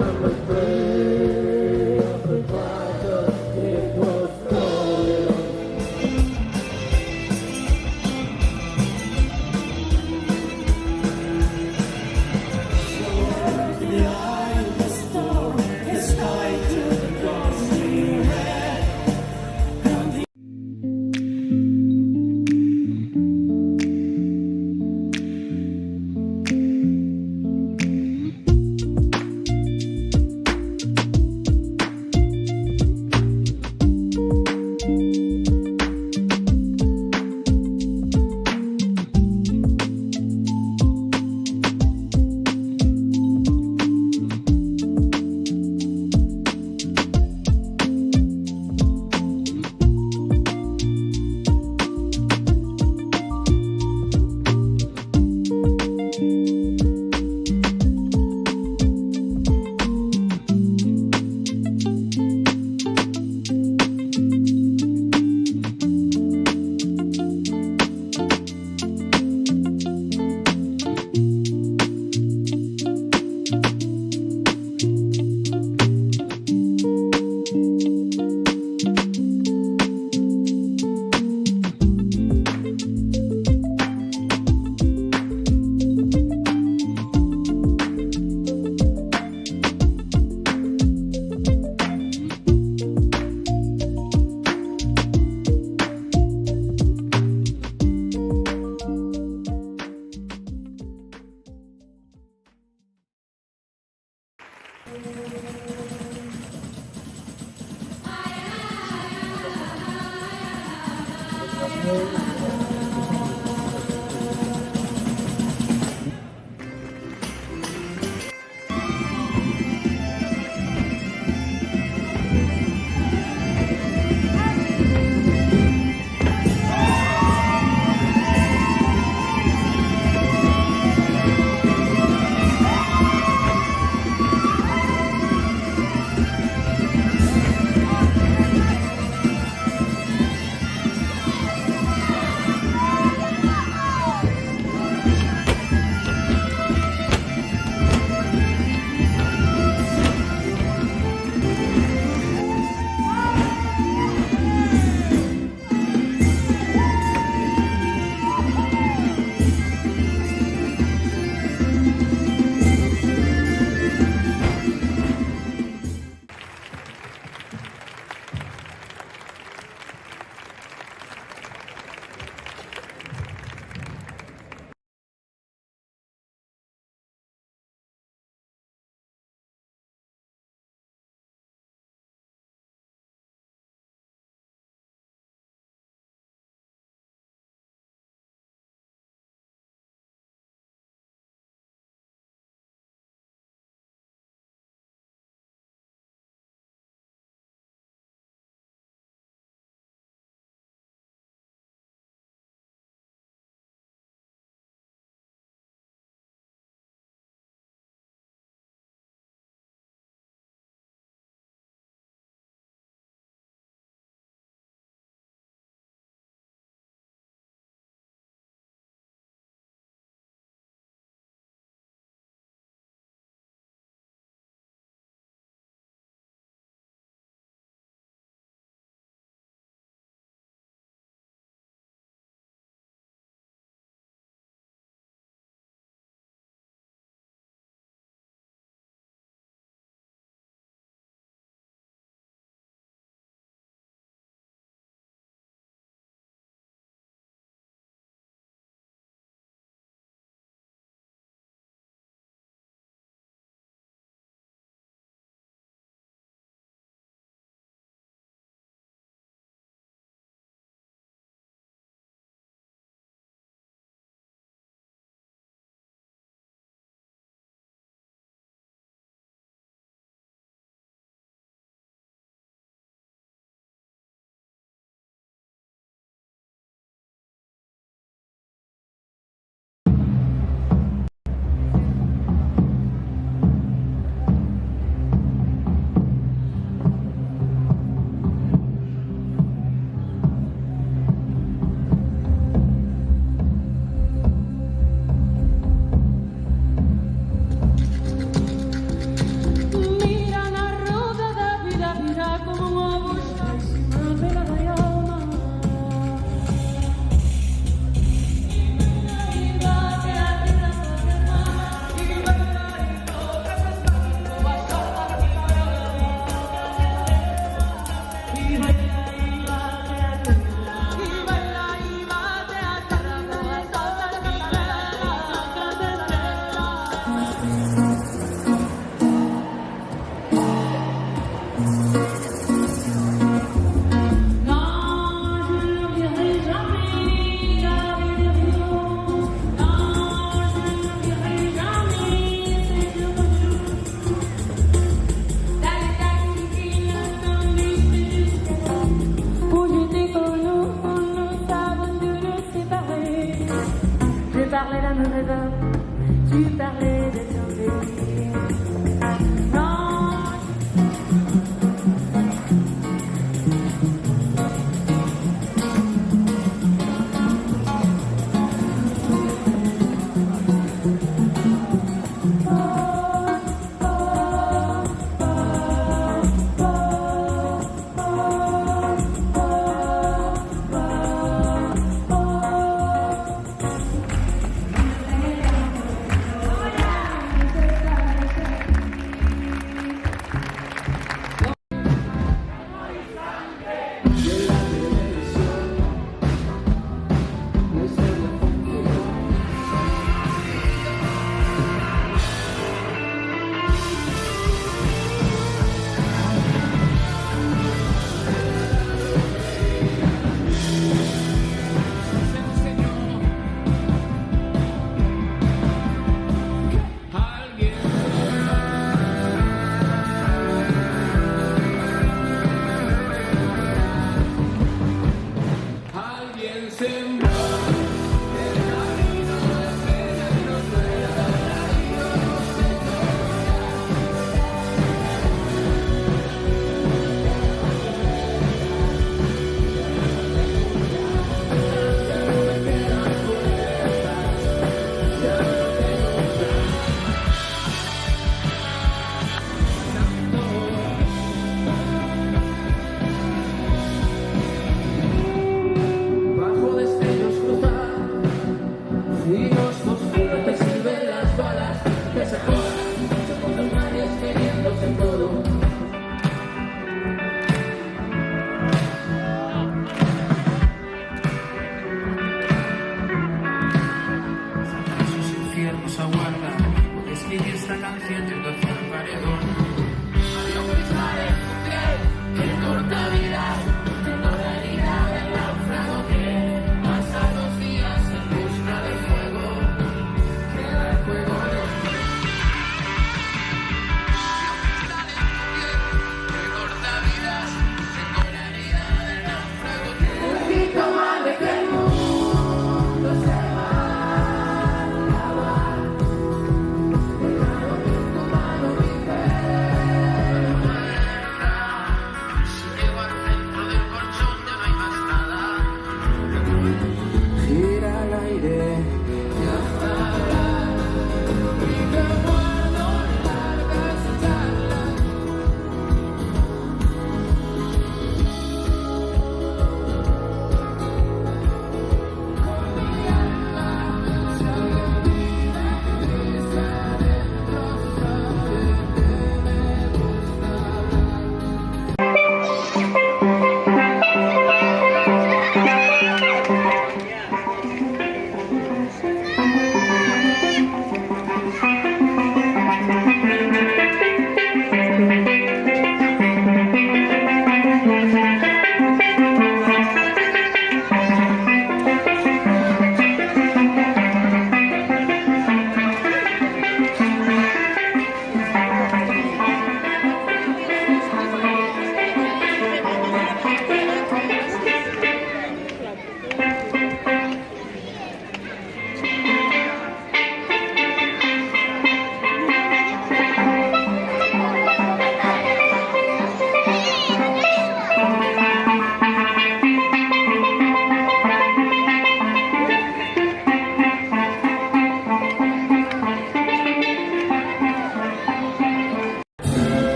And the day of the cracker, it was glorious. The eye of the storm, the sky to the ghostly red. And the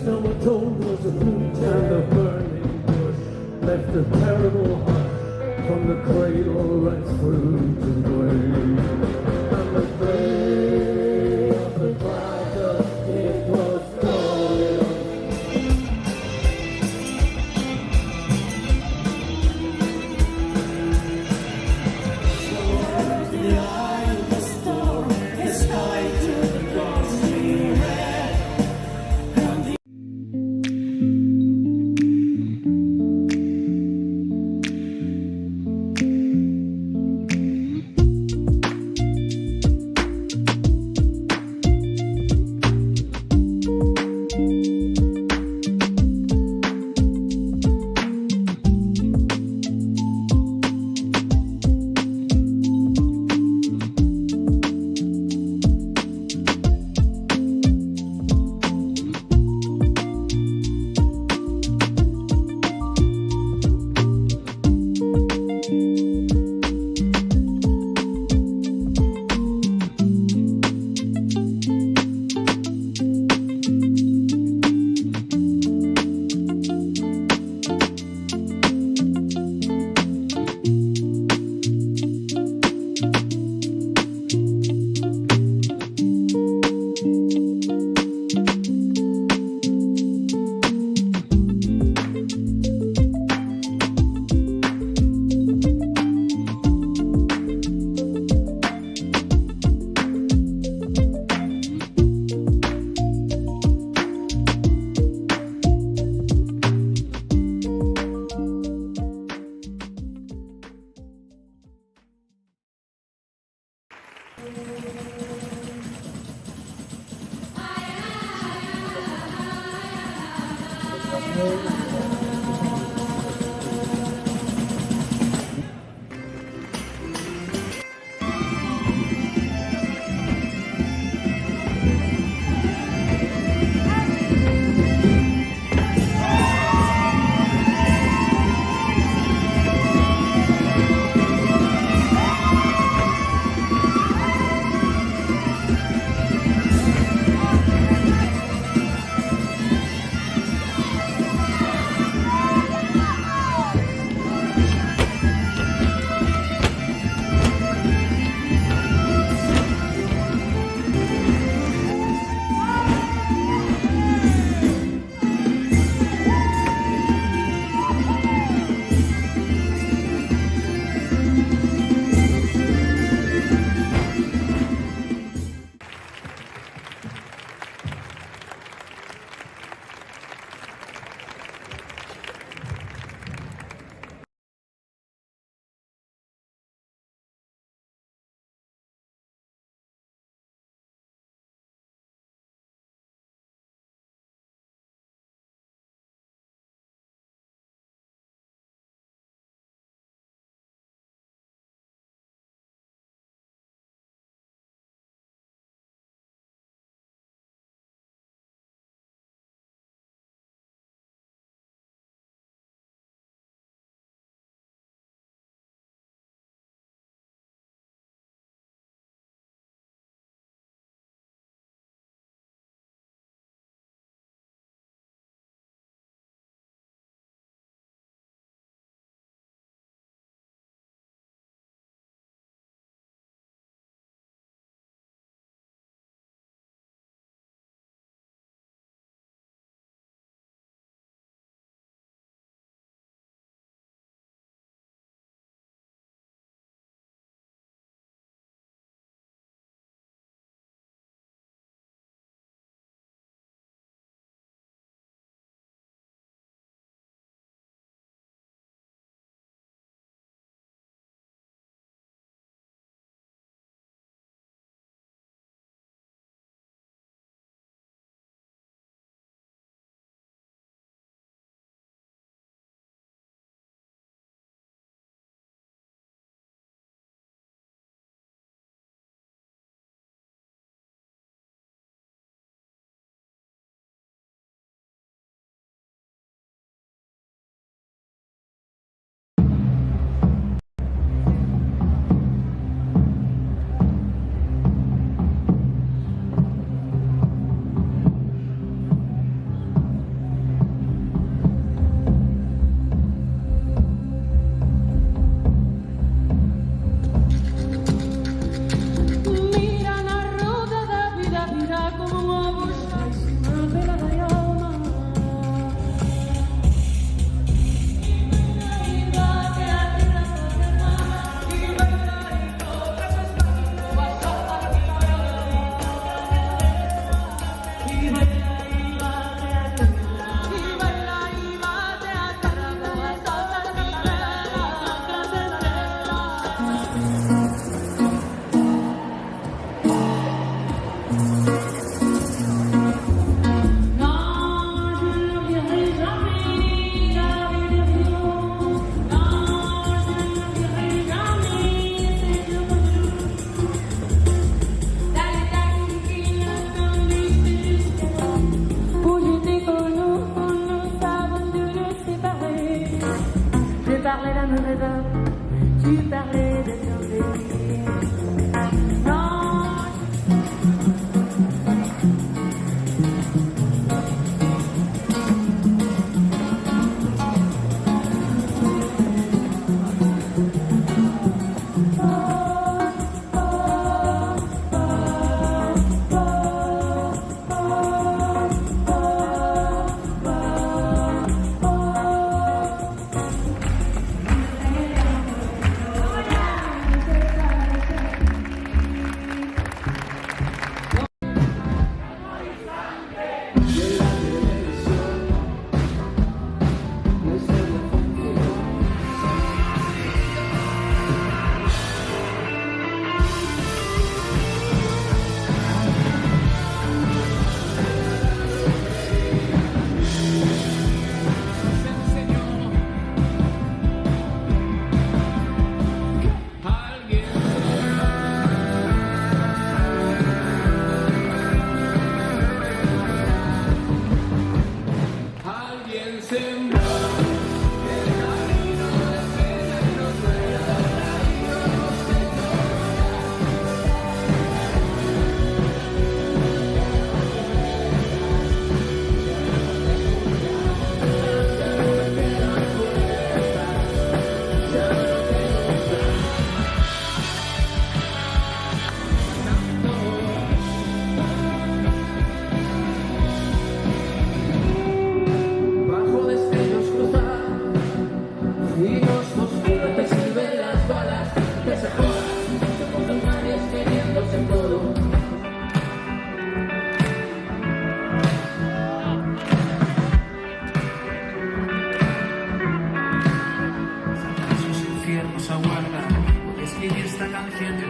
no one told was a root and the burning bush left a terrible hush from the cradle right through to the grave. And the grave of the cracker, it was glorious. The eye of the storm is high to the ghostly red.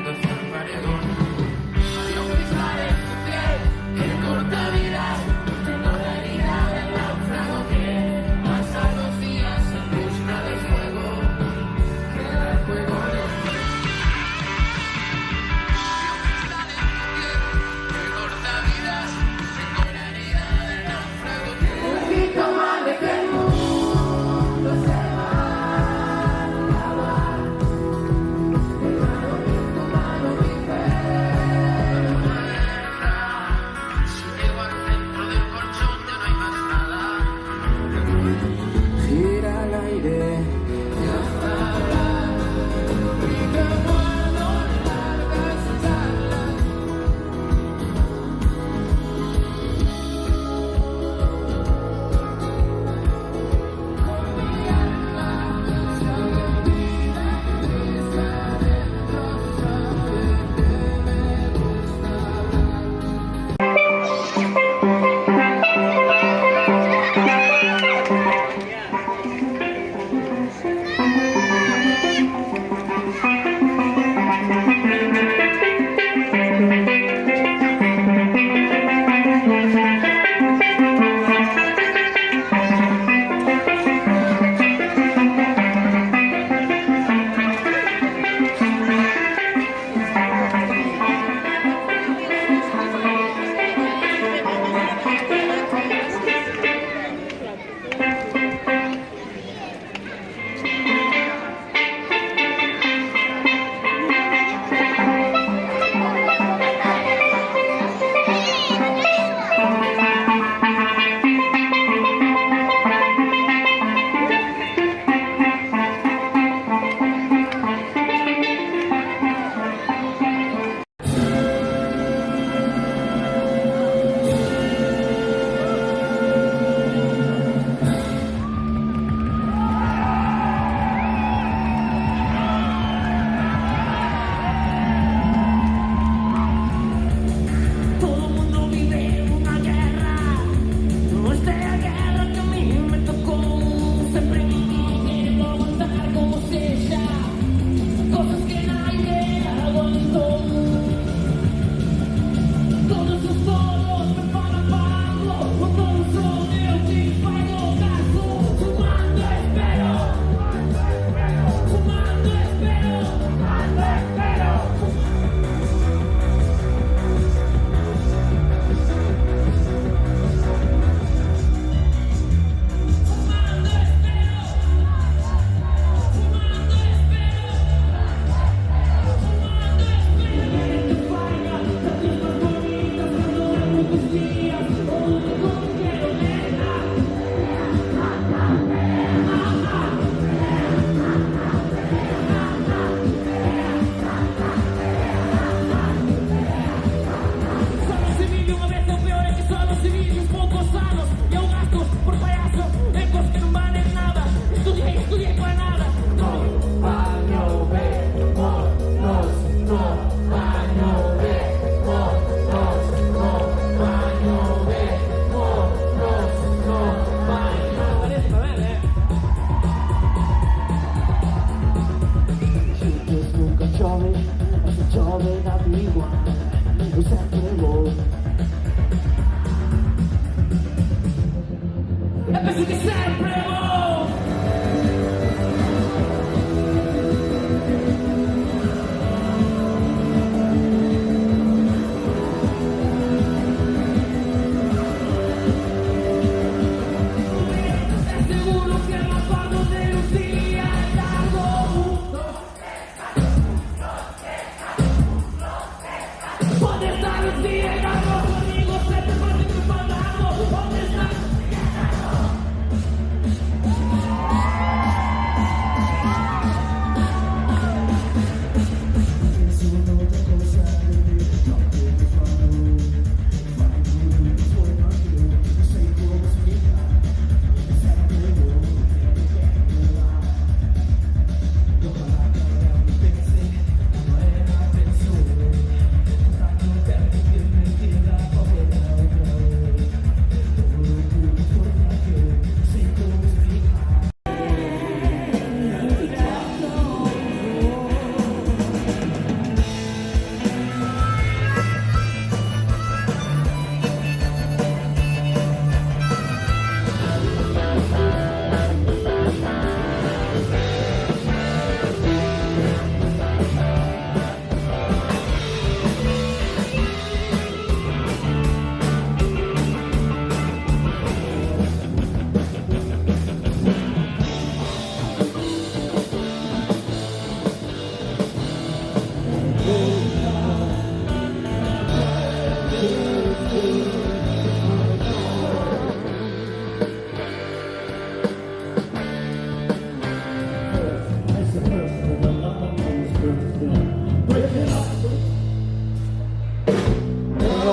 mirando hacia el paredón. Adiós cristales, tu piel, que corta vida. Tengo la herida del náufrago que pasa los días en busca del fuego. Queda el fuego de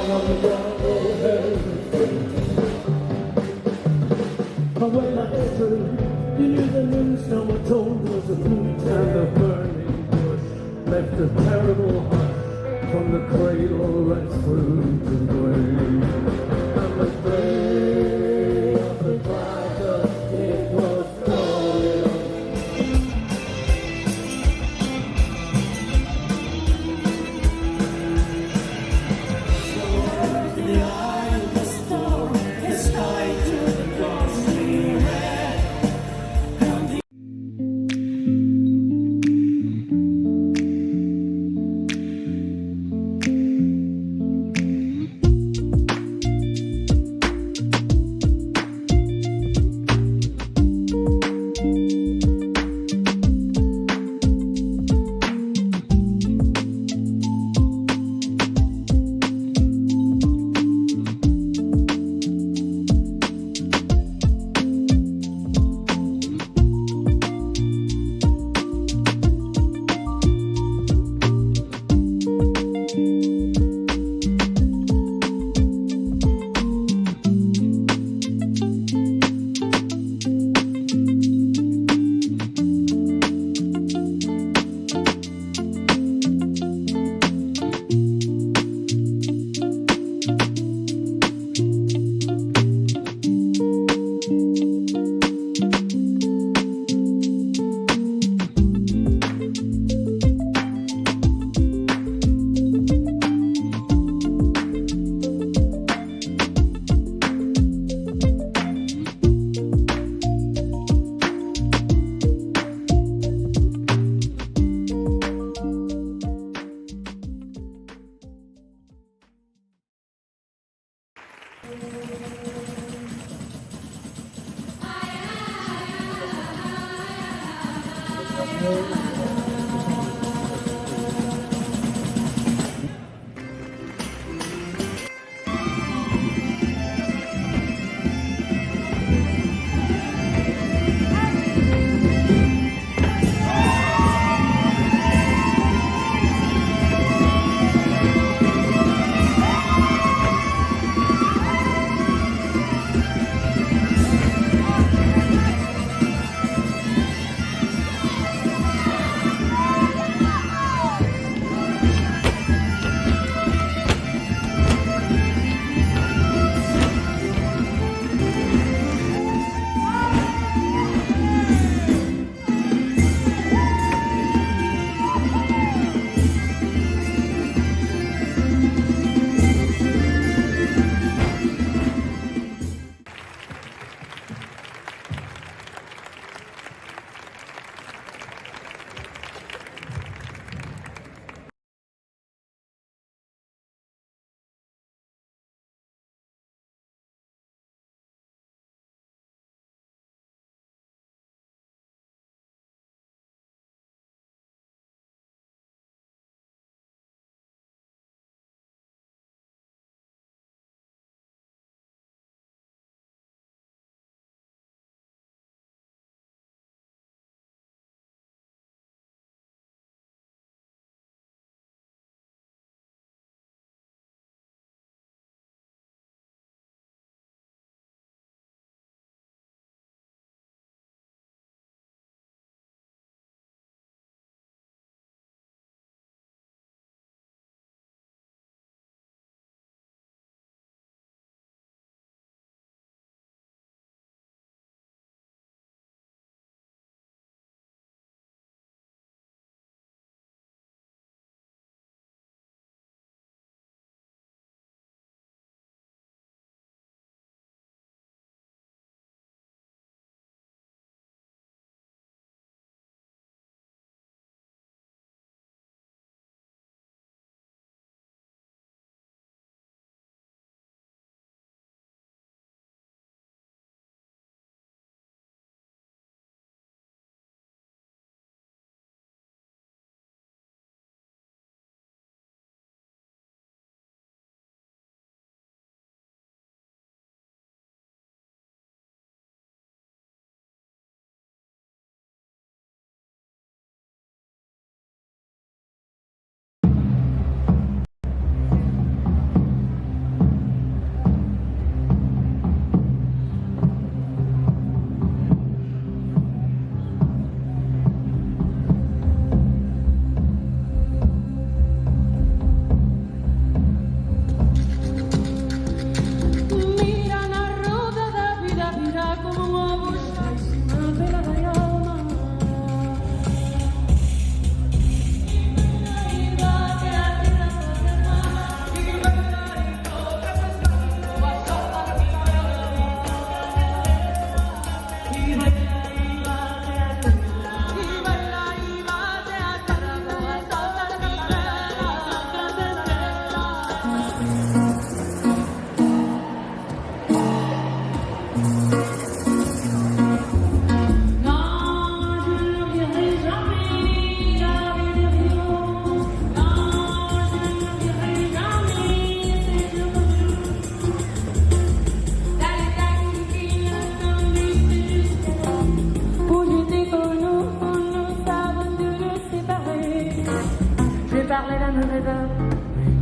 But when I entered, you knew the news someone told was a flute and the burning bush left a terrible hush from the cradle right through to the grave. And the grave of the cracker, it was glorious. In the eye of the storm, the sky turned ghostly red. And the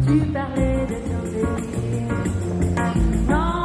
Tu parlais de bienvenue. Non.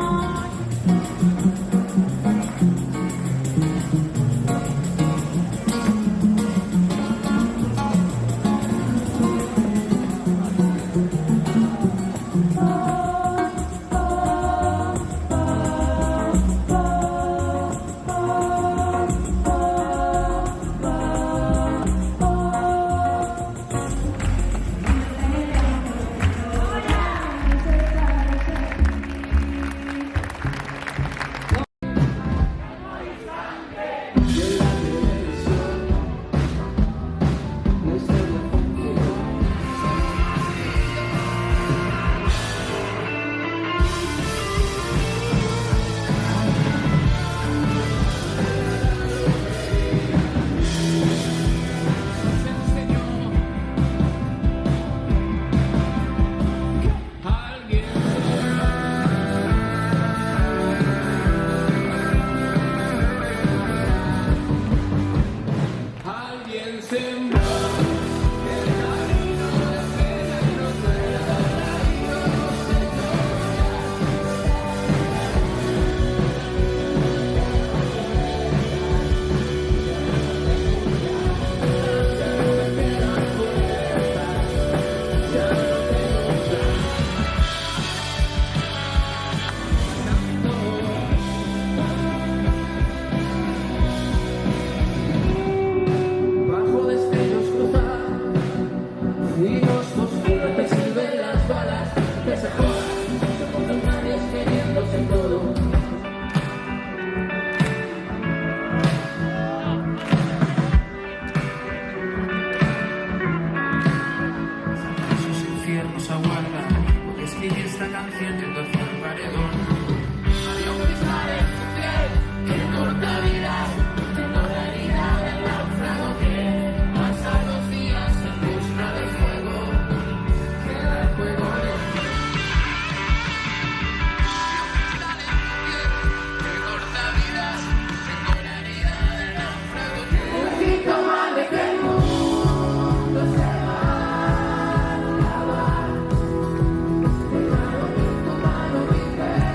Mano,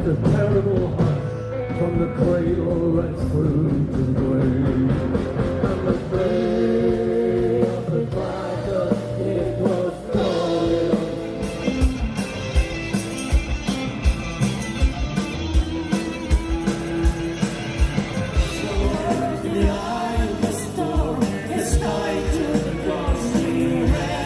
left a terrible heart from the cradle right through to the grave. And the flame of the cracker, it was going on. The eye of the storm is tied to the ghostly red.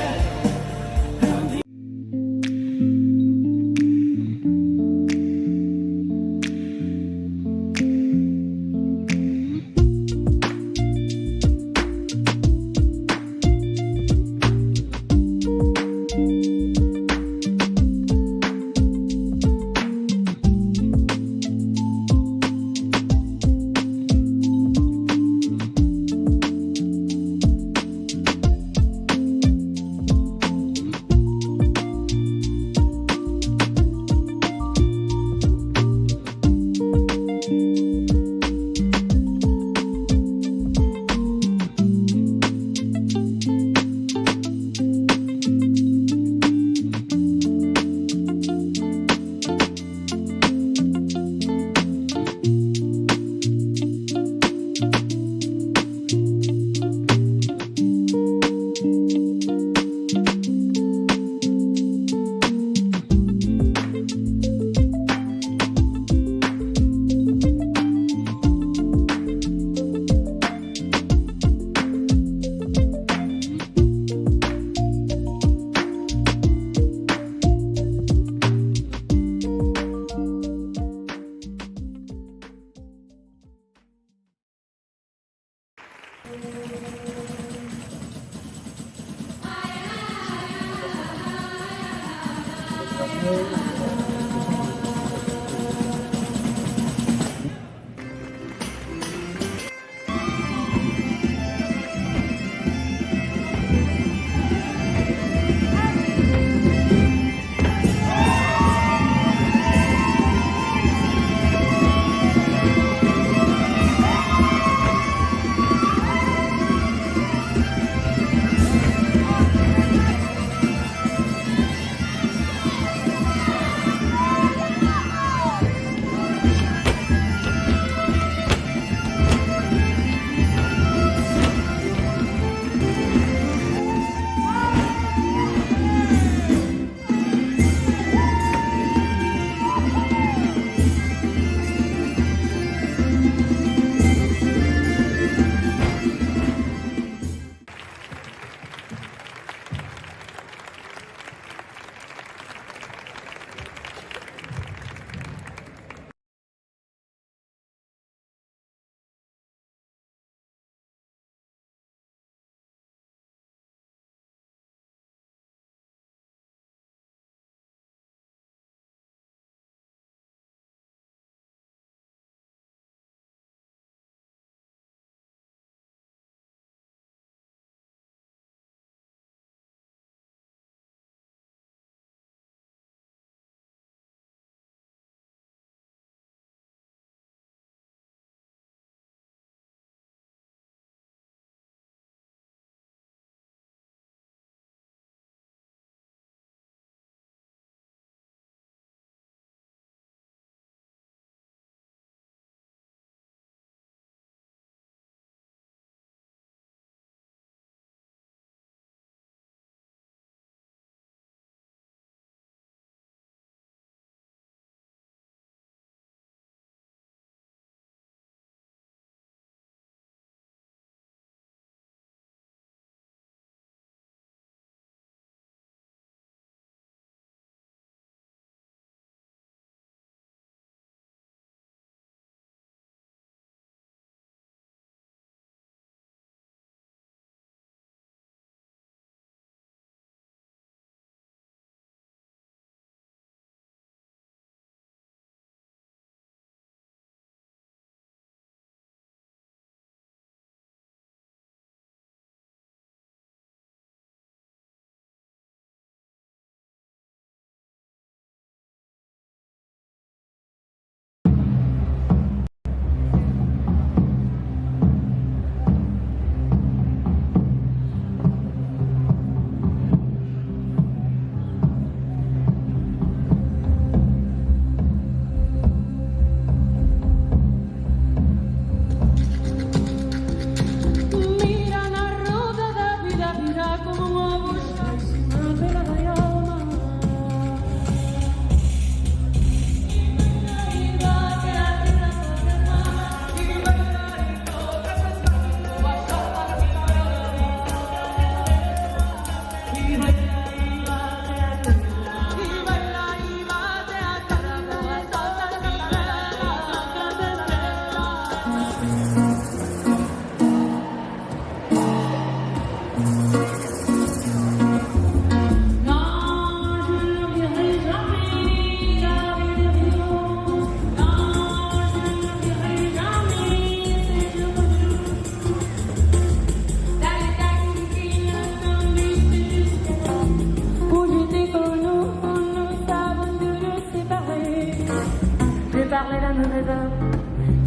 rhythm.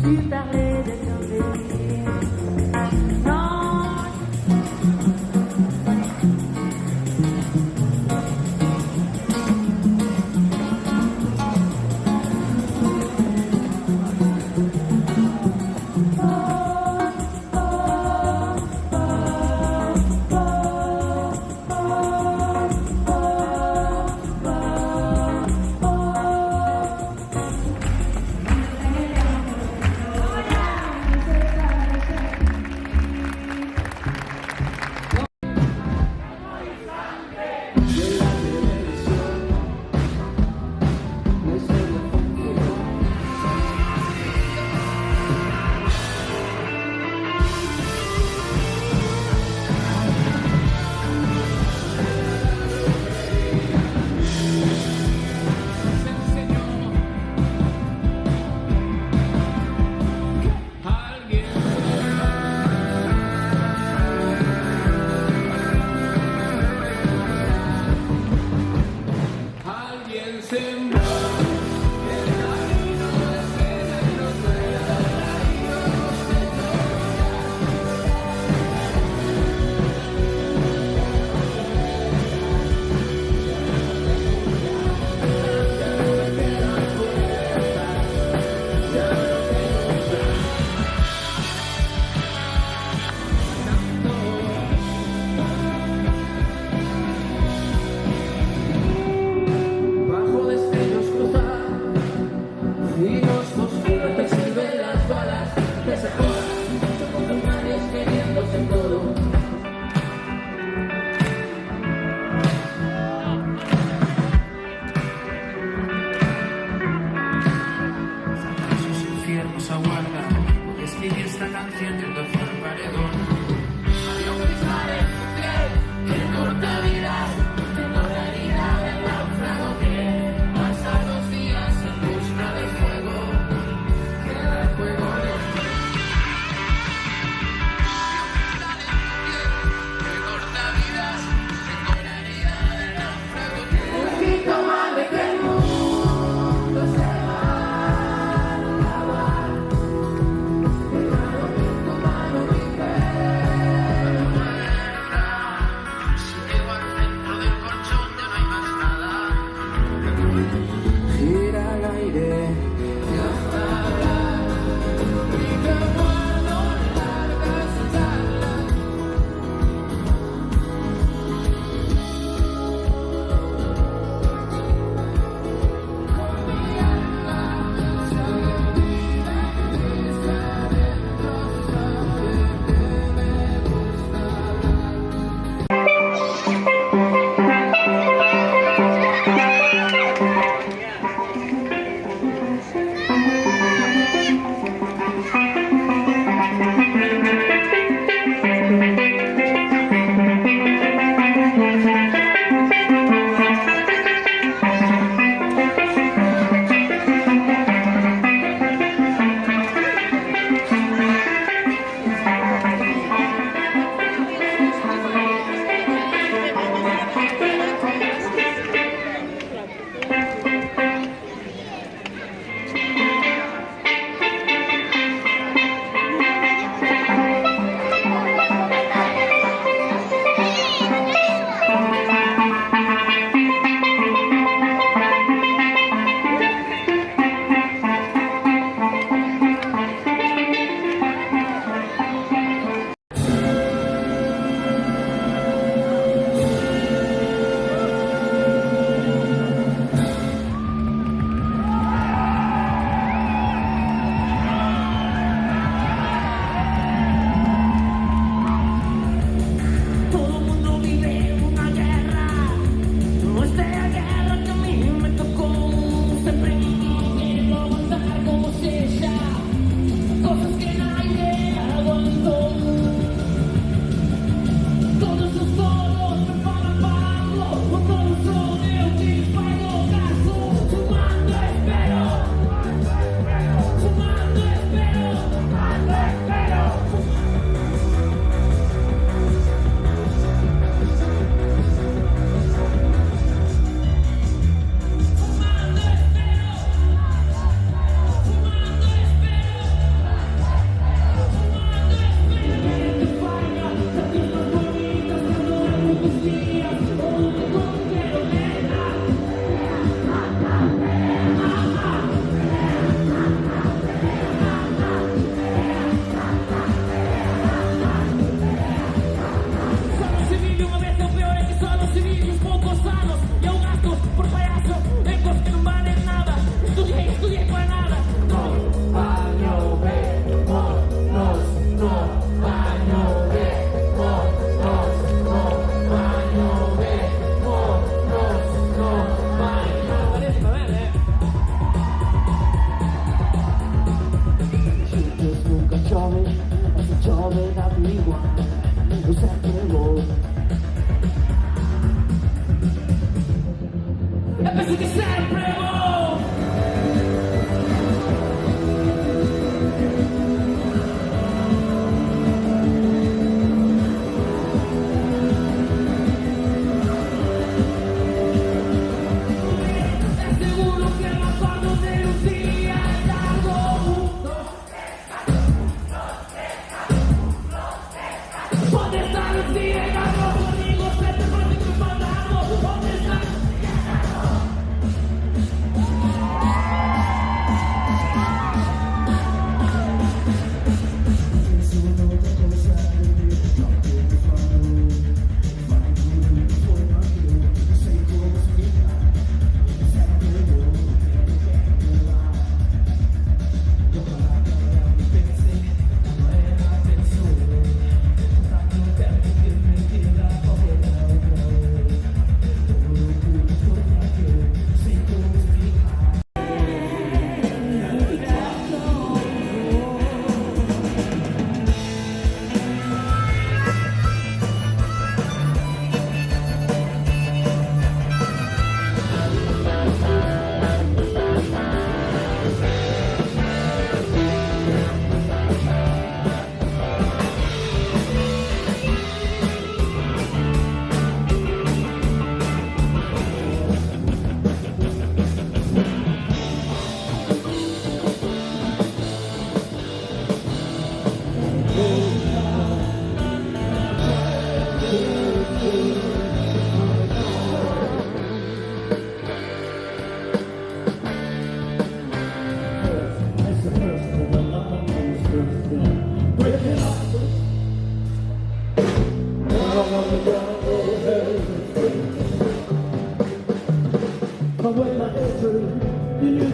Tu parlais de ton désir. Non.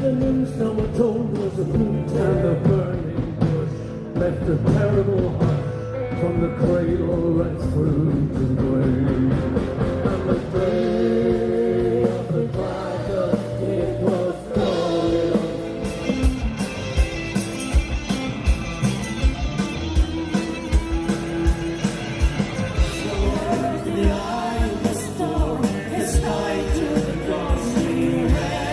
the news someone told was a boot and the burning bush left a terrible hush from the cradle right through to the grave. And the day of the cracker, it was going on. The eye of the storm is tied to the ghostly hair.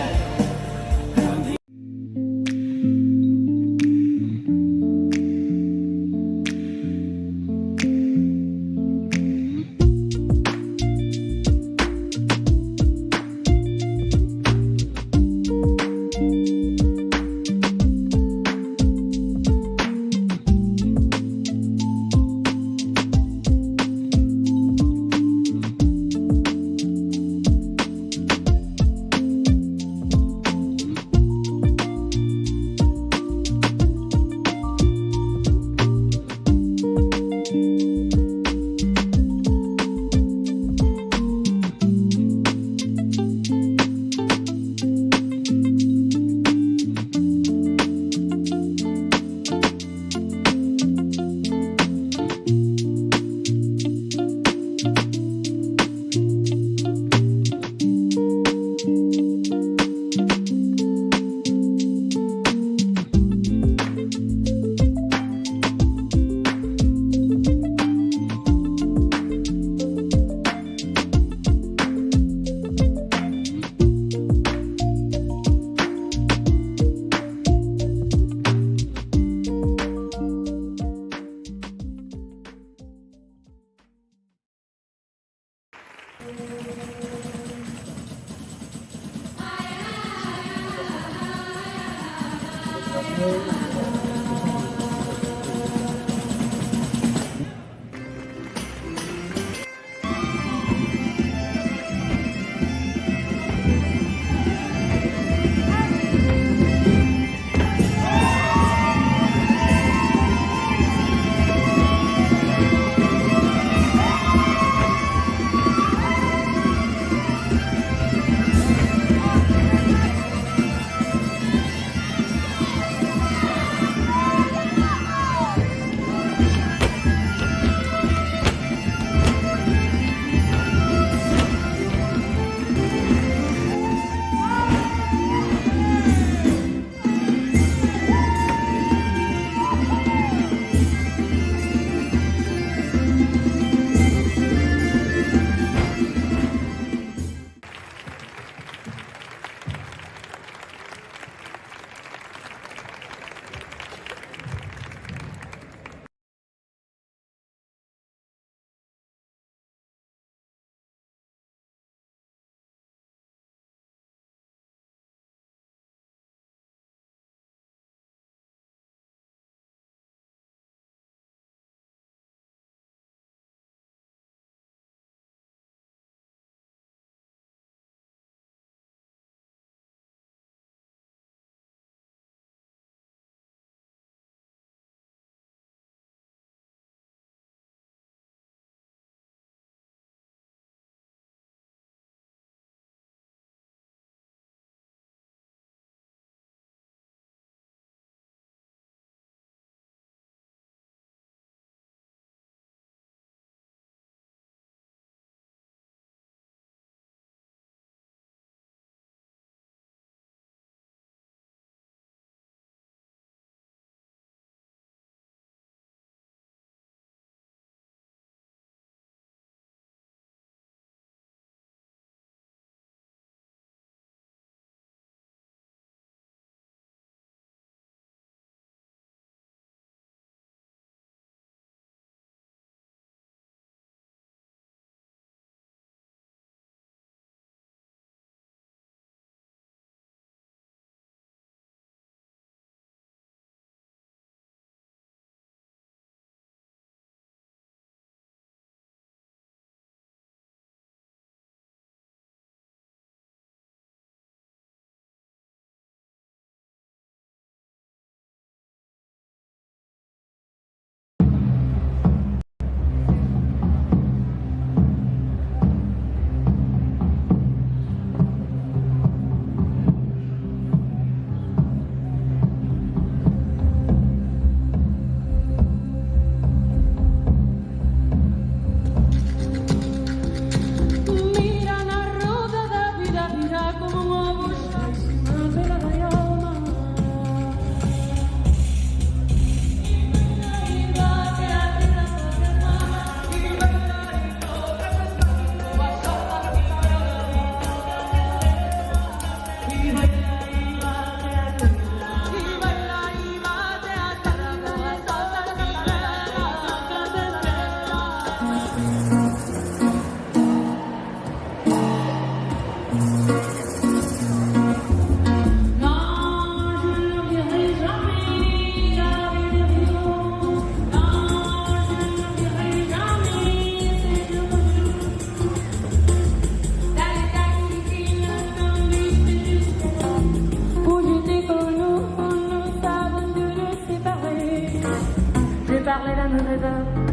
parlais d'un heureux homme,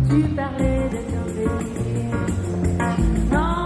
tu parlais de ton désir. Non.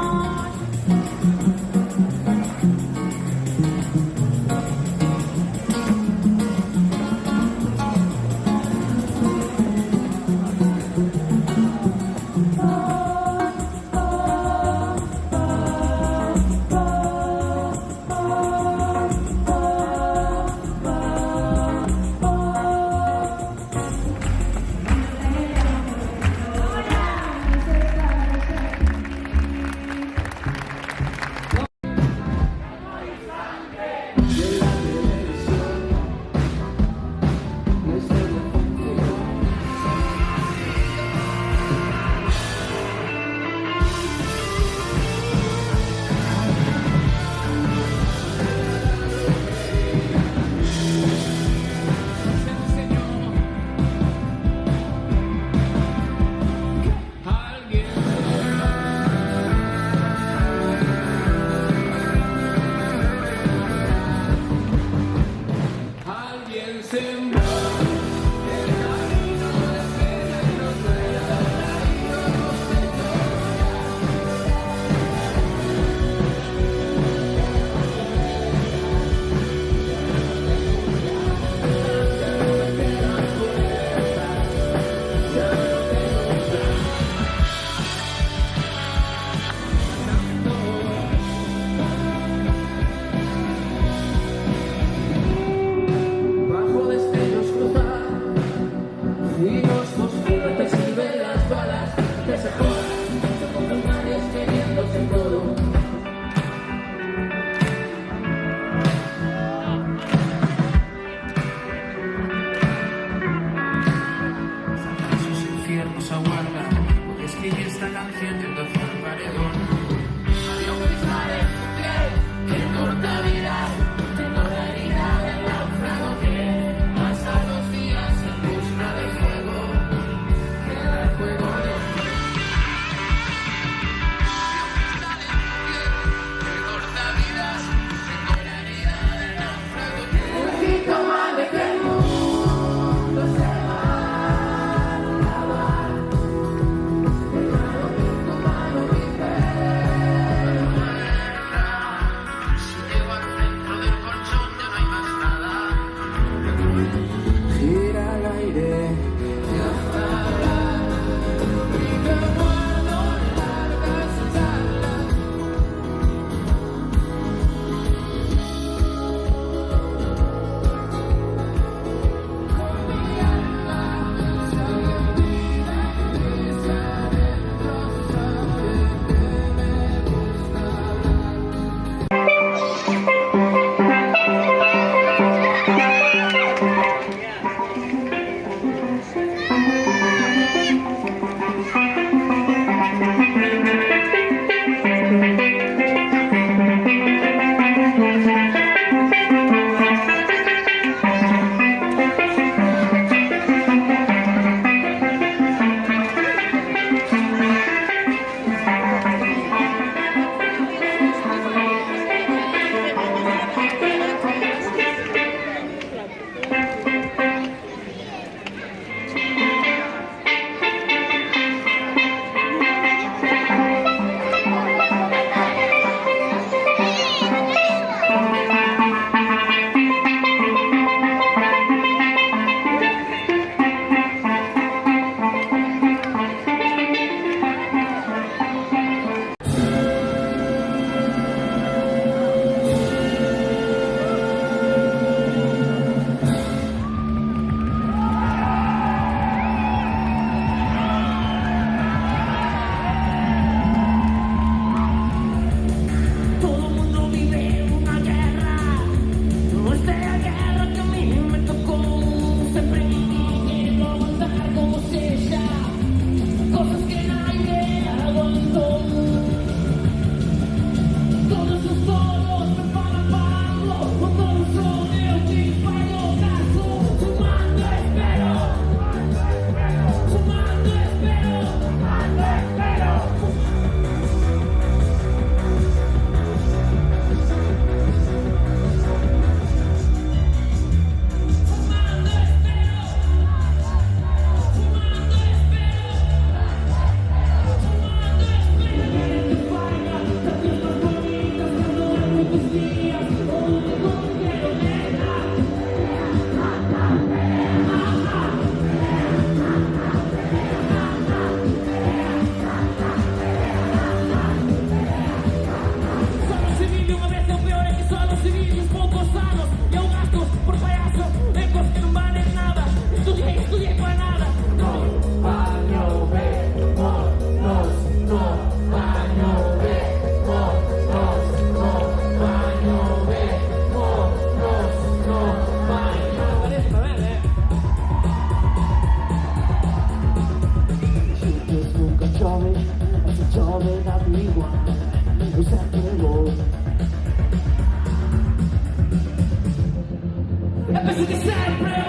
e penso che sempre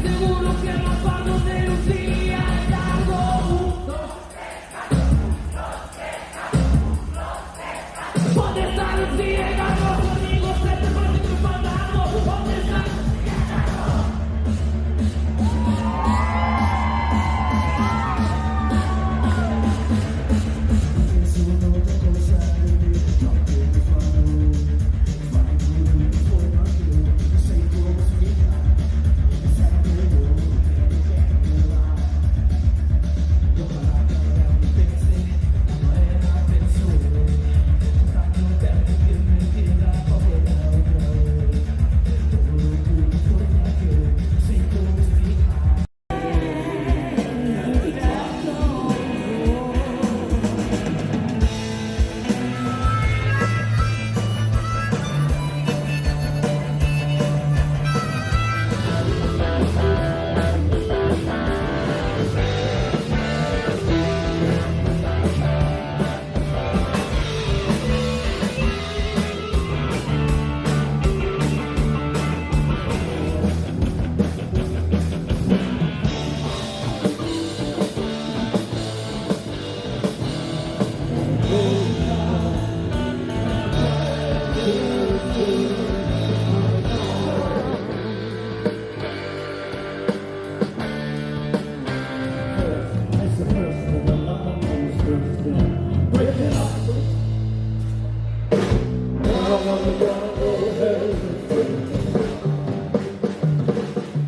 sicuro che la fanno delusia e da dovuto poter stare spiegato conmigo sempre quando ti parlavo poter stare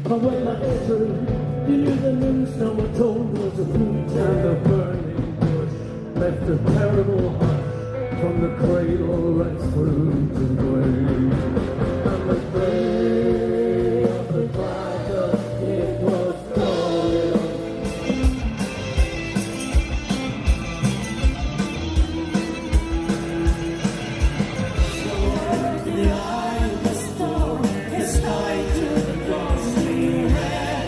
But when I entered, you knew the news someone told was a flute and the burning bush left a terrible hush from the cradle right through to the grave. And the day of the cracker, it was calling. The eye of the storm is tied to the ghostly red.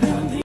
And the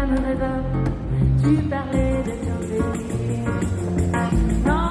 me rêve, tu parlais de bienvenue. Non.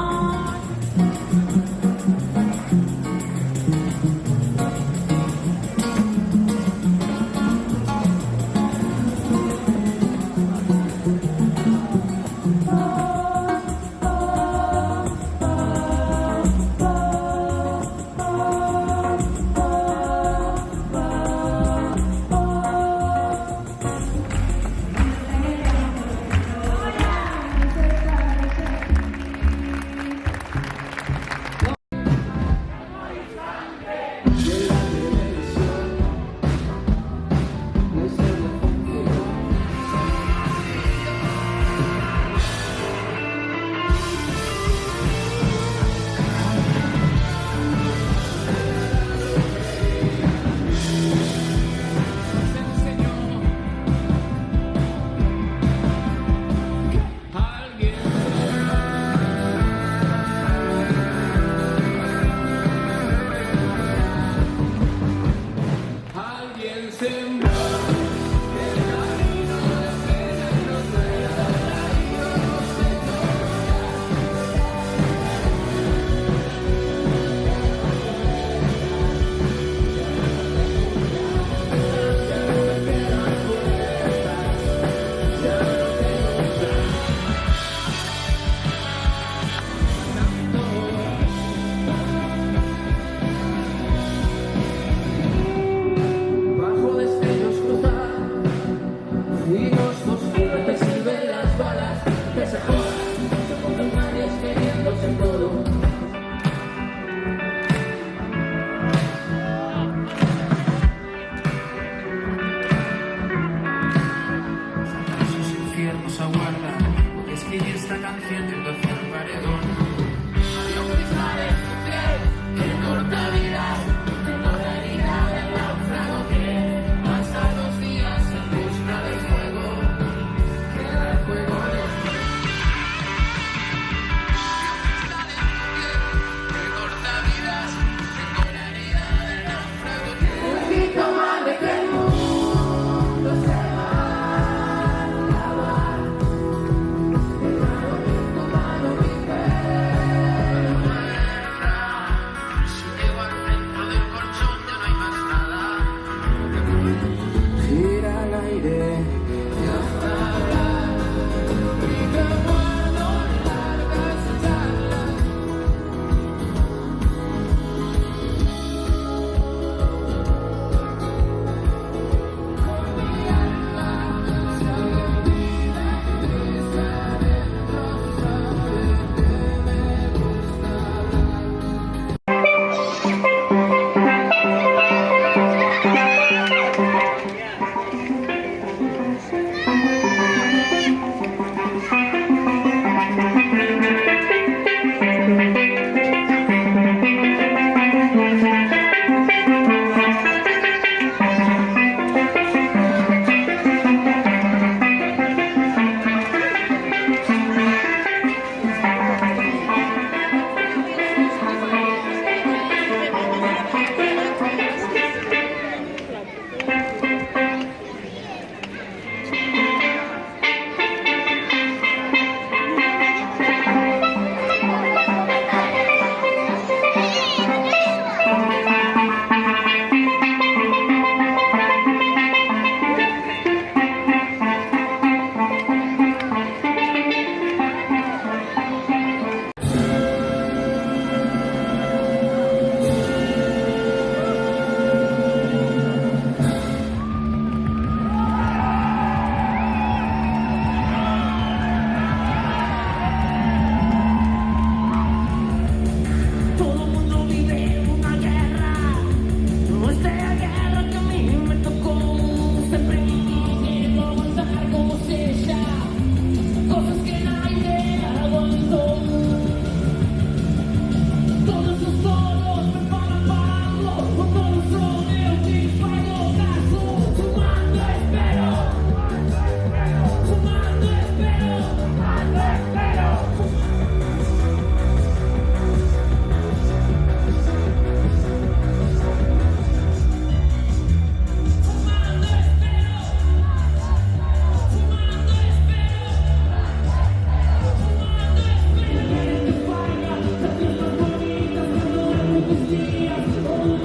mis días, todo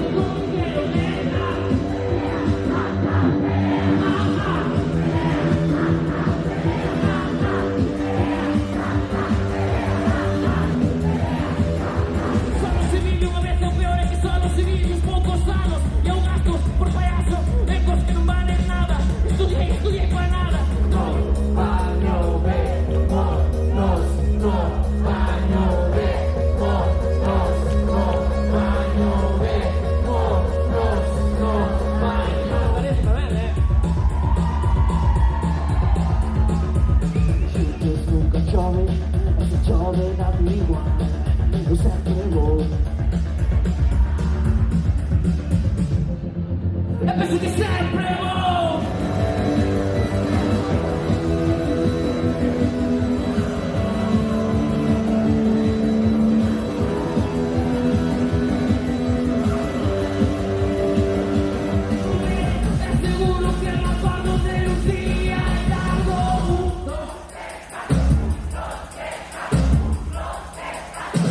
quiero nena. Solo civil unha vez é o peor é que solo civil uns poucos anos e eu gasto por payaso en cosas que non valen nada. Estudiei para nada. No baño vemos, no baño vemos, no baño vemos, no baño. Parece ben, Xuntos nunca chove, e se chove dá igual. Eu sempre vou. Eu penso que sempre vou. É seguro que el acuerdo de Lucía es algo justo.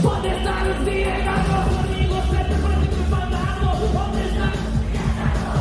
¿Dónde está Lucía y algo conmigo? Siempre parece que me faltando. ¿Dónde está Lucía y algo?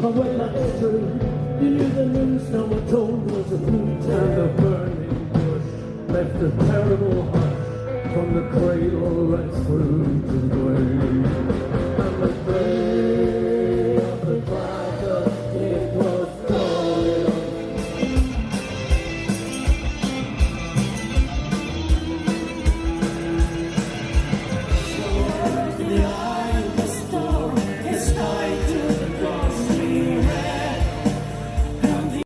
But when I entered, you knew the news no one told was a boot and a burning bush left a terrible hush from the cradle right through to the grave. And the day of the cracker, it was glorious. So in the eye of the storm, it's night to the ghostly red. And the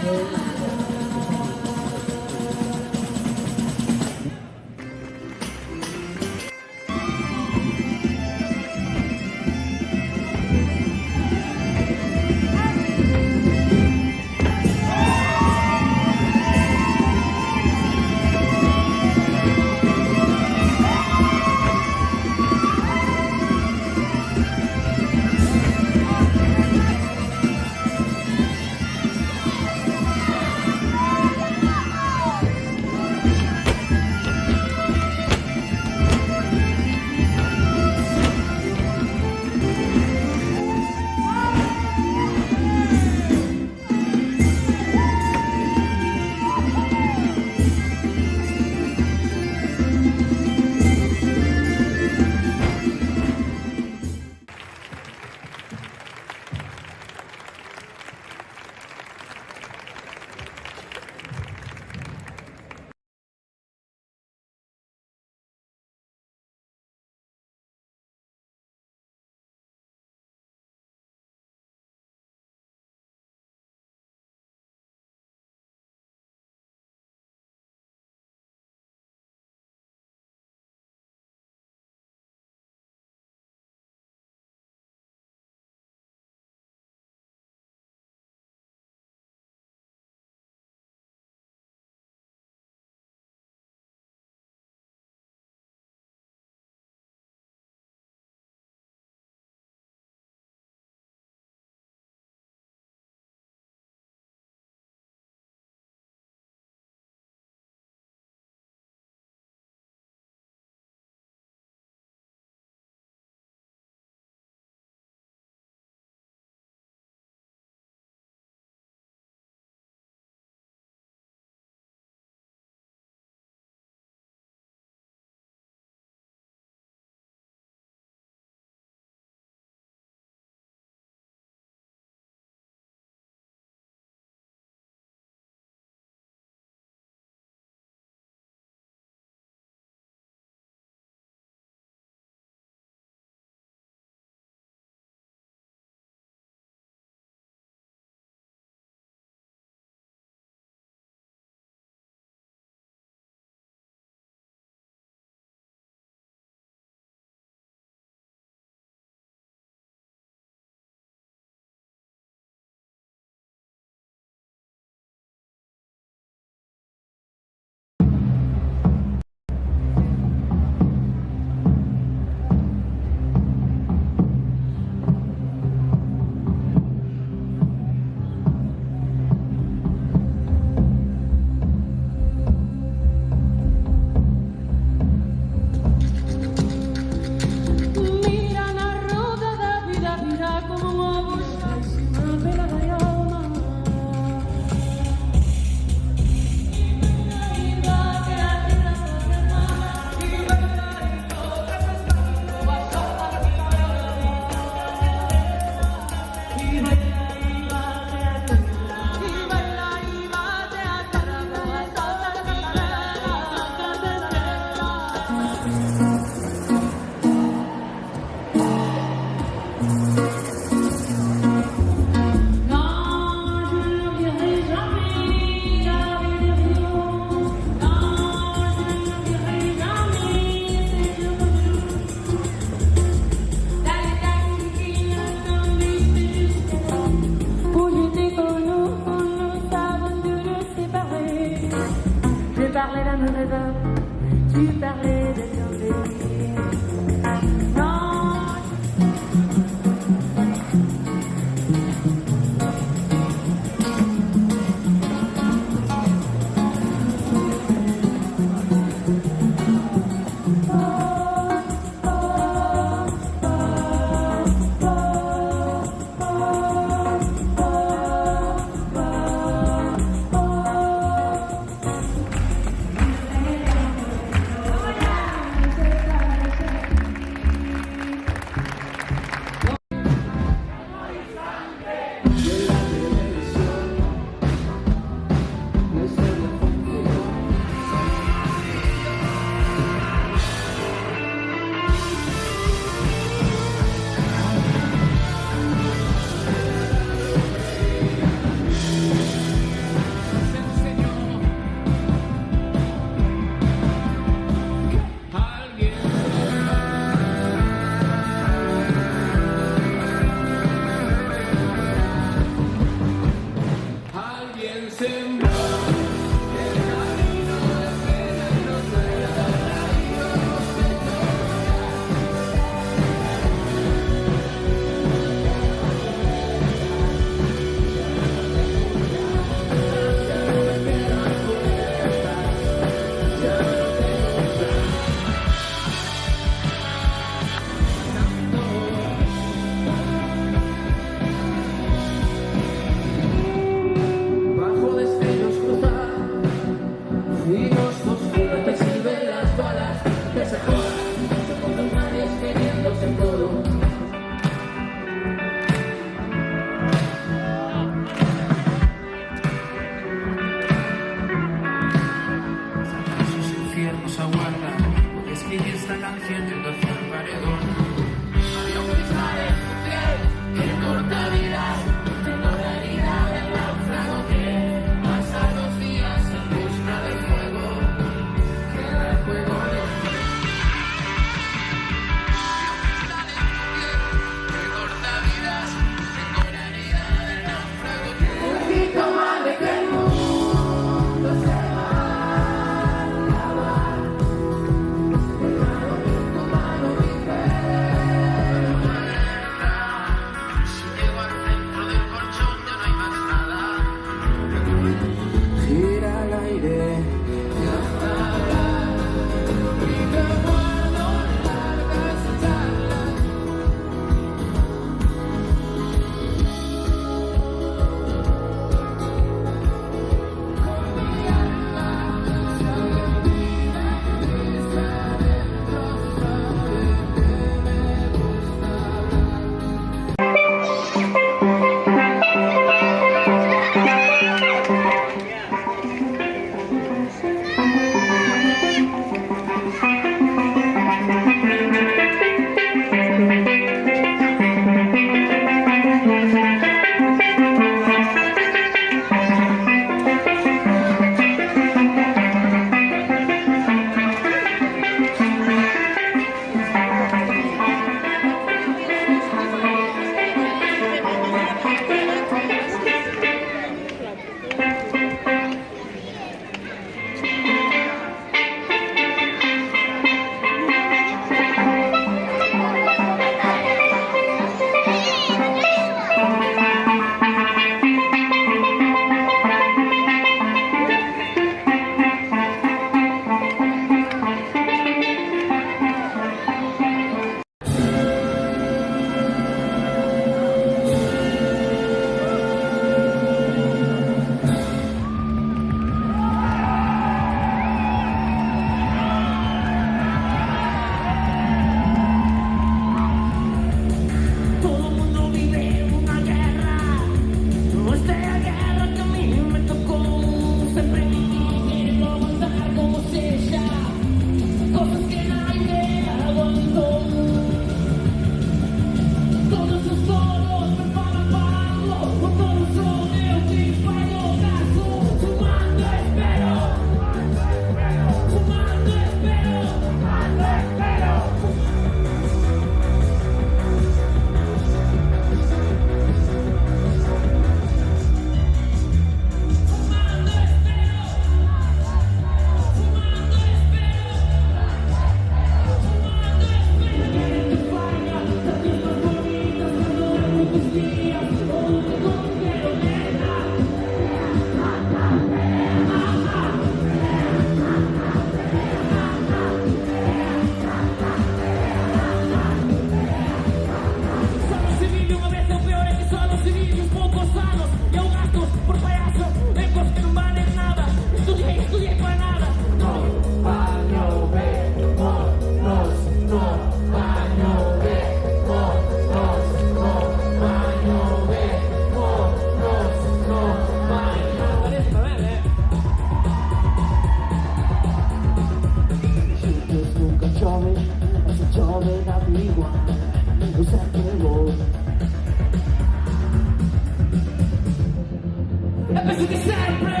E penso che sempre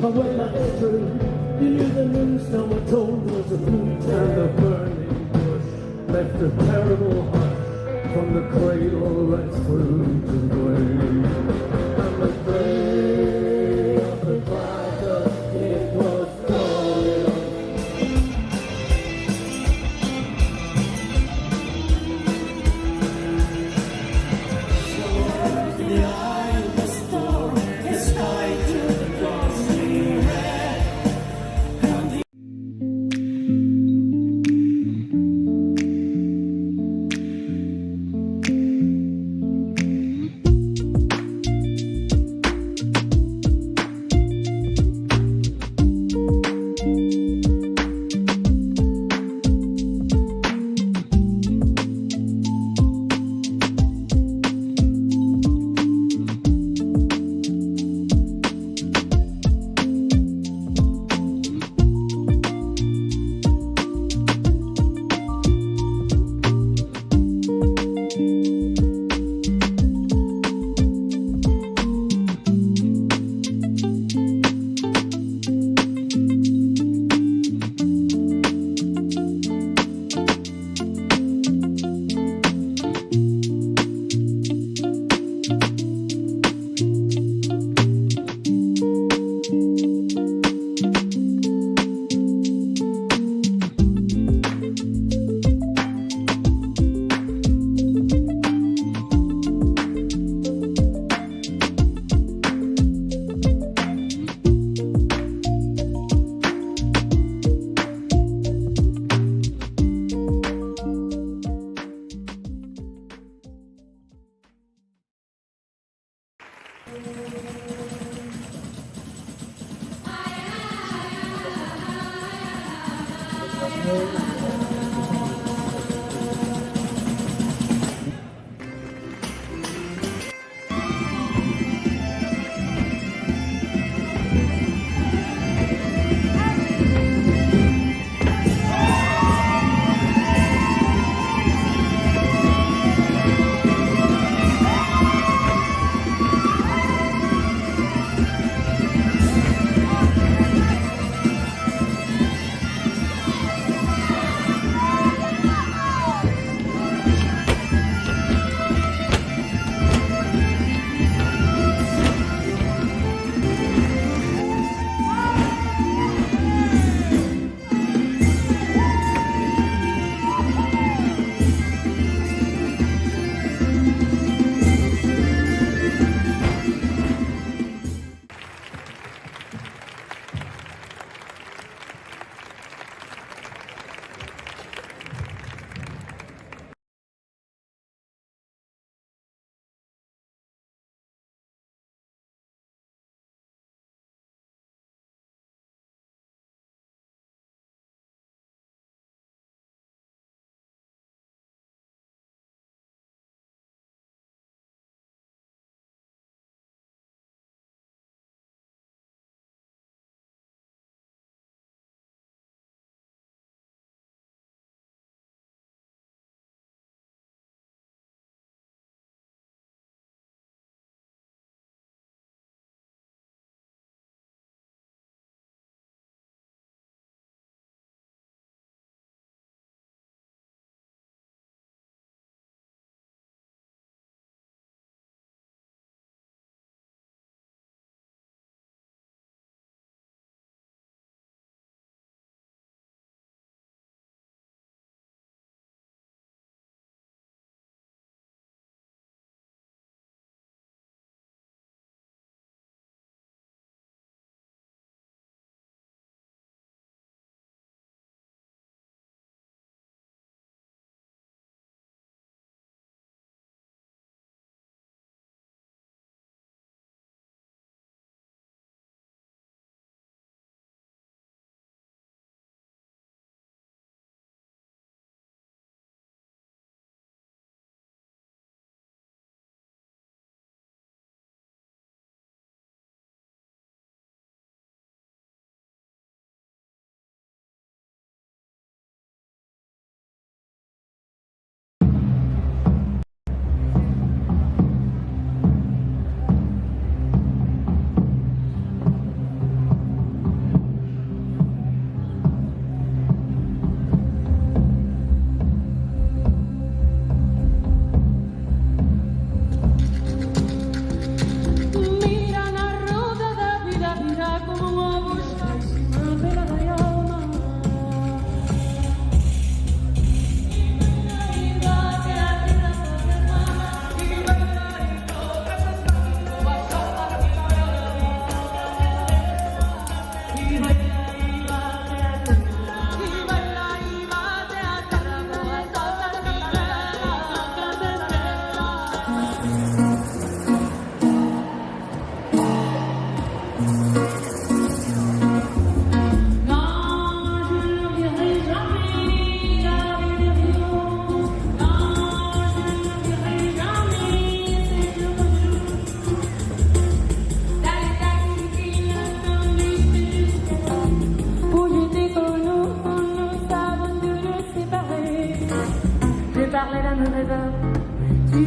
But when I entered, you knew the news someone told was a flute and the burning bush left a terrible hush from the cradle right through to the grave. And the day of the cracker, it was glorious. So in the eye of the storm, the sky turned ghostly red. And the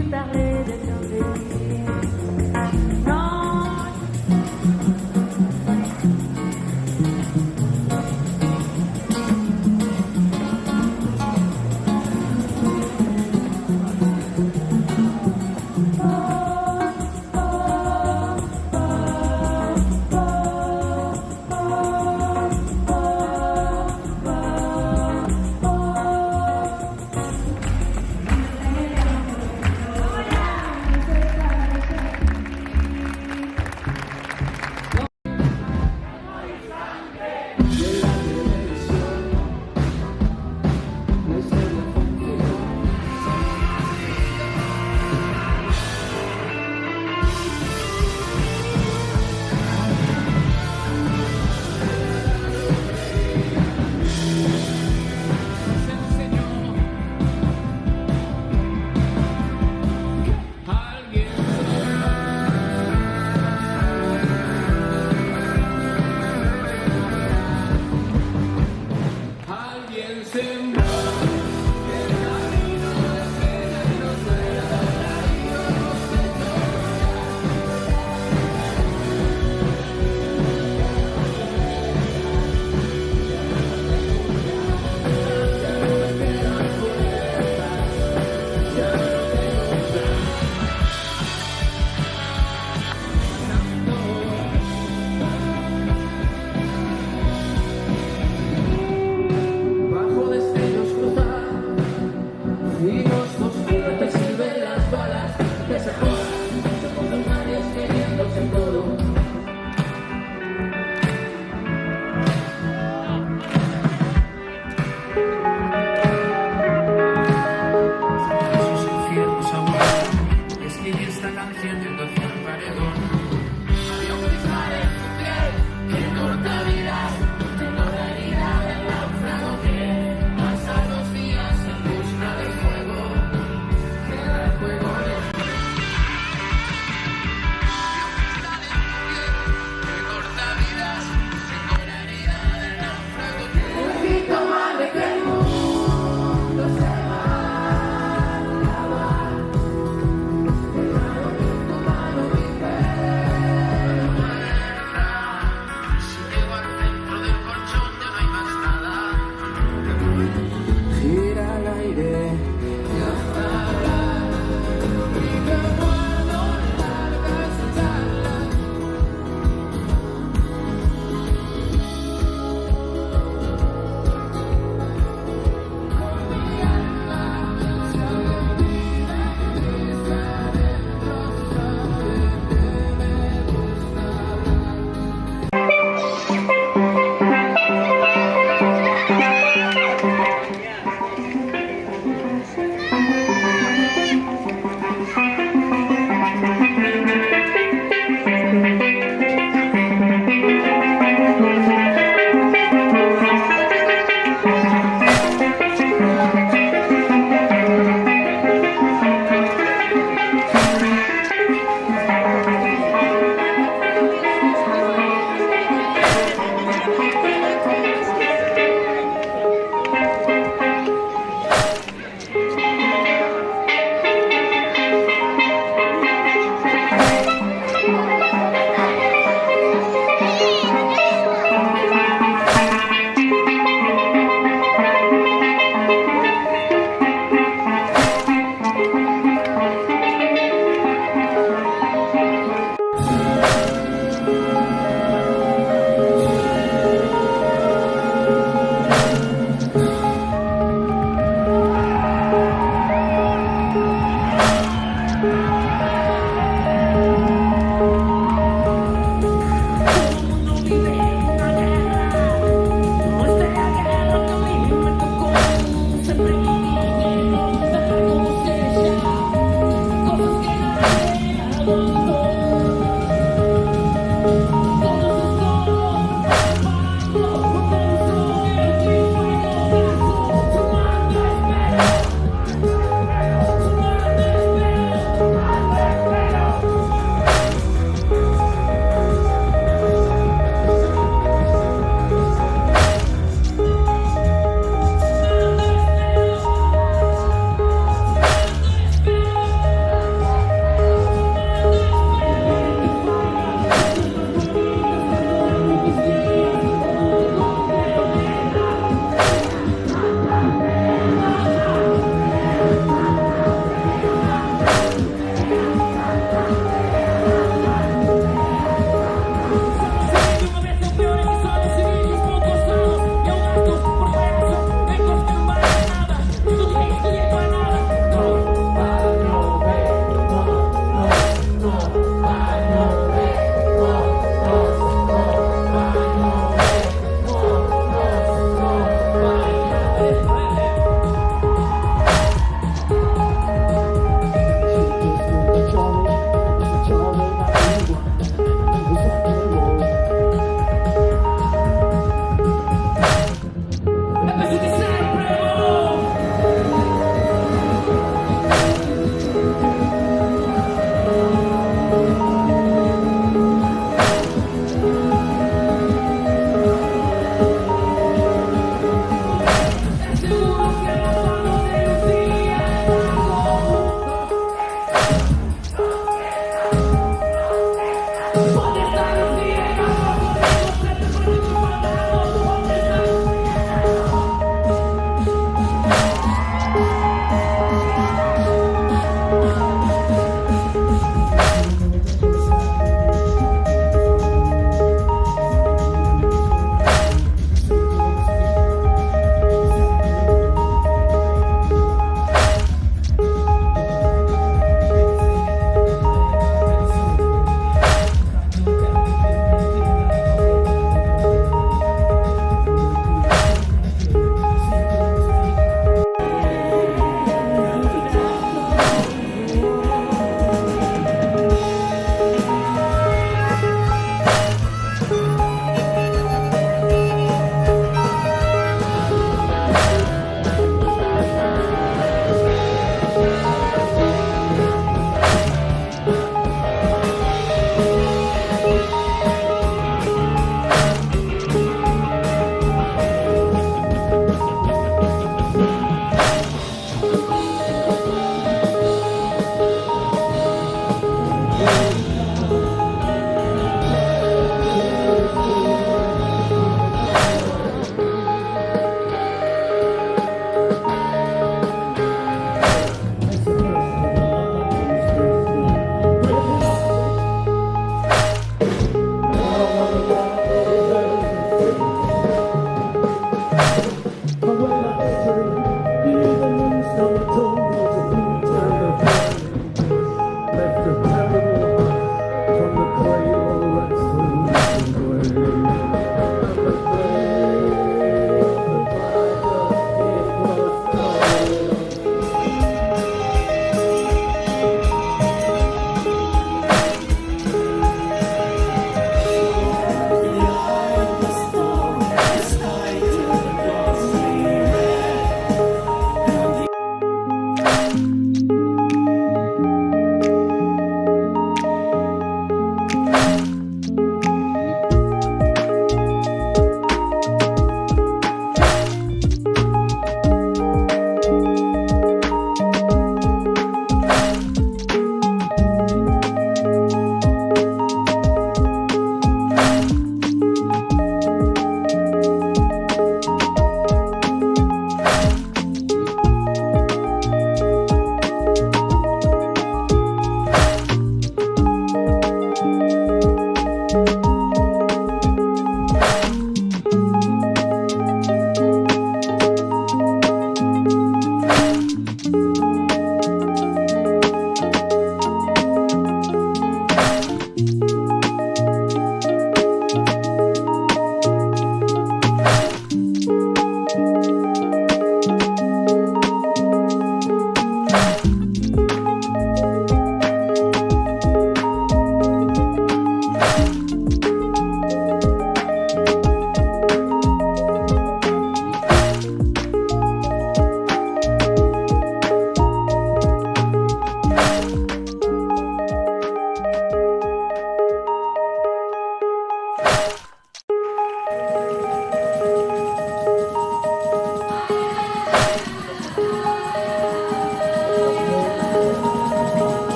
tu parlais de bienvenue. Non.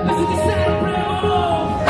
penso che sempre volerò.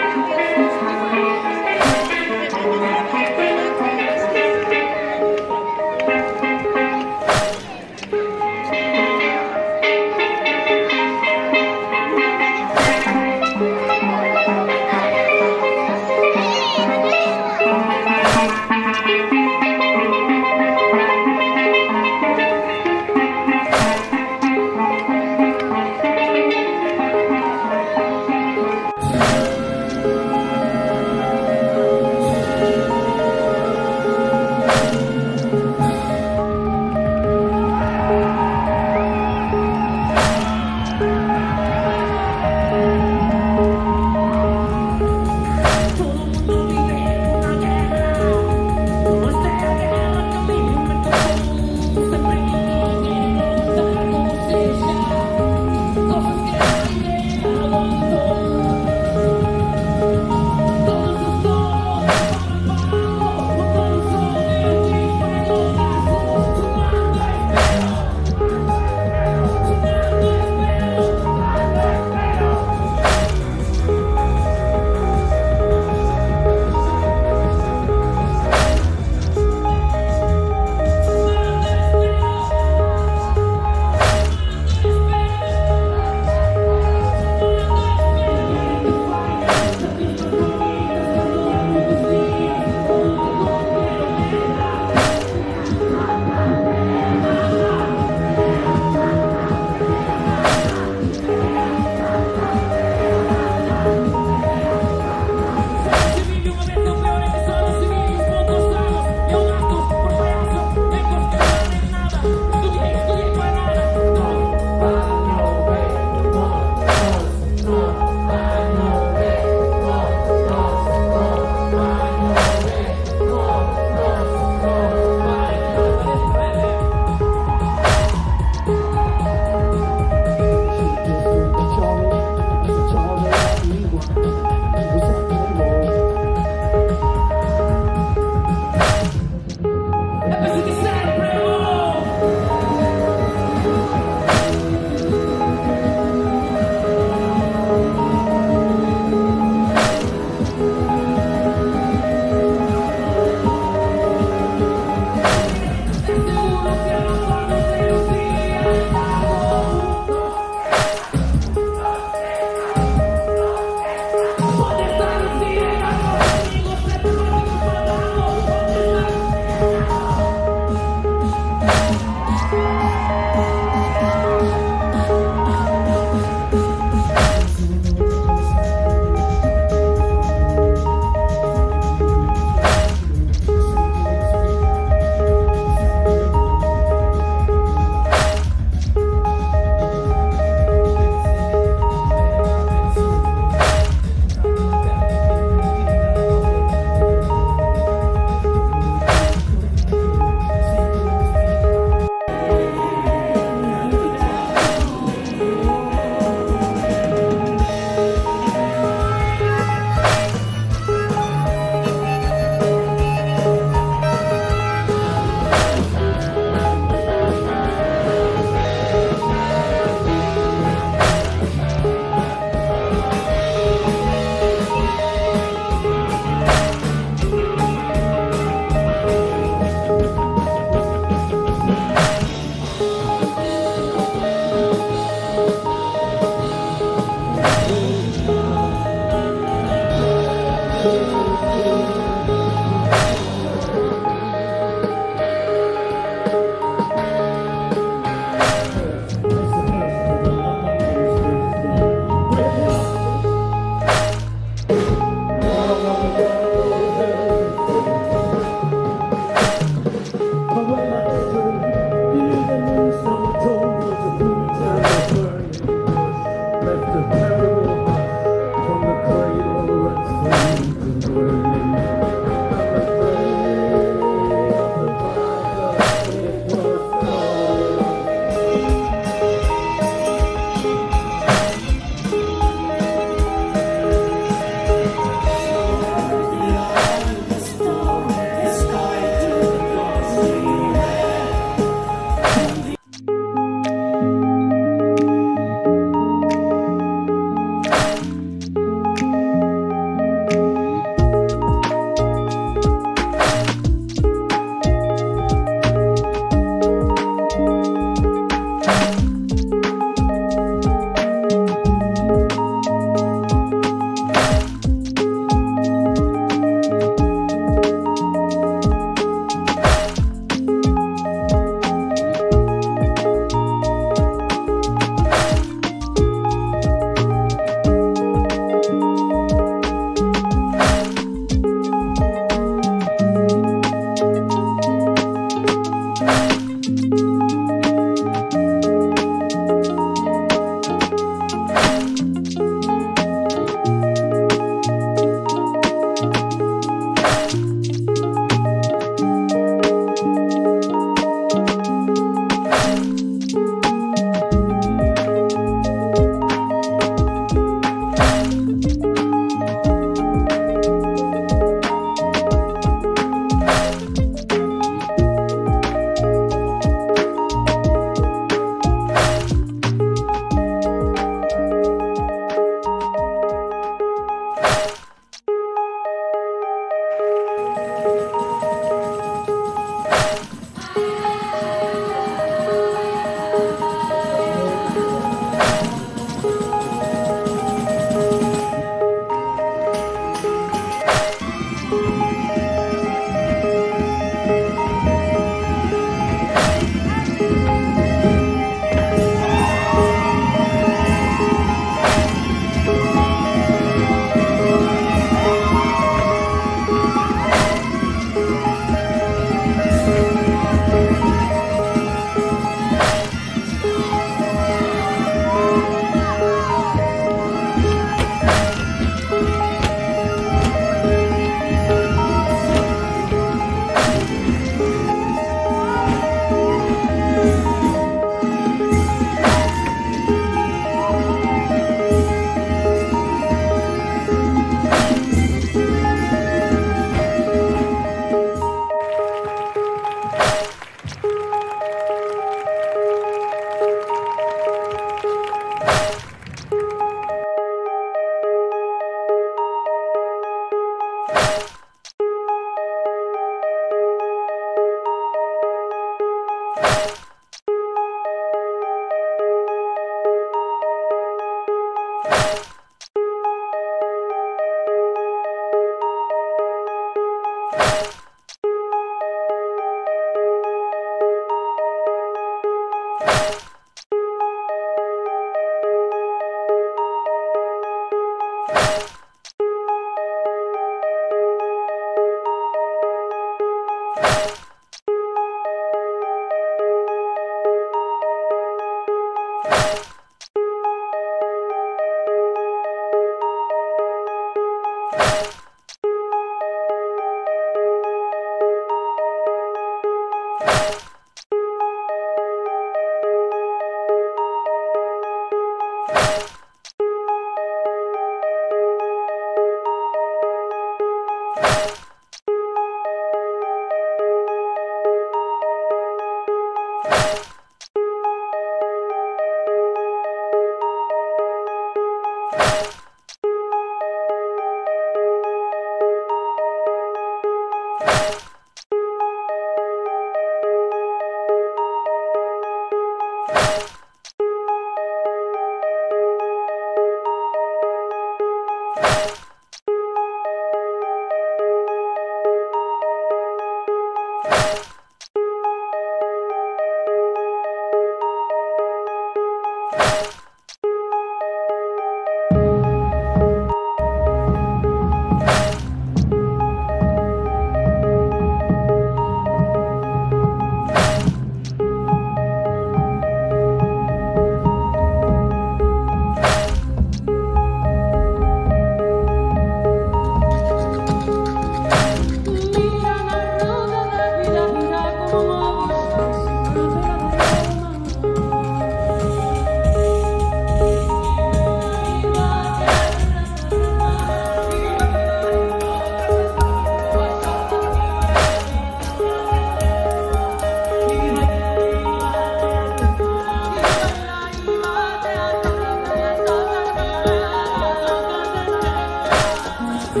Tu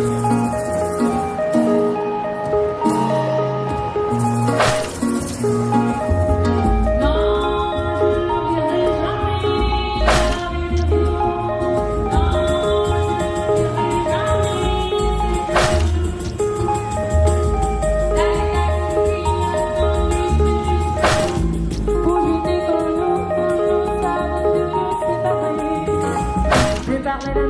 parlais de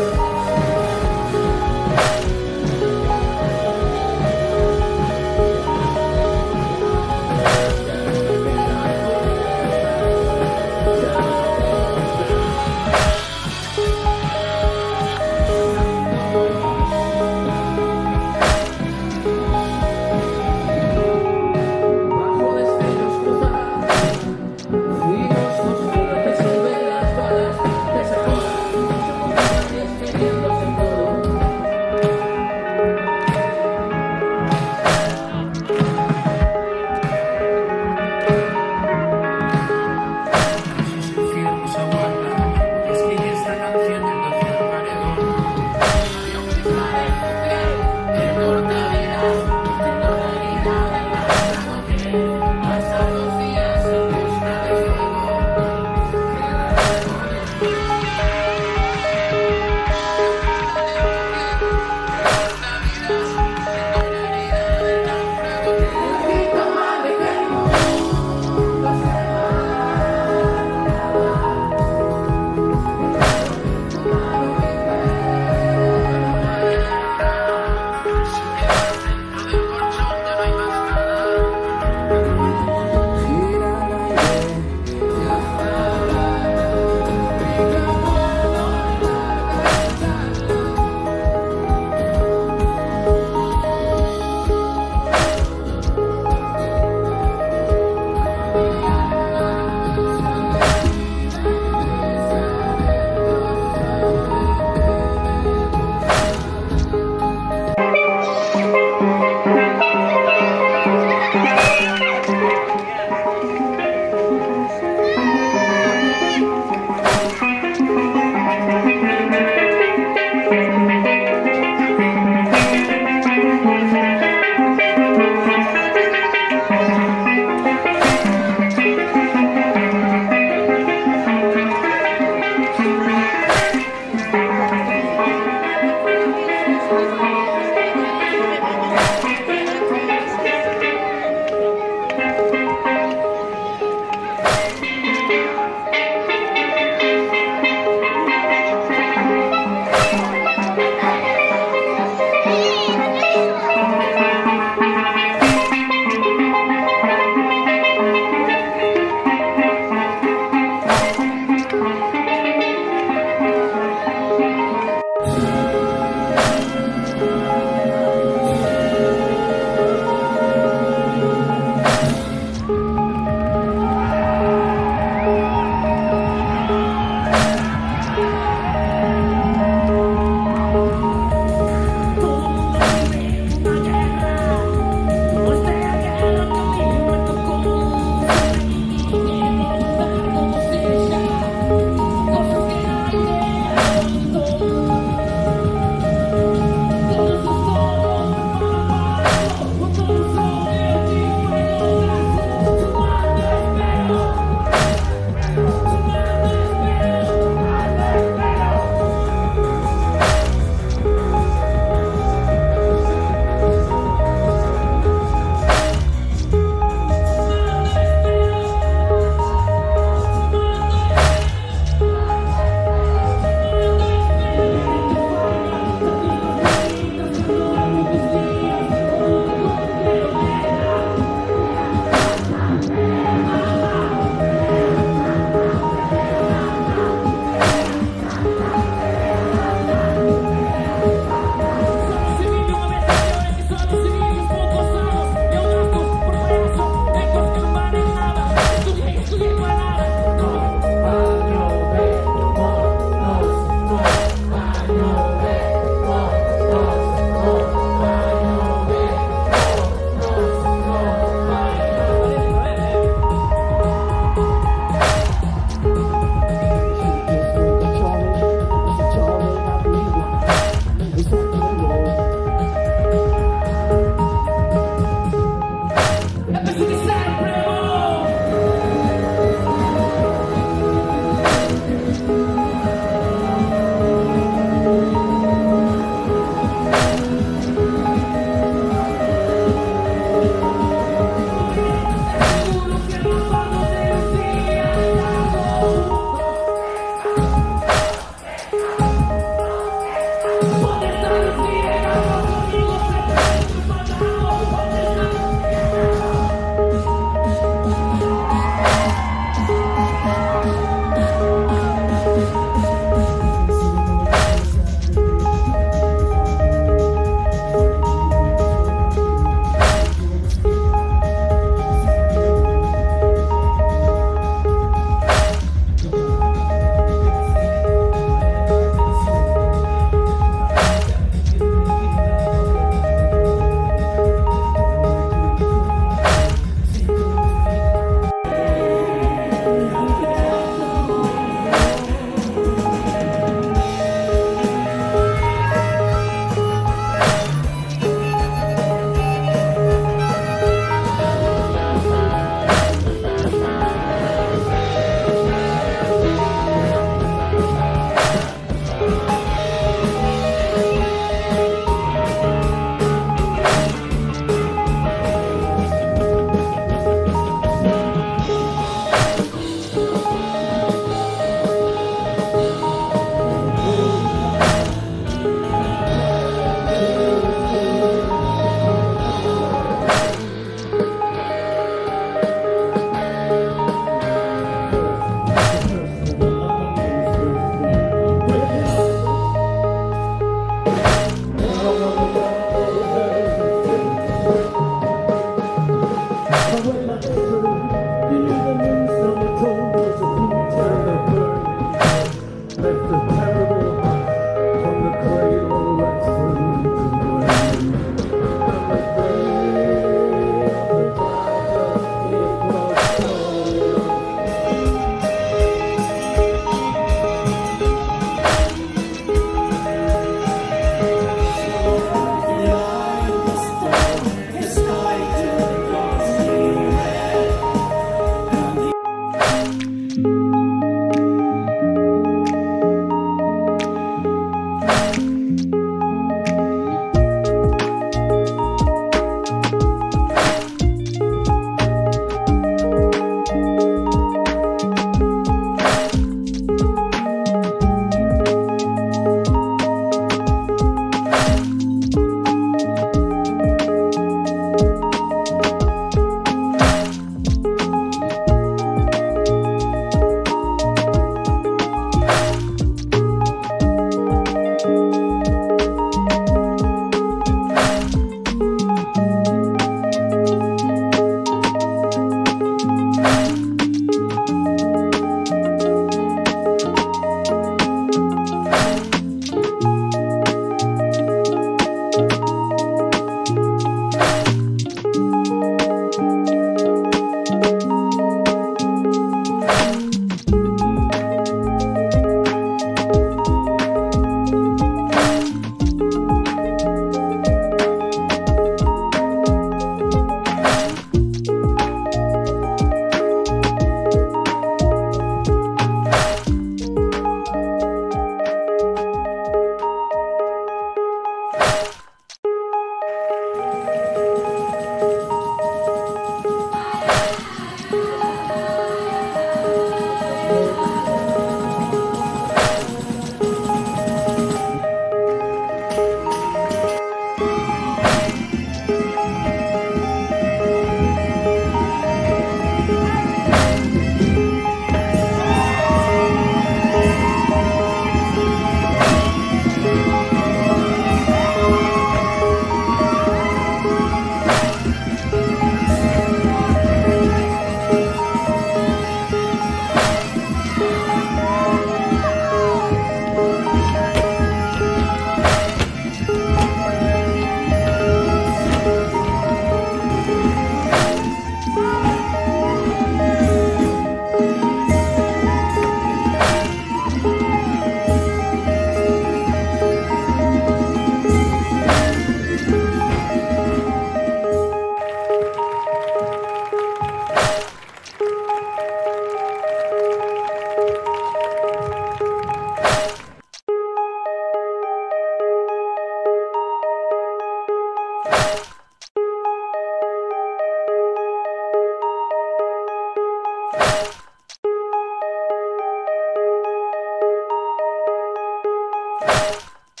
Yo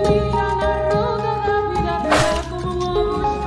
Mira la roda da vida, mira como vos,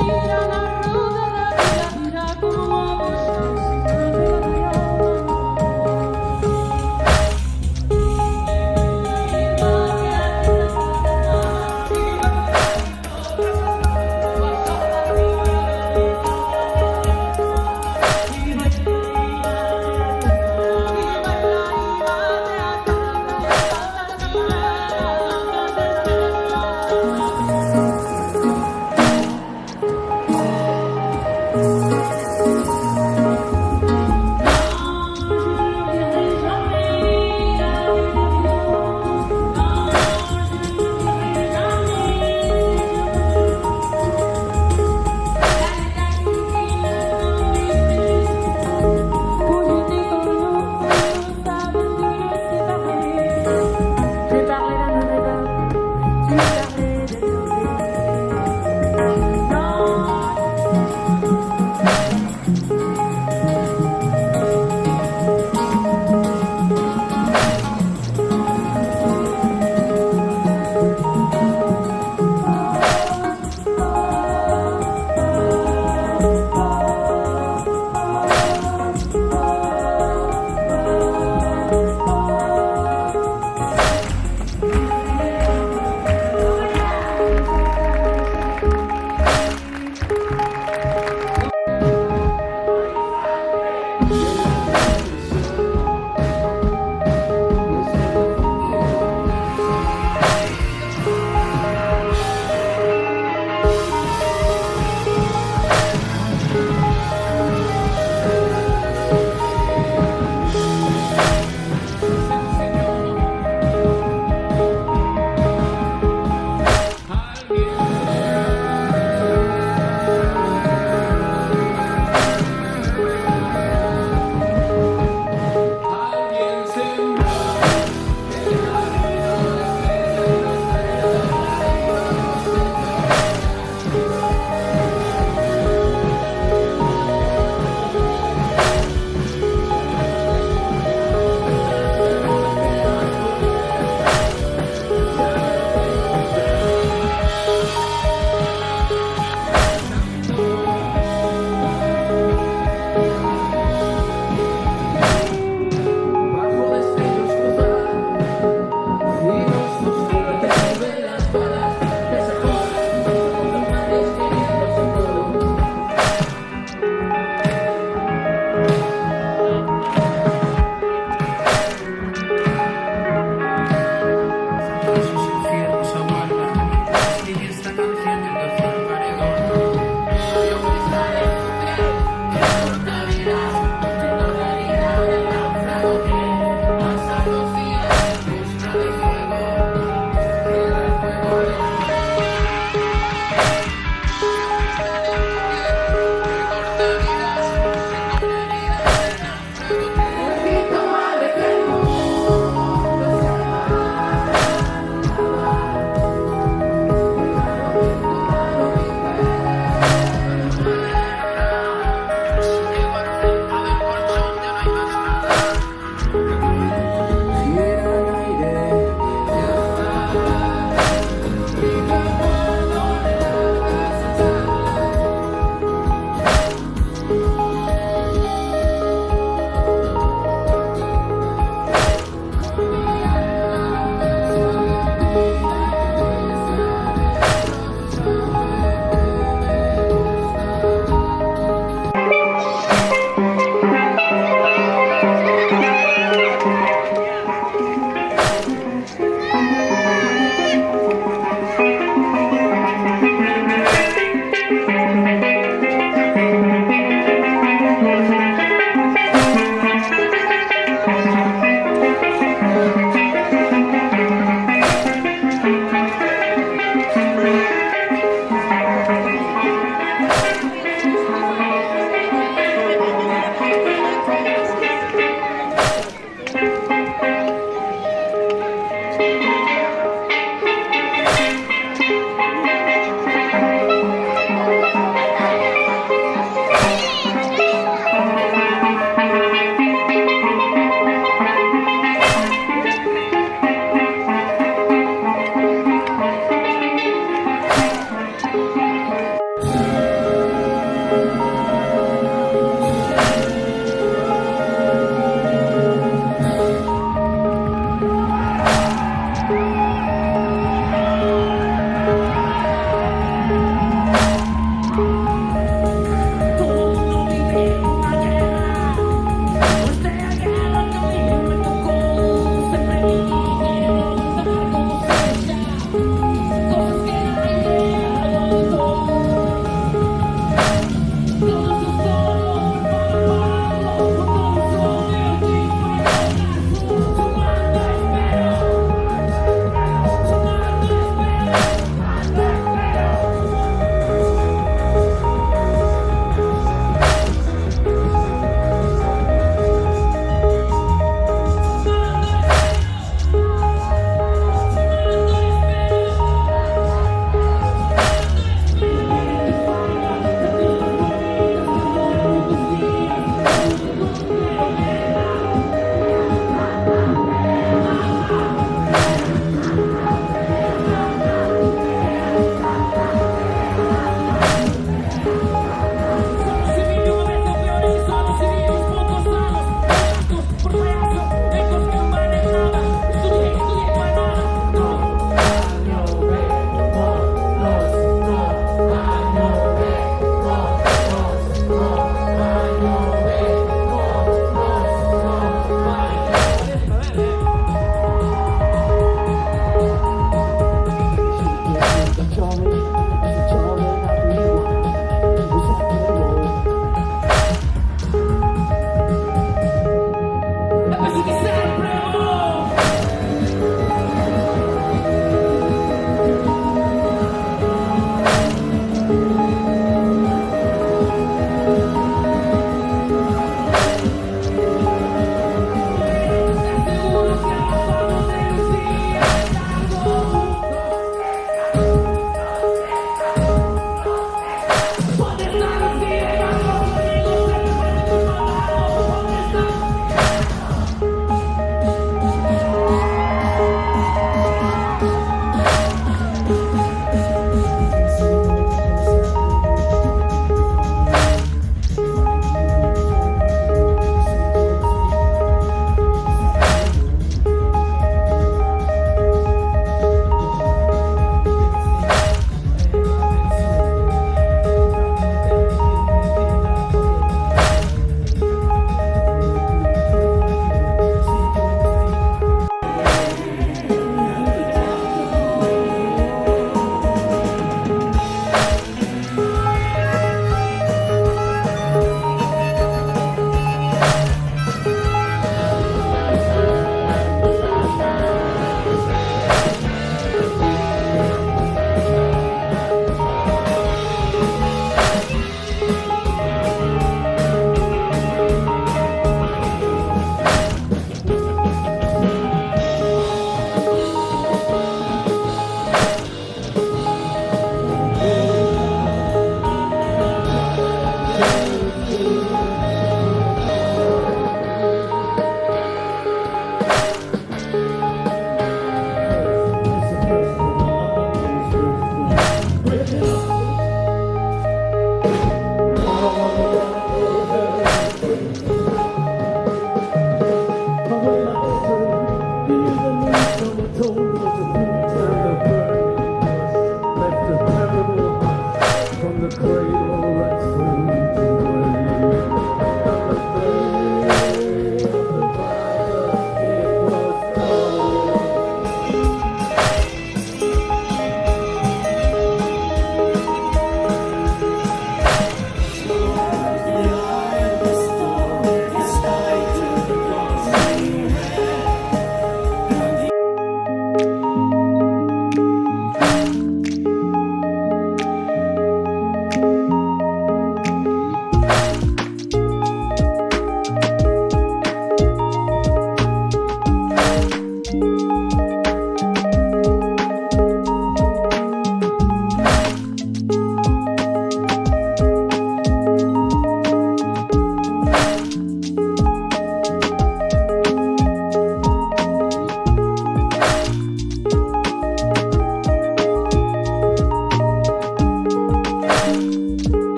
Mira la ruta rápida, mira cómo vamos.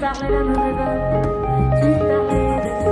parlais d'un rêve, tu parlais de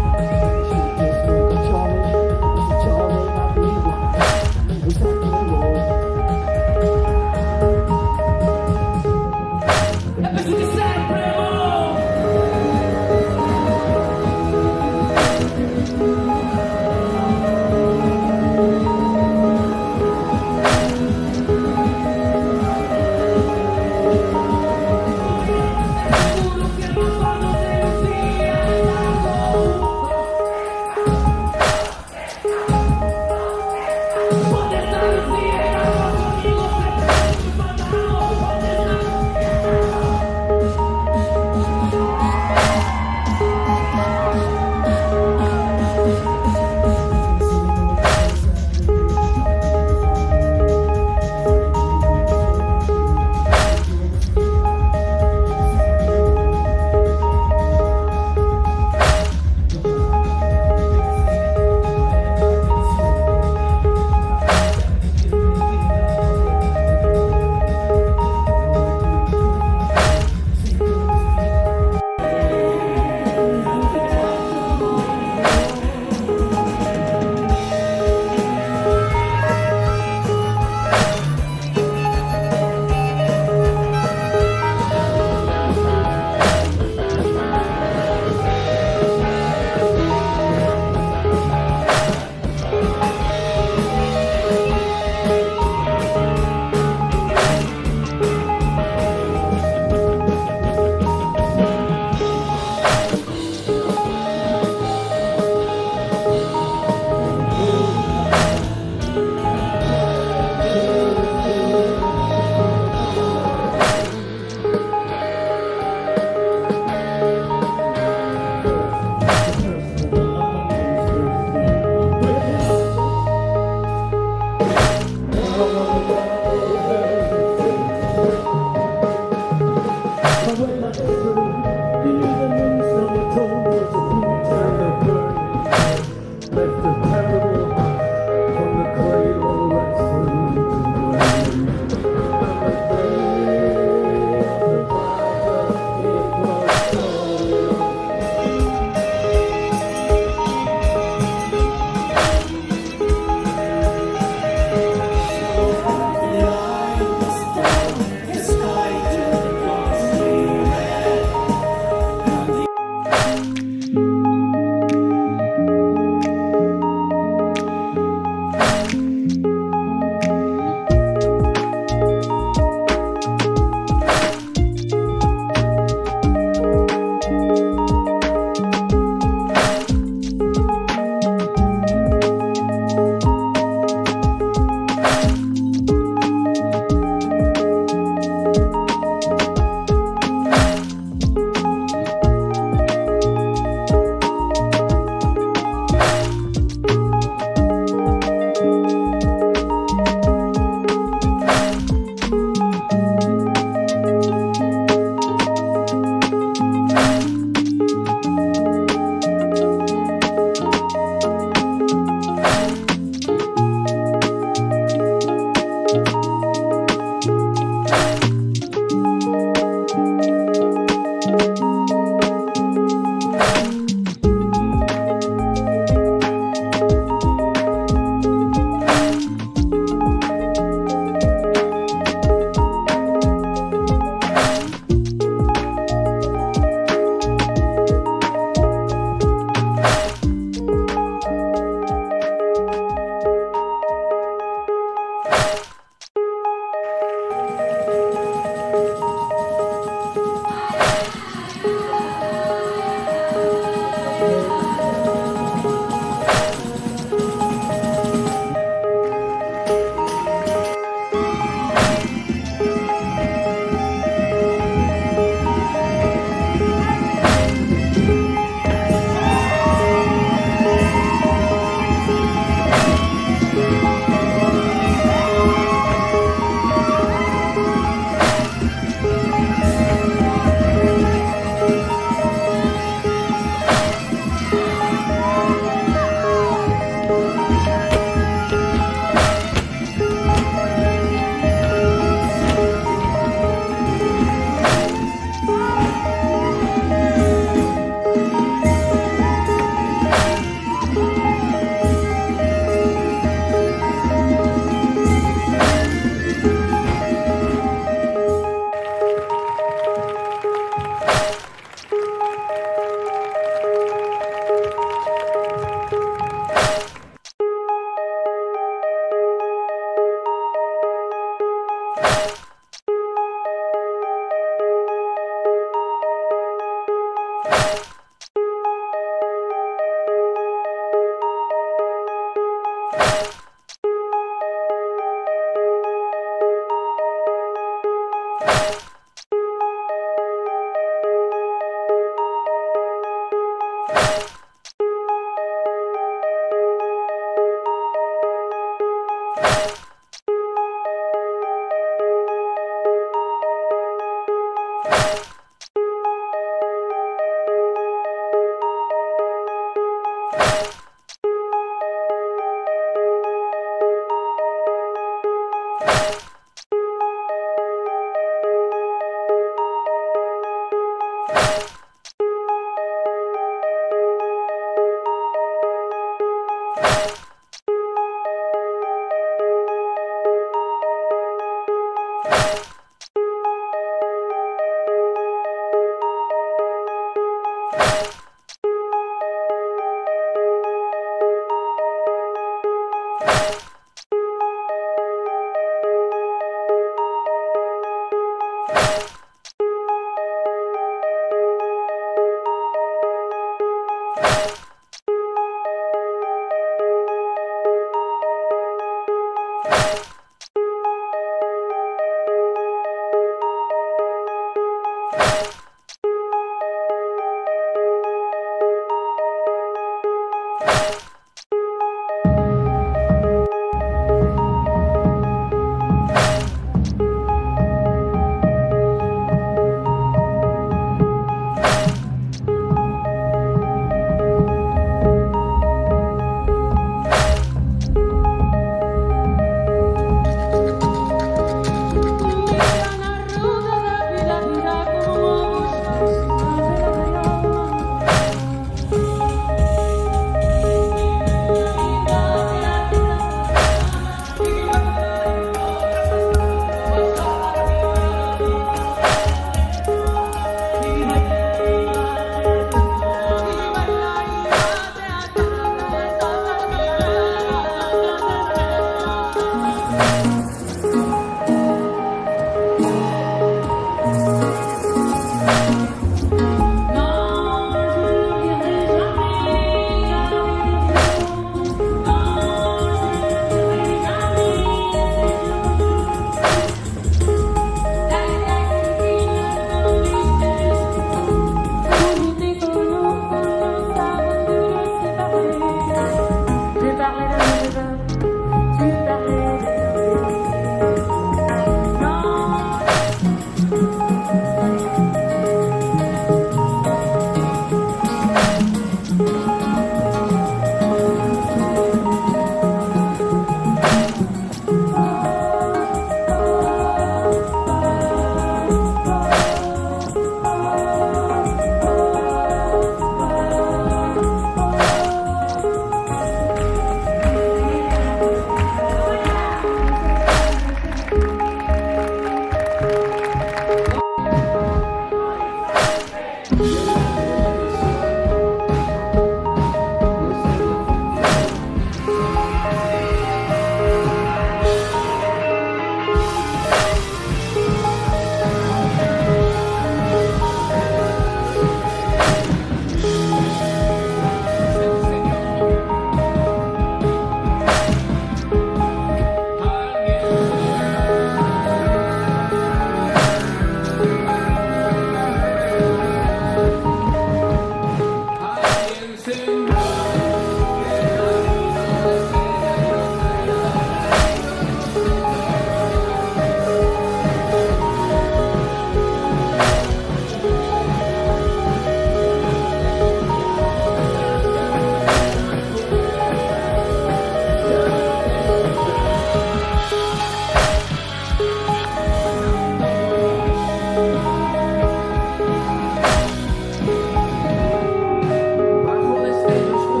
Bajo este oscuro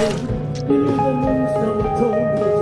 Believe in me, so I told me